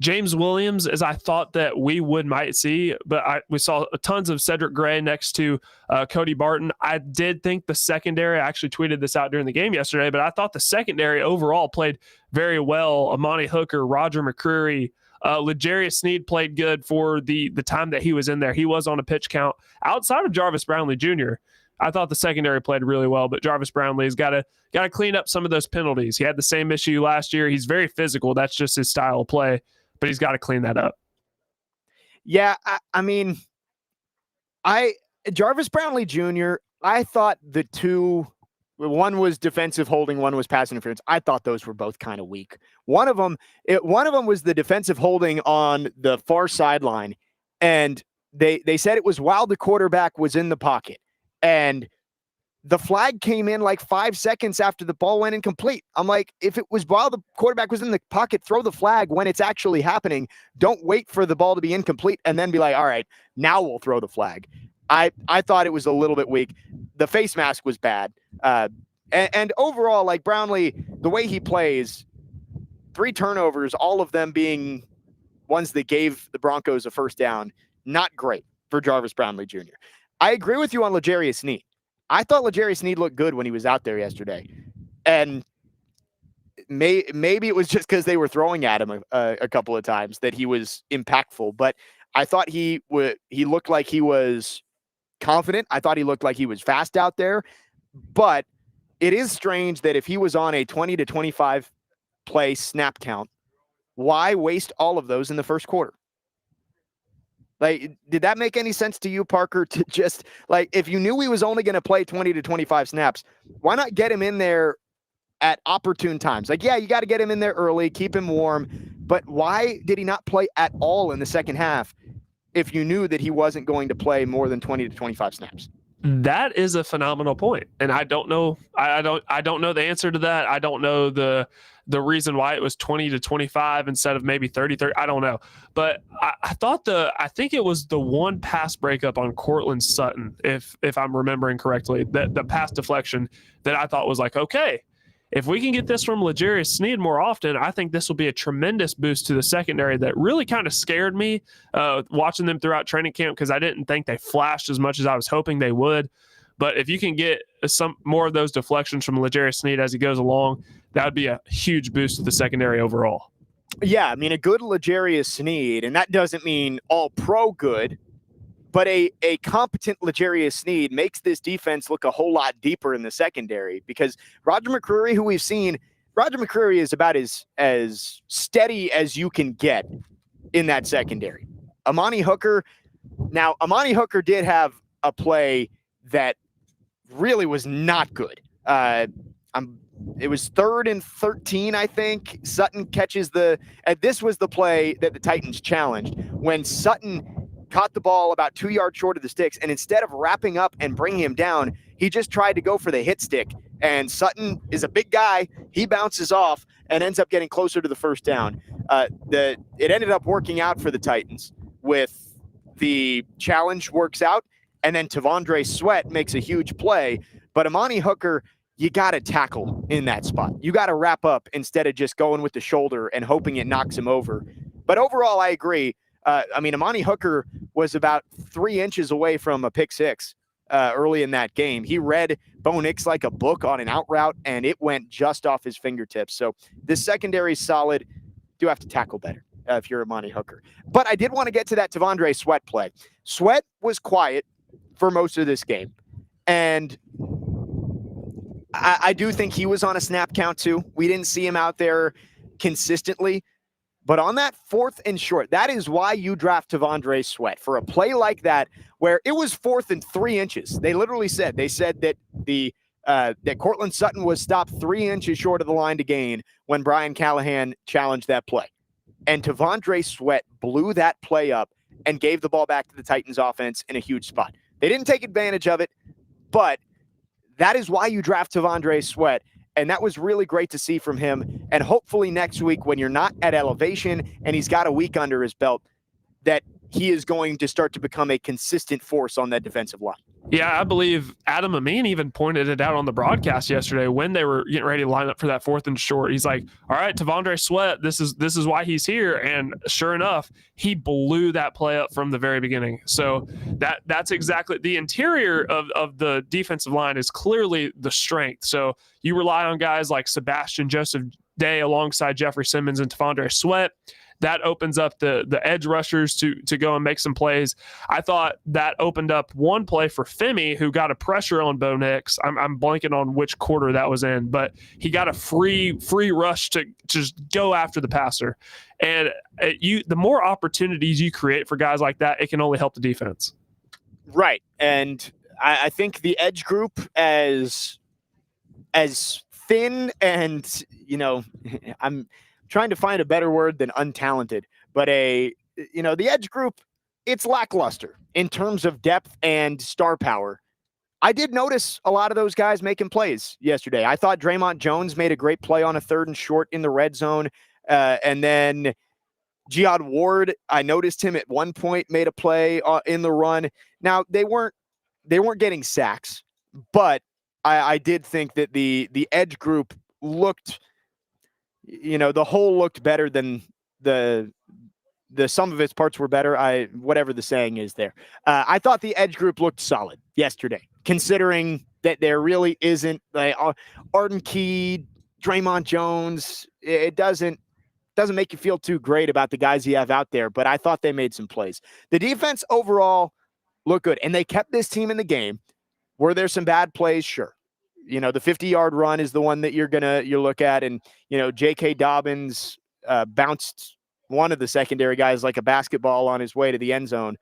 James Williams as I thought that we might see, but we saw tons of Cedric Gray next to Cody Barton. I did think the secondary, I actually tweeted this out during the game yesterday, but I thought the secondary overall played very well. Amani Hooker, Roger McCreary, L'Jarius Sneed played good for the time that he was in there. He was on a pitch count. Outside of Jarvis Brownlee Jr., I thought the secondary played really well, but Jarvis Brownlee's got to clean up some of those penalties. He had the same issue last year. He's very physical. That's just his style of play. But he's got to clean that up. Yeah, I mean, Jarvis Brownlee Jr., I thought the two, one was defensive holding, one was pass interference. I thought those were both kind of weak. One of them was the defensive holding on the far sideline, and they said it was while the quarterback was in the pocket. And the flag came in like 5 seconds after the ball went incomplete. I'm like, if it was while the quarterback was in the pocket, throw the flag when it's actually happening. Don't wait for the ball to be incomplete and then be like, all right, now we'll throw the flag. I thought it was a little bit weak. The face mask was bad. And overall, like Brownlee, the way he plays, 3 turnovers, all of them being ones that gave the Broncos a first down. Not great for Jarvis Brownlee Jr. I agree with you on L'Jarius Sneed. I thought L'Jarius Sneed looked good when he was out there yesterday. And maybe it was just because they were throwing at him a couple of times that he was impactful. But I thought he looked like he was confident. I thought he looked like he was fast out there. But it is strange that if he was on a 20 to 25 play snap count, why waste all of those in the first quarter? Like, did that make any sense to you, Parker, to just, like, if you knew he was only going to play 20 to 25 snaps, why not get him in there at opportune times? Like, yeah, you got to get him in there early, keep him warm, but why did he not play at all in the second half? if you knew that he wasn't going to play more than 20 to 25 snaps? That is a phenomenal point, and I don't know. I don't know the answer to that. I don't know the reason why it was 20 to 25 instead of maybe 30. I don't know, but I think it was the one pass breakup on Cortland Sutton, if I'm remembering correctly, that the pass deflection that I thought was like, okay, if we can get this from L'Jarius Sneed more often, I think this will be a tremendous boost to the secondary that really kind of scared me watching them throughout training camp, because I didn't think they flashed as much as I was hoping they would. But if you can get some more of those deflections from L'Jarius Sneed as he goes along, that would be a huge boost to the secondary overall. Yeah, I mean, a good L'Jarius Sneed, and that doesn't mean all pro good, but a competent L'Jarius Sneed makes this defense look a whole lot deeper in the secondary, because Roger McCreary, who we've seen, Roger McCreary is about as steady as you can get in that secondary. Amani Hooker did have a play that really was not good. It was 3rd and 13, I think. Sutton catches this was the play that the Titans challenged, when Sutton caught the ball about 2 yards short of the sticks, and instead of wrapping up and bringing him down, he just tried to go for the hit stick. And Sutton is a big guy. He bounces off and ends up getting closer to the first down. It ended up working out for the Titans with the challenge works out, and then T'Vondre Sweat makes a huge play. But Amani Hooker, you got to tackle in that spot. You got to wrap up instead of just going with the shoulder and hoping it knocks him over. But overall, I agree. Amani Hooker was about 3 inches away from a pick six early in that game. He read Bo Nix like a book on an out route, and it went just off his fingertips. So this secondary is solid. Do have to tackle better if you're Amani Hooker. But I did want to get to that T'Vondre Sweat play. Sweat was quiet for most of this game, and I do think he was on a snap count too. We didn't see him out there consistently. But on that 4th and short, that is why you draft T'Vondre Sweat, for a play like that where it was 4th and 3 inches. They literally said that that Cortland Sutton was stopped 3 inches short of the line to gain when Brian Callahan challenged that play. And T'Vondre Sweat blew that play up and gave the ball back to the Titans offense in a huge spot. They didn't take advantage of it, but that is why you draft T'Vondre Sweat. And that was really great to see from him. And hopefully next week, when you're not at elevation and he's got a week under his belt, that he is going to start to become a consistent force on that defensive line. Yeah, I believe Adam Amin even pointed it out on the broadcast yesterday when they were getting ready to line up for that 4th and short. He's like, all right, T'Vondre Sweat, this is why he's here. And sure enough, he blew that play up from the very beginning. So that's exactly the interior of the defensive line is clearly the strength. So you rely on guys like Sebastian Joseph Day alongside Jeffrey Simmons and T'Vondre Sweat. That opens up the edge rushers to go and make some plays. I thought that opened up one play for Femi, who got a pressure on Bo Nix. I'm blanking on which quarter that was in, but he got a free rush to just go after the passer. And the more opportunities you create for guys like that, it can only help the defense. Right. And I think the edge group as thin and, I'm trying to find a better word than untalented, but the edge group, it's lackluster in terms of depth and star power. I did notice a lot of those guys making plays yesterday. I thought Draymond Jones made a great play on a 3rd and short in the red zone. And then Jihad Ward, I noticed him at one point made a play in the run. Now they weren't getting sacks, but I did think that the edge group looked, the whole looked better than the sum of its parts were better. Whatever the saying is there. I thought the edge group looked solid yesterday, considering that there really isn't Arden Key, Draymond Jones. It doesn't make you feel too great about the guys you have out there, but I thought they made some plays. The defense overall looked good, and they kept this team in the game. Were there some bad plays? Sure. The 50-yard run is the one that you look at, and J.K. Dobbins bounced one of the secondary guys like a basketball on his way to the end zone.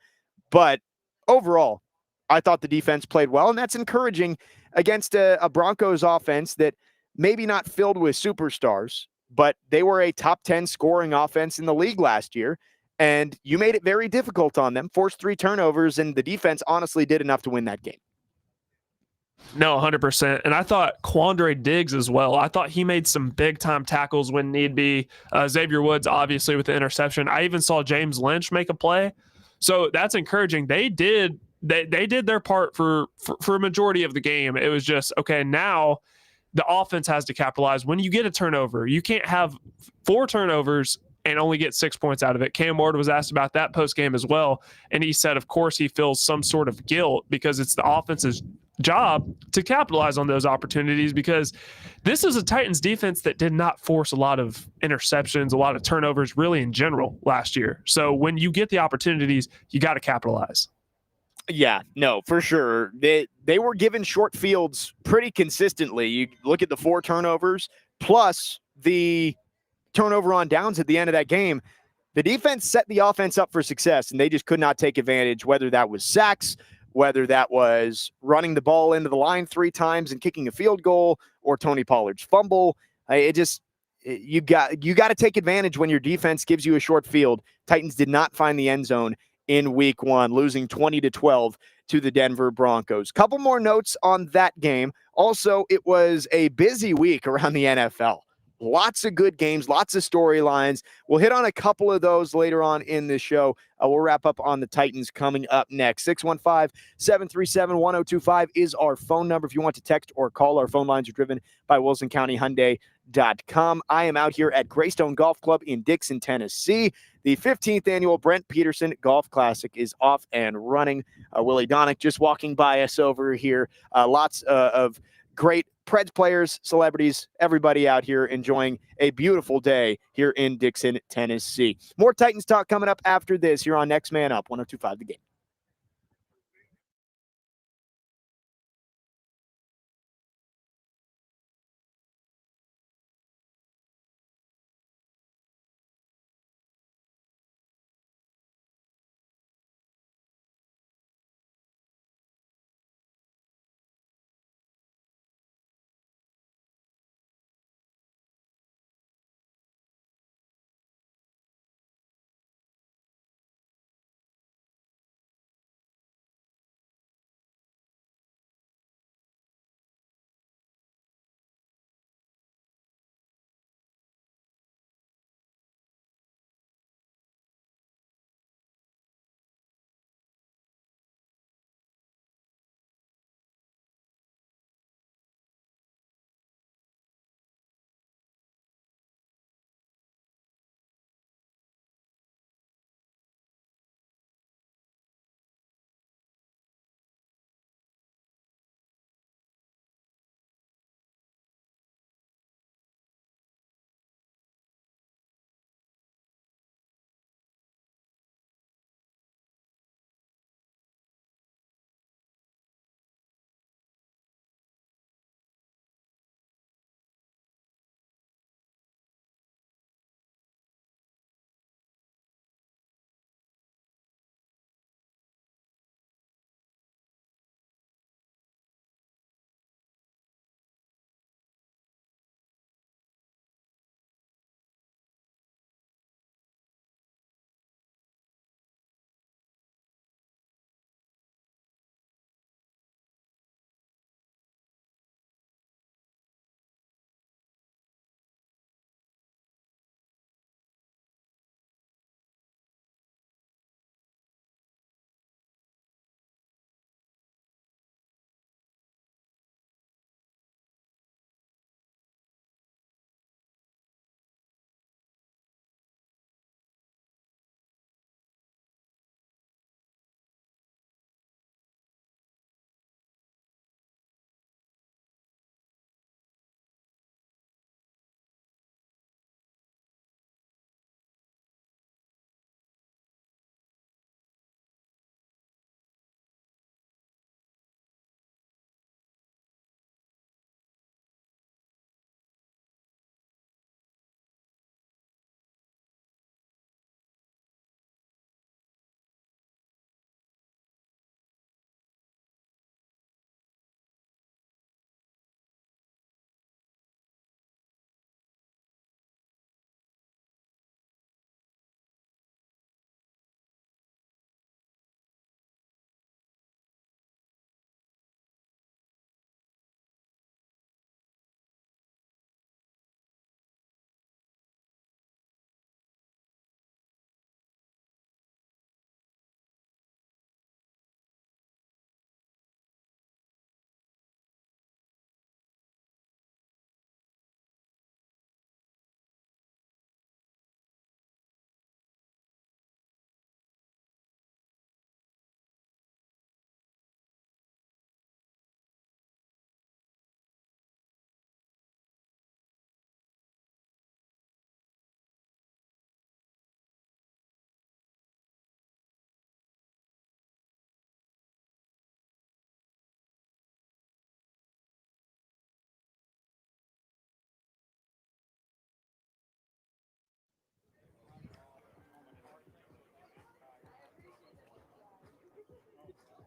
But overall, I thought the defense played well, and that's encouraging against a Broncos offense that maybe not filled with superstars, but they were a top 10 scoring offense in the league last year. and you made it very difficult on them, forced 3 turnovers, and the defense honestly did enough to win that game. No, 100%. And I thought Quandre Diggs as well. I thought he made some big-time tackles when need be. Xavier Woods, obviously, with the interception. I even saw James Lynch make a play. So that's encouraging. They did their part for a majority of the game. It was just, okay, now the offense has to capitalize. When you get a turnover, you can't have 4 turnovers and only get 6 points out of it. Cam Ward was asked about that post-game as well, and he said, of course, he feels some sort of guilt because it's the offense's job to capitalize on those opportunities, because this is a Titans defense that did not force a lot of interceptions, a lot of turnovers really in general last year. So when you get the opportunities, you got to capitalize. Yeah, no, for sure. They were given short fields pretty consistently. You look at the 4 turnovers plus the turnover on downs at the end of that game. The defense set the offense up for success, and they just could not take advantage, whether that was sacks, whether that was running the ball into the line 3 times and kicking a field goal, or Tony Pollard's fumble. You got to take advantage when your defense gives you a short field. Titans did not find the end zone in week 1, losing 20-12 to the Denver Broncos. Couple more notes on that game. Also, it was a busy week around the NFL. Lots of good games, lots of storylines. We'll hit on a couple of those later on in the show. We'll wrap up on the Titans coming up next. 615-737-1025 is our phone number if you want to text or call. Our phone lines are driven by WilsonCountyHyundai.com. I am out here at Greystone Golf Club in Dixon, Tennessee. The 15th annual Brent Peterson Golf Classic is off and running. Willie Donick just walking by us over here. Lots of great Preds players, celebrities, everybody out here enjoying a beautiful day here in Dixon, Tennessee. More Titans talk coming up after this here on Next Man Up, 102.5 The Game.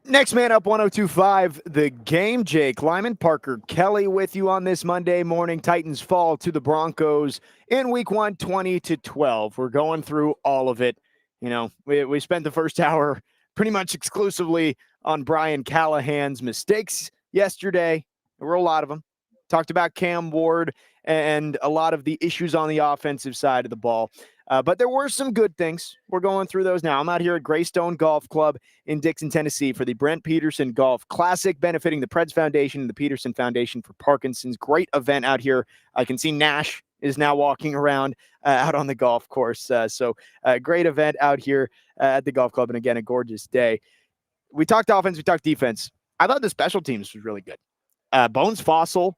Next man up, 102.5 The Game. Jake Lyman, Parker Kelly with you on this Monday morning. Titans fall to the Broncos in week 1, 20-12. We're going through all of it. You know, we spent the first hour pretty much exclusively on Brian Callahan's mistakes yesterday. There were a lot of them. Talked about Cam Ward and a lot of the issues on the offensive side of the ball. But there were some good things. We're going through those now. I'm out here at Greystone Golf Club in Dixon, Tennessee for the Brent Peterson Golf Classic, benefiting the Preds Foundation and the Peterson Foundation for Parkinson's. Great event out here. I can see Nash is now walking around out on the golf course. So great event out here at the golf club. And again, a gorgeous day. We talked offense. We talked defense. I thought the special teams was really good. Bones Fossil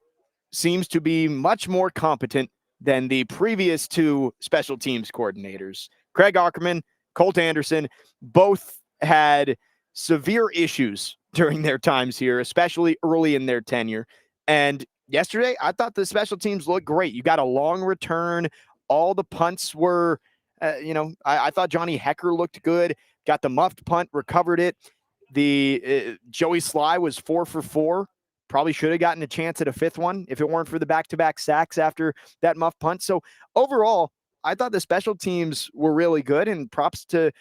seems to be much more competent than the previous two special teams coordinators. Craig Ackerman, Colt Anderson, both had severe issues during their times here, especially early in their tenure. And yesterday, I thought the special teams looked great. You got a long return. All the punts were, I thought Johnny Hecker looked good. Got the muffed punt, recovered it. The Joey Sly was 4 for 4. Probably should have gotten a chance at a fifth one if it weren't for the back-to-back sacks after that muff punt. So overall, I thought the special teams were really good, and props to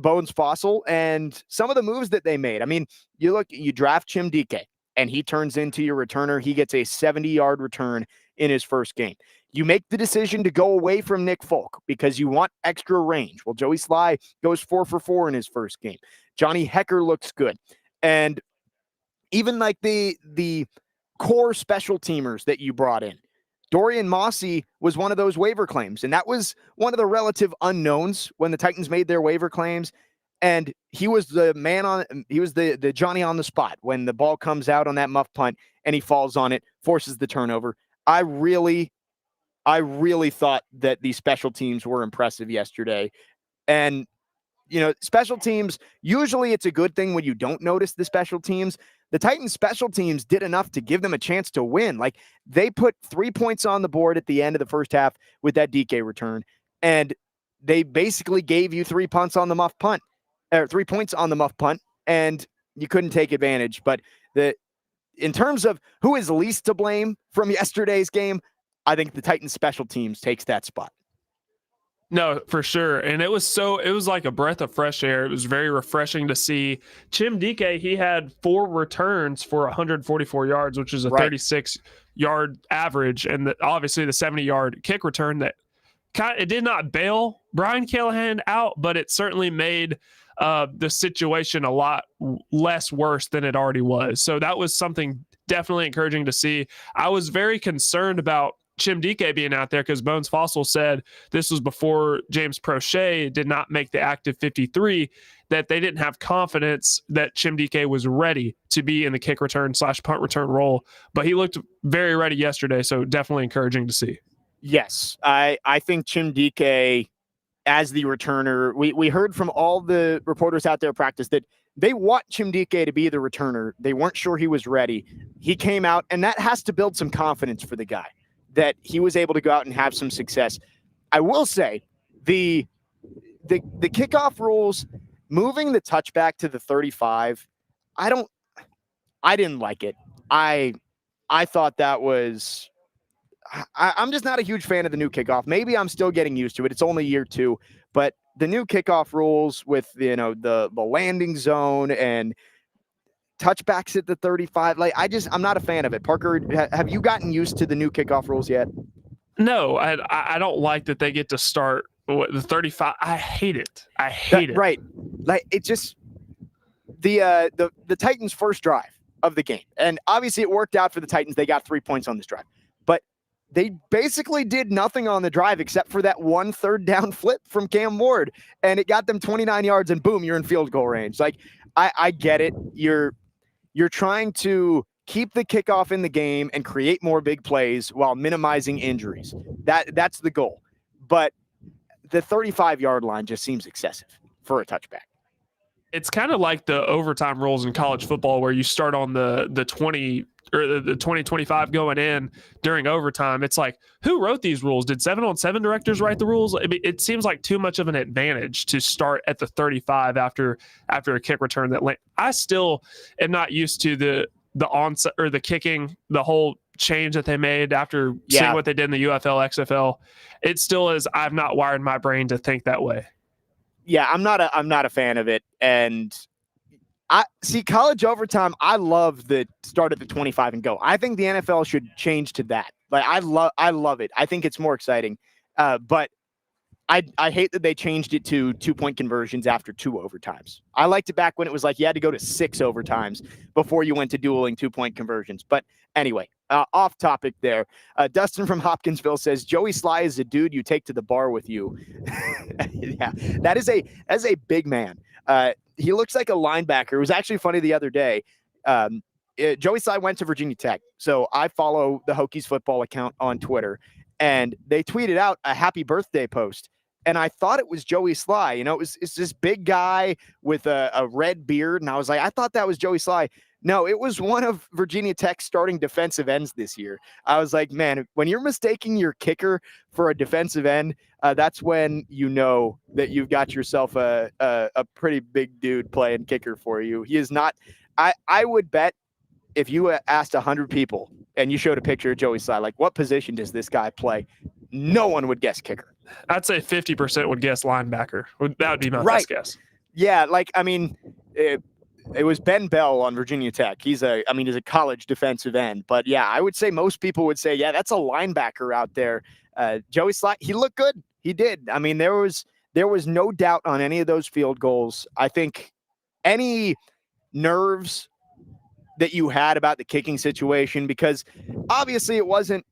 Bones Fossil and some of the moves that they made. I mean, you draft Chim Dike, and he turns into your returner. He gets a 70-yard return in his first game. You make the decision to go away from Nick Folk because you want extra range. Well, Joey Sly goes 4 for 4 in his first game. Johnny Hecker looks good. And even like the core special teamers that you brought in, Dorian Mossy was one of those waiver claims. And that was one of the relative unknowns when the Titans made their waiver claims. And he was the Johnny on the spot when the ball comes out on that muff punt and he falls on it, forces the turnover. I really thought that the special teams were impressive yesterday. And, special teams, usually it's a good thing when you don't notice the special teams. The Titans special teams did enough to give them a chance to win. Like, they put 3 points on the board at the end of the first half with that DK return. And they basically gave you 3 punts on the muff punt, or 3 points on the muff punt, and you couldn't take advantage. But in terms of who is least to blame from yesterday's game, I think the Titans special teams takes that spot. No, for sure. And it was like a breath of fresh air. It was very refreshing to see Chim Dike. He had 4 returns for 144 yards, which is a 36-yard average. And obviously the 70-yard kick return that it did not bail Brian Callahan out, but it certainly made the situation a lot less worse than it already was. So that was something definitely encouraging to see. I was very concerned about Chim Dike being out there because Bones Fossil said this was before James Prochet did not make the active 53, that they didn't have confidence that Chim Dike was ready to be in the kick return / punt return role. But he looked very ready yesterday, so definitely encouraging to see. Yes, I think Chim Dike as the returner, we heard from all the reporters out there at practice that they want Chim Dike to be the returner. They weren't sure he was ready. He came out, and that has to build some confidence for the guy, that he was able to go out and have some success. I will say the kickoff rules, moving the touchback to the 35, I didn't like it. I thought that was, I'm just not a huge fan of the new kickoff. Maybe I'm still getting used to it. It's only year 2, but the new kickoff rules with, the landing zone and touchbacks at the 35, I'm not a fan of it. Parker, have you gotten used to the new kickoff rules yet? No, I don't like that they get to start the 35. I hate it. I hate it. Right. Like, it just, the Titans' first drive of the game, and obviously it worked out for the Titans. They got 3 points on this drive, but they basically did nothing on the drive except for that 1 third down flip from Cam Ward, and it got them 29 yards, and boom, you're in field goal range. Like, I get it. You're trying to keep the kickoff in the game and create more big plays while minimizing injuries. That's the goal. But the 35-yard line just seems excessive for a touchback. It's kind of like the overtime rules in college football where you start on the 20 or the 2025 going in during overtime. It's like, who wrote these rules? Did 7-on-7 directors write the rules? I mean, it seems like too much of an advantage to start at the 35 after a kick return I still am not used to the onside or the kicking, the whole change that they made after seeing what they did in the UFL, XFL. It still is. I've not wired my brain to think that way. Yeah, I'm not a fan of it. And I see college overtime. I love the start at the 25 and go. I think the NFL should change to that. Like I love it. I think it's more exciting. But I hate that they changed it to 2-point conversions after 2 overtimes. I liked it back when it was like you had to go to 6 overtimes before you went to dueling 2-point conversions. But anyway, off topic there. Dustin from Hopkinsville says Joey Sly is a dude you take to the bar with you. Yeah, that is a big man. He looks like a linebacker. It was actually funny the other day. Joey Sly went to Virginia Tech, so I follow the Hokies football account on Twitter, and they tweeted out a happy birthday post. And I thought it was Joey Sly. You know, it's this big guy with a red beard. And I was like, I thought that was Joey Sly. No, it was one of Virginia Tech's starting defensive ends this year. I was like, man, when you're mistaking your kicker for a defensive end, that's when you know that you've got yourself a pretty big dude playing kicker for you. He is not. I would bet if you asked 100 people and you showed a picture of Joey Sly, like what position does this guy play? No one would guess kicker. I'd say 50% would guess linebacker. That would be my best guess. Yeah, like I mean, it was Ben Bell on Virginia Tech. He's a college defensive end, but yeah, I would say most people would say, yeah, that's a linebacker out there. Joey Sly, he looked good. He did. I mean, there was no doubt on any of those field goals. I think any nerves that you had about the kicking situation, because obviously it wasn't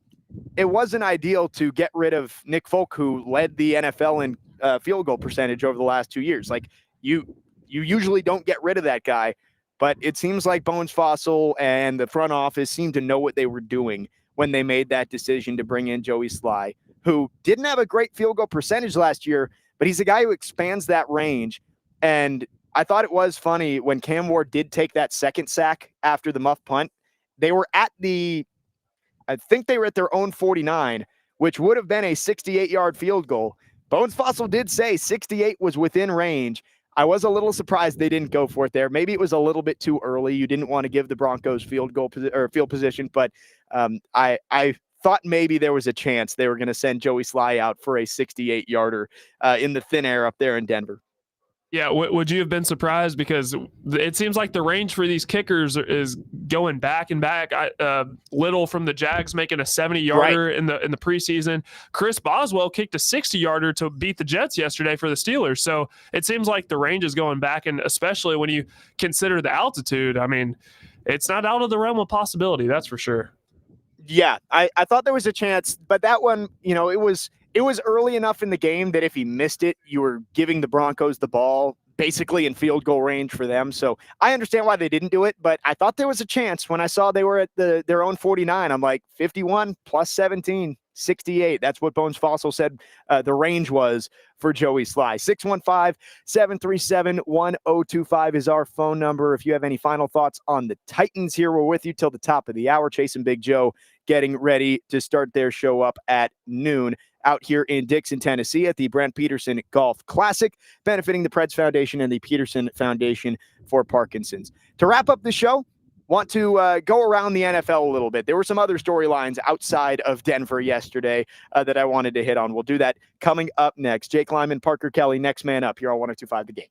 ideal to get rid of Nick Folk, who led the NFL in field goal percentage over the last 2 years. Like you usually don't get rid of that guy, but it seems like Bones Fossil and the front office seemed to know what they were doing when they made that decision to bring in Joey Sly, who didn't have a great field goal percentage last year, but he's a guy who expands that range. And I thought it was funny when Cam Ward did take that second sack after the muff punt. They were at I think they were at their own 49, which would have been a 68-yard field goal. Bones Fossil did say 68 was within range. I was a little surprised they didn't go for it there. Maybe it was a little bit too early. You didn't want to give the Broncos field position, but I thought maybe there was a chance they were going to send Joey Sly out for a 68-yarder in the thin air up there in Denver. Yeah, would you have been surprised? Because it seems like the range for these kickers is going back and back. Little from the Jags making a 70-yarder in the preseason. Chris Boswell kicked a 60-yarder to beat the Jets yesterday for the Steelers. So it seems like the range is going back, and especially when you consider the altitude. I mean, it's not out of the realm of possibility, that's for sure. Yeah, I thought there was a chance, but that one, you know, it was early enough in the game that if he missed it, you were giving the Broncos the ball basically in field goal range for them. So I understand why they didn't do it, but I thought there was a chance when I saw they were at their own 49. I'm like, 51 plus 17, 68. That's what Bones Fossil said the range was for Joey Sly. 615-737-1025 is our phone number. If you have any final thoughts on the Titans here, we're with you till the top of the hour. Chase and Big Joe getting ready to start their show up at noon out here in Dixon, Tennessee at the Brent Peterson Golf Classic, benefiting the Preds Foundation and the Peterson Foundation for Parkinson's. To wrap up the show, want to go around the NFL a little bit. There were some other storylines outside of Denver yesterday that I wanted to hit on. We'll do that coming up next. Jake Lyman, Parker Kelly, next man up here on 102.5 The Game.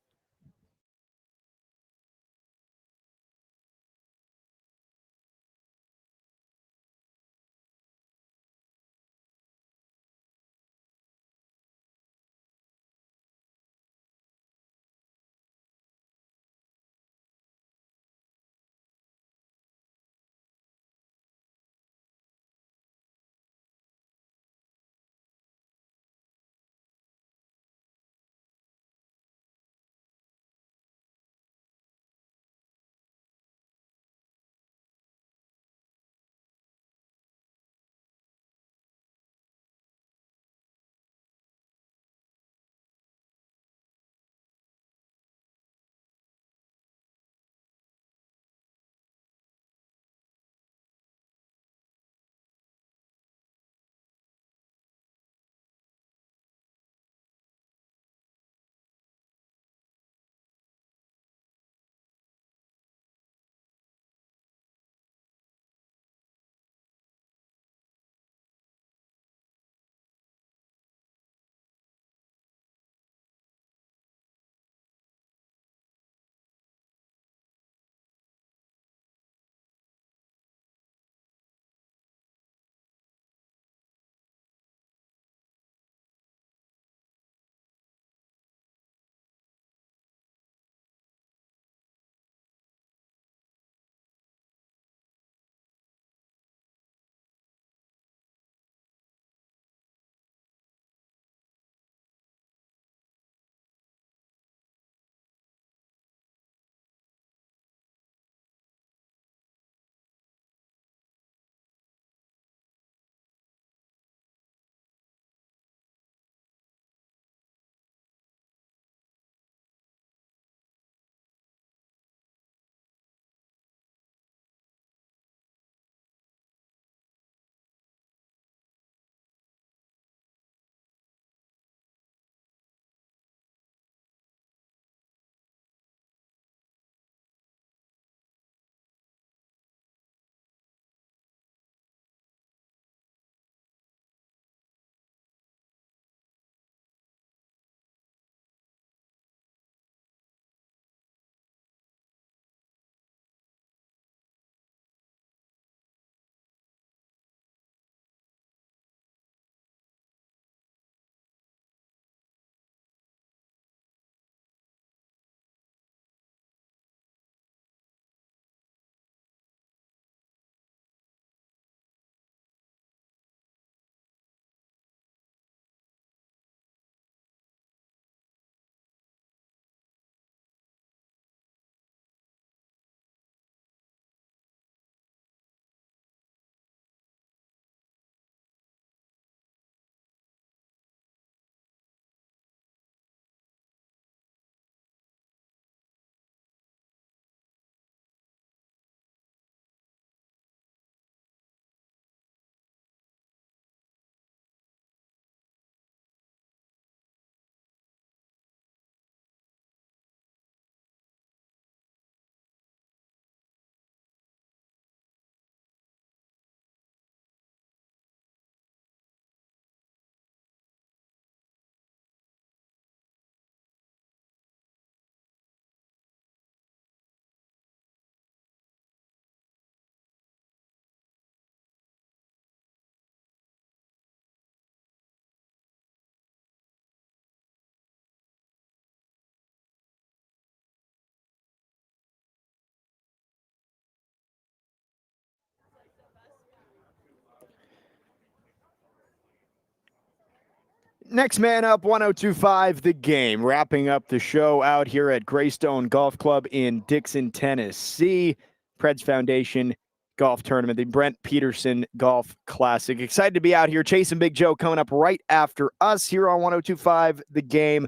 Next man up, 102.5 The Game. Wrapping up the show out here at Greystone Golf Club in Dixon, Tennessee. Preds Foundation Golf Tournament, the Brent Peterson Golf Classic. Excited to be out here. Chasing Big Joe coming up right after us here on 102.5 The Game.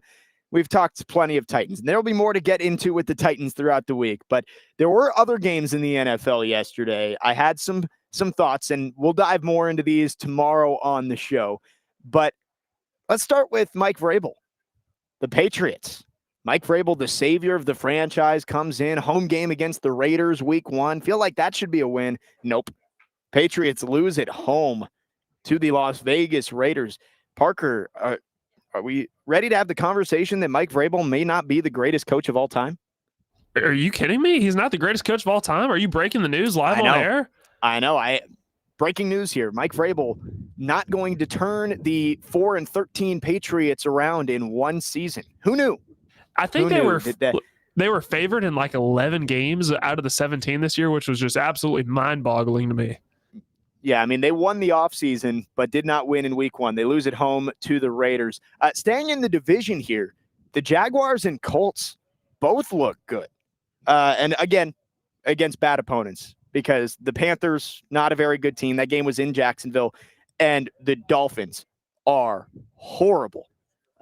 We've talked plenty of Titans, and there will be more to get into with the Titans throughout the week. But there were other games in the NFL yesterday. I had some thoughts, and we'll dive more into these tomorrow on the show. But let's start with Mike Vrabel, the Patriots. Mike Vrabel, the savior of the franchise, comes in. Home game against the Raiders week 1. Feel like that should be a win. Nope. Patriots lose at home to the Las Vegas Raiders. Parker, are we ready to have the conversation that Mike Vrabel may not be the greatest coach of all time? Are you kidding me? He's not the greatest coach of all time? Are you breaking the news live on air? I know. Breaking news here. Mike Vrabel not going to turn the 4-13 Patriots around in one season. Who knew? I think they were favored in like 11 games out of the 17 this year, which was just absolutely mind-boggling to me. Yeah, I mean, they won the offseason, but did not win in week 1. They lose at home to the Raiders. Staying in the division here, the Jaguars and Colts both look good. And again, against bad opponents, because the Panthers, not a very good team. That game was in Jacksonville. And the Dolphins are horrible.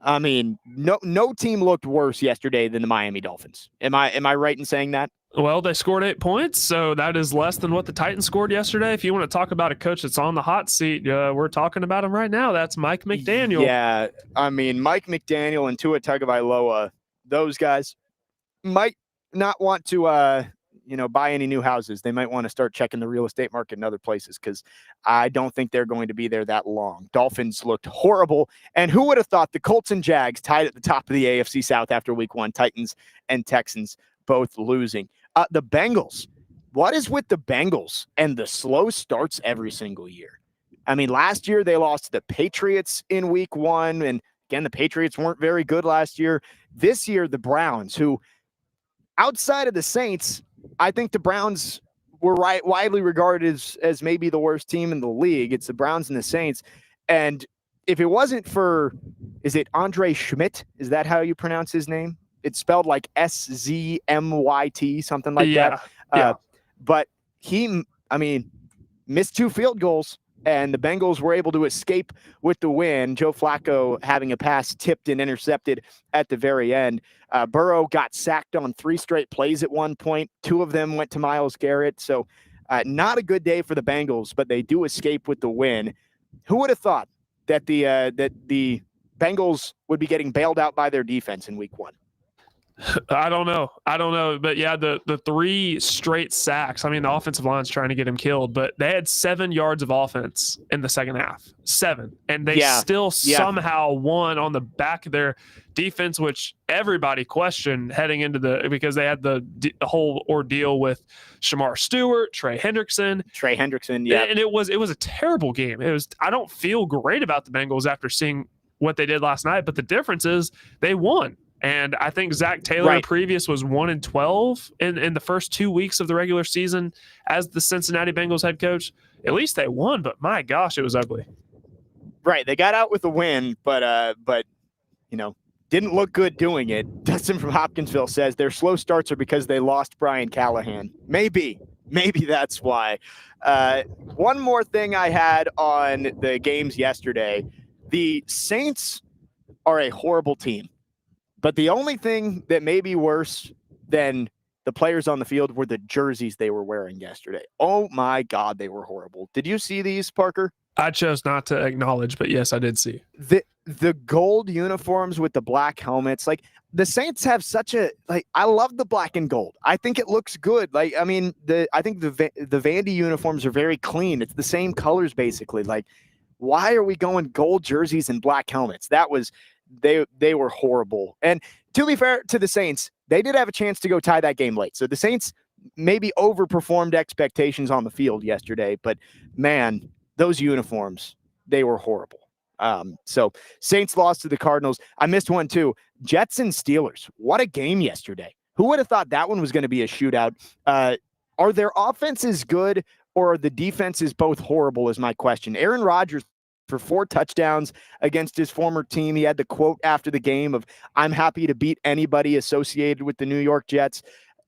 I mean, no team looked worse yesterday than the Miami Dolphins. Am I right in saying that? Well, they scored 8 points, so that is less than what the Titans scored yesterday. If you want to talk about a coach that's on the hot seat, we're talking about him right now. That's Mike McDaniel. Yeah, I mean, Mike McDaniel and Tua Tagovailoa, those guys might not want to buy any new houses. They might want to start checking the real estate market in other places, because I don't think they're going to be there that long. Dolphins looked horrible. And who would have thought the Colts and Jags tied at the top of the AFC South after week 1, Titans and Texans both losing. The Bengals. What is with the Bengals and the slow starts every single year? I mean, last year they lost to the Patriots in week 1. And again, the Patriots weren't very good last year. This year, the Browns, who outside of the Saints, I think the Browns were widely regarded as maybe the worst team in the league. It's the Browns and the Saints. And if it wasn't for, is it Andre Schmidt? Is that how you pronounce his name? It's spelled like SZMYT, something like that. Yeah. But he, missed 2 field goals, and the Bengals were able to escape with the win. Joe Flacco having a pass tipped and intercepted at the very end. Burrow got sacked on 3 straight plays at one point. 2 of them went to Myles Garrett. So not a good day for the Bengals, but they do escape with the win. Who would have thought that the Bengals would be getting bailed out by their defense in week 1? I don't know. But yeah, the 3 straight sacks. I mean, the offensive line's trying to get him killed, but they had 7 yards of offense in the second half. 7. And they still somehow won on the back of their defense, which everybody questioned heading into because they had the whole ordeal with Shamar Stewart, Trey Hendrickson. Yeah. And it was a terrible game. I don't feel great about the Bengals after seeing what they did last night, but the difference is they won. And I think Zach Taylor previous was 1-12 in the first 2 weeks of the regular season as the Cincinnati Bengals head coach. At least they won, but my gosh, it was ugly. Right. They got out with a win, but didn't look good doing it. Dustin from Hopkinsville says their slow starts are because they lost Brian Callahan. Maybe that's why. One more thing I had on the games yesterday. The Saints are a horrible team. But the only thing that may be worse than the players on the field were the jerseys they were wearing yesterday. Oh, my God, they were horrible. Did you see these, Parker? I chose not to acknowledge, but yes, I did see. The gold uniforms with the black helmets. Like, the Saints have such a – I love the black and gold. I think it looks good. I think the Vandy uniforms are very clean. It's the same colors, basically. Why are we going gold jerseys and black helmets? That was – They were horrible. And to be fair to the Saints, they did have a chance to go tie that game late. So the Saints maybe overperformed expectations on the field yesterday. But, man, those uniforms, they were horrible. So Saints lost to the Cardinals. I missed one, too. Jets and Steelers. What a game yesterday. Who would have thought that one was going to be a shootout? Are their offenses good or are the defenses both horrible is my question. Aaron Rodgers for 4 touchdowns against his former team. He had the quote after the game of, "I'm happy to beat anybody associated with the New York Jets."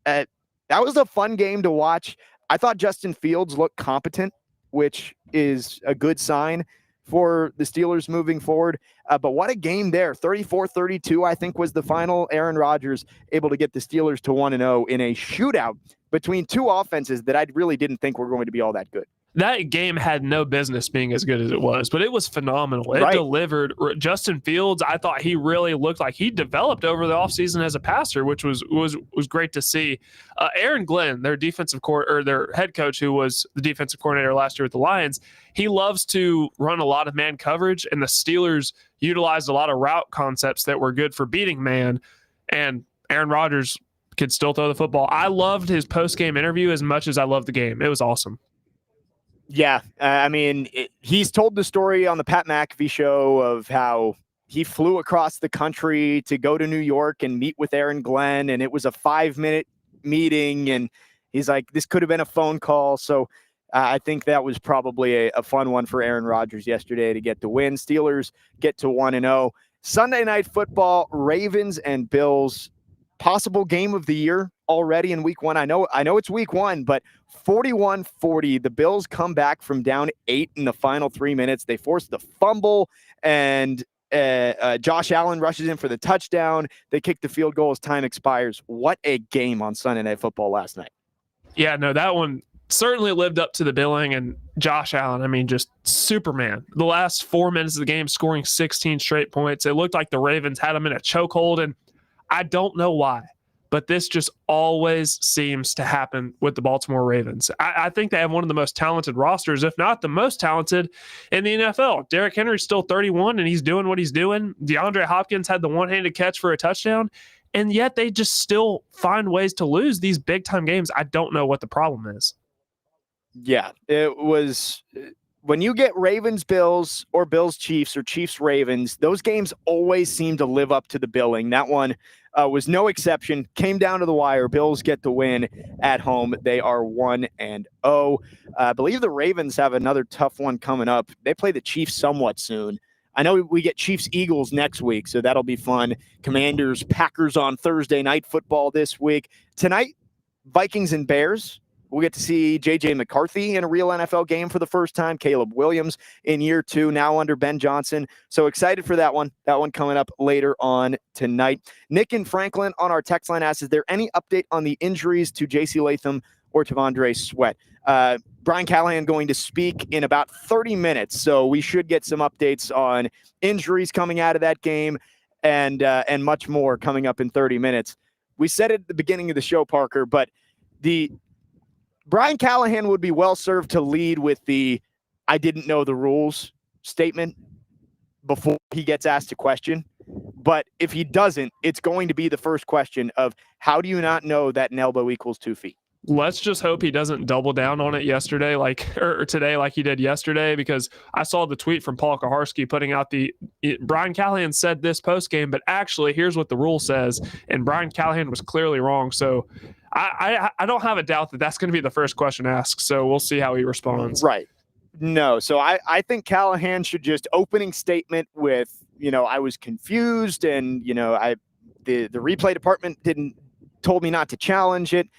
That was a fun game to watch. I thought Justin Fields looked competent, which is a good sign for the Steelers moving forward. But what a game there. 34-32, I think, was the final. Aaron Rodgers able to get the Steelers to 1-0 in a shootout between 2 offenses that I really didn't think were going to be all that good. That game had no business being as good as it was, but it was phenomenal. It Right. delivered. Justin Fields, I thought he really looked like he developed over the offseason as a passer, which was great to see. Aaron Glenn, their their head coach, who was the defensive coordinator last year with the Lions, he loves to run a lot of man coverage, and the Steelers utilized a lot of route concepts that were good for beating man, and Aaron Rodgers could still throw the football. I loved his post-game interview as much as I loved the game. It was awesome. Yeah, he's told the story on the Pat McAfee show of how he flew across the country to go to New York and meet with Aaron Glenn, and it was a 5-minute meeting, and he's like, this could have been a phone call. So I think that was probably a fun one for Aaron Rodgers yesterday to get the win. Steelers get to 1-0. Sunday Night Football, Ravens and Bills, possible game of the year already in week 1. I know it's week 1, but 41-40, the Bills come back from down 8 in the final 3 minutes. They force the fumble, and Josh Allen rushes in for the touchdown. They kick the field goal as time expires. What a game on Sunday Night Football last night. Yeah, no, that one certainly lived up to the billing, and Josh Allen, just Superman. The last 4 minutes of the game, scoring 16 straight points. It looked like the Ravens had him in a chokehold, and I don't know why, but this just always seems to happen with the Baltimore Ravens. I think they have one of the most talented rosters, if not the most talented in the NFL. Derrick Henry's still 31, and he's doing what he's doing. DeAndre Hopkins had the one-handed catch for a touchdown, and yet they just still find ways to lose these big-time games. I don't know what the problem is. Yeah, it was when you get Ravens-Bills or Bills-Chiefs or Chiefs-Ravens, those games always seem to live up to the billing. That one was no exception. Came down to the wire. Bills get the win at home. They are 1-0. I believe the Ravens have another tough one coming up. They play the Chiefs somewhat soon. I know we get Chiefs-Eagles next week, so that'll be fun. Commanders-Packers on Thursday Night Football this week. Tonight, Vikings and Bears. We'll get to see J.J. McCarthy in a real NFL game for the first time. Caleb Williams in year 2, now under Ben Johnson. So excited for that one. That one coming up later on tonight. Nick and Franklin on our text line asks, is there any update on the injuries to J.C. Latham or T'Vondre Sweat? Brian Callahan going to speak in about 30 minutes, so we should get some updates on injuries coming out of that game and much more coming up in 30 minutes. We said it at the beginning of the show, Parker, but Brian Callahan would be well served to lead with the "I didn't know the rules" statement before he gets asked a question. But if he doesn't, it's going to be the first question of, how do you not know that an elbow equals 2 feet? Let's just hope he doesn't double down on it yesterday, or today, like he did yesterday, because I saw the tweet from Paul Kaharski putting out Brian Callahan said this post game, but actually here's what the rule says. And Brian Callahan was clearly wrong. So I don't have a doubt that that's going to be the first question asked. So we'll see how he responds. Right. No. So I think Callahan should just opening statement with, I was confused, and, the replay department told me not to challenge it.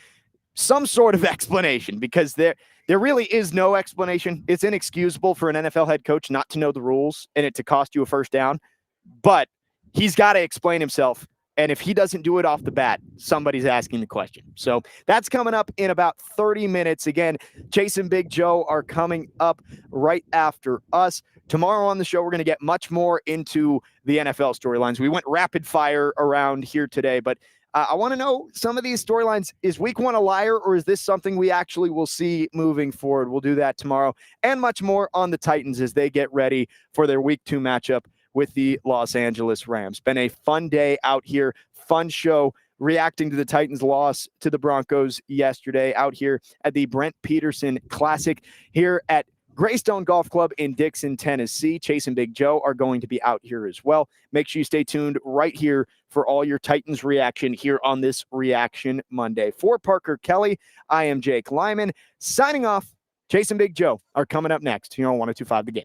Some sort of explanation, because there really is no explanation. It's inexcusable for an NFL head coach not to know the rules and it to cost you a first down. But he's got to explain himself. And if he doesn't do it off the bat, somebody's asking the question. So that's coming up in about 30 minutes. Again, Chase and Big Joe are coming up right after us. Tomorrow on the show, we're going to get much more into the NFL storylines. We went rapid fire around here today, but I want to know some of these storylines. Is week 1 a liar, or is this something we actually will see moving forward? We'll do that tomorrow, and much more on the Titans as they get ready for their week 2 matchup with the Los Angeles Rams. Been a fun day out here, fun show, reacting to the Titans' loss to the Broncos yesterday out here at the Brent Peterson Classic here at Greystone Golf Club in Dixon, Tennessee. Chase and Big Joe are going to be out here as well. Make sure you stay tuned right here for all your Titans reaction here on this Reaction Monday. For Parker Kelly, I am Jake Lyman. Signing off. Chase and Big Joe are coming up next here on 102.5 The Game.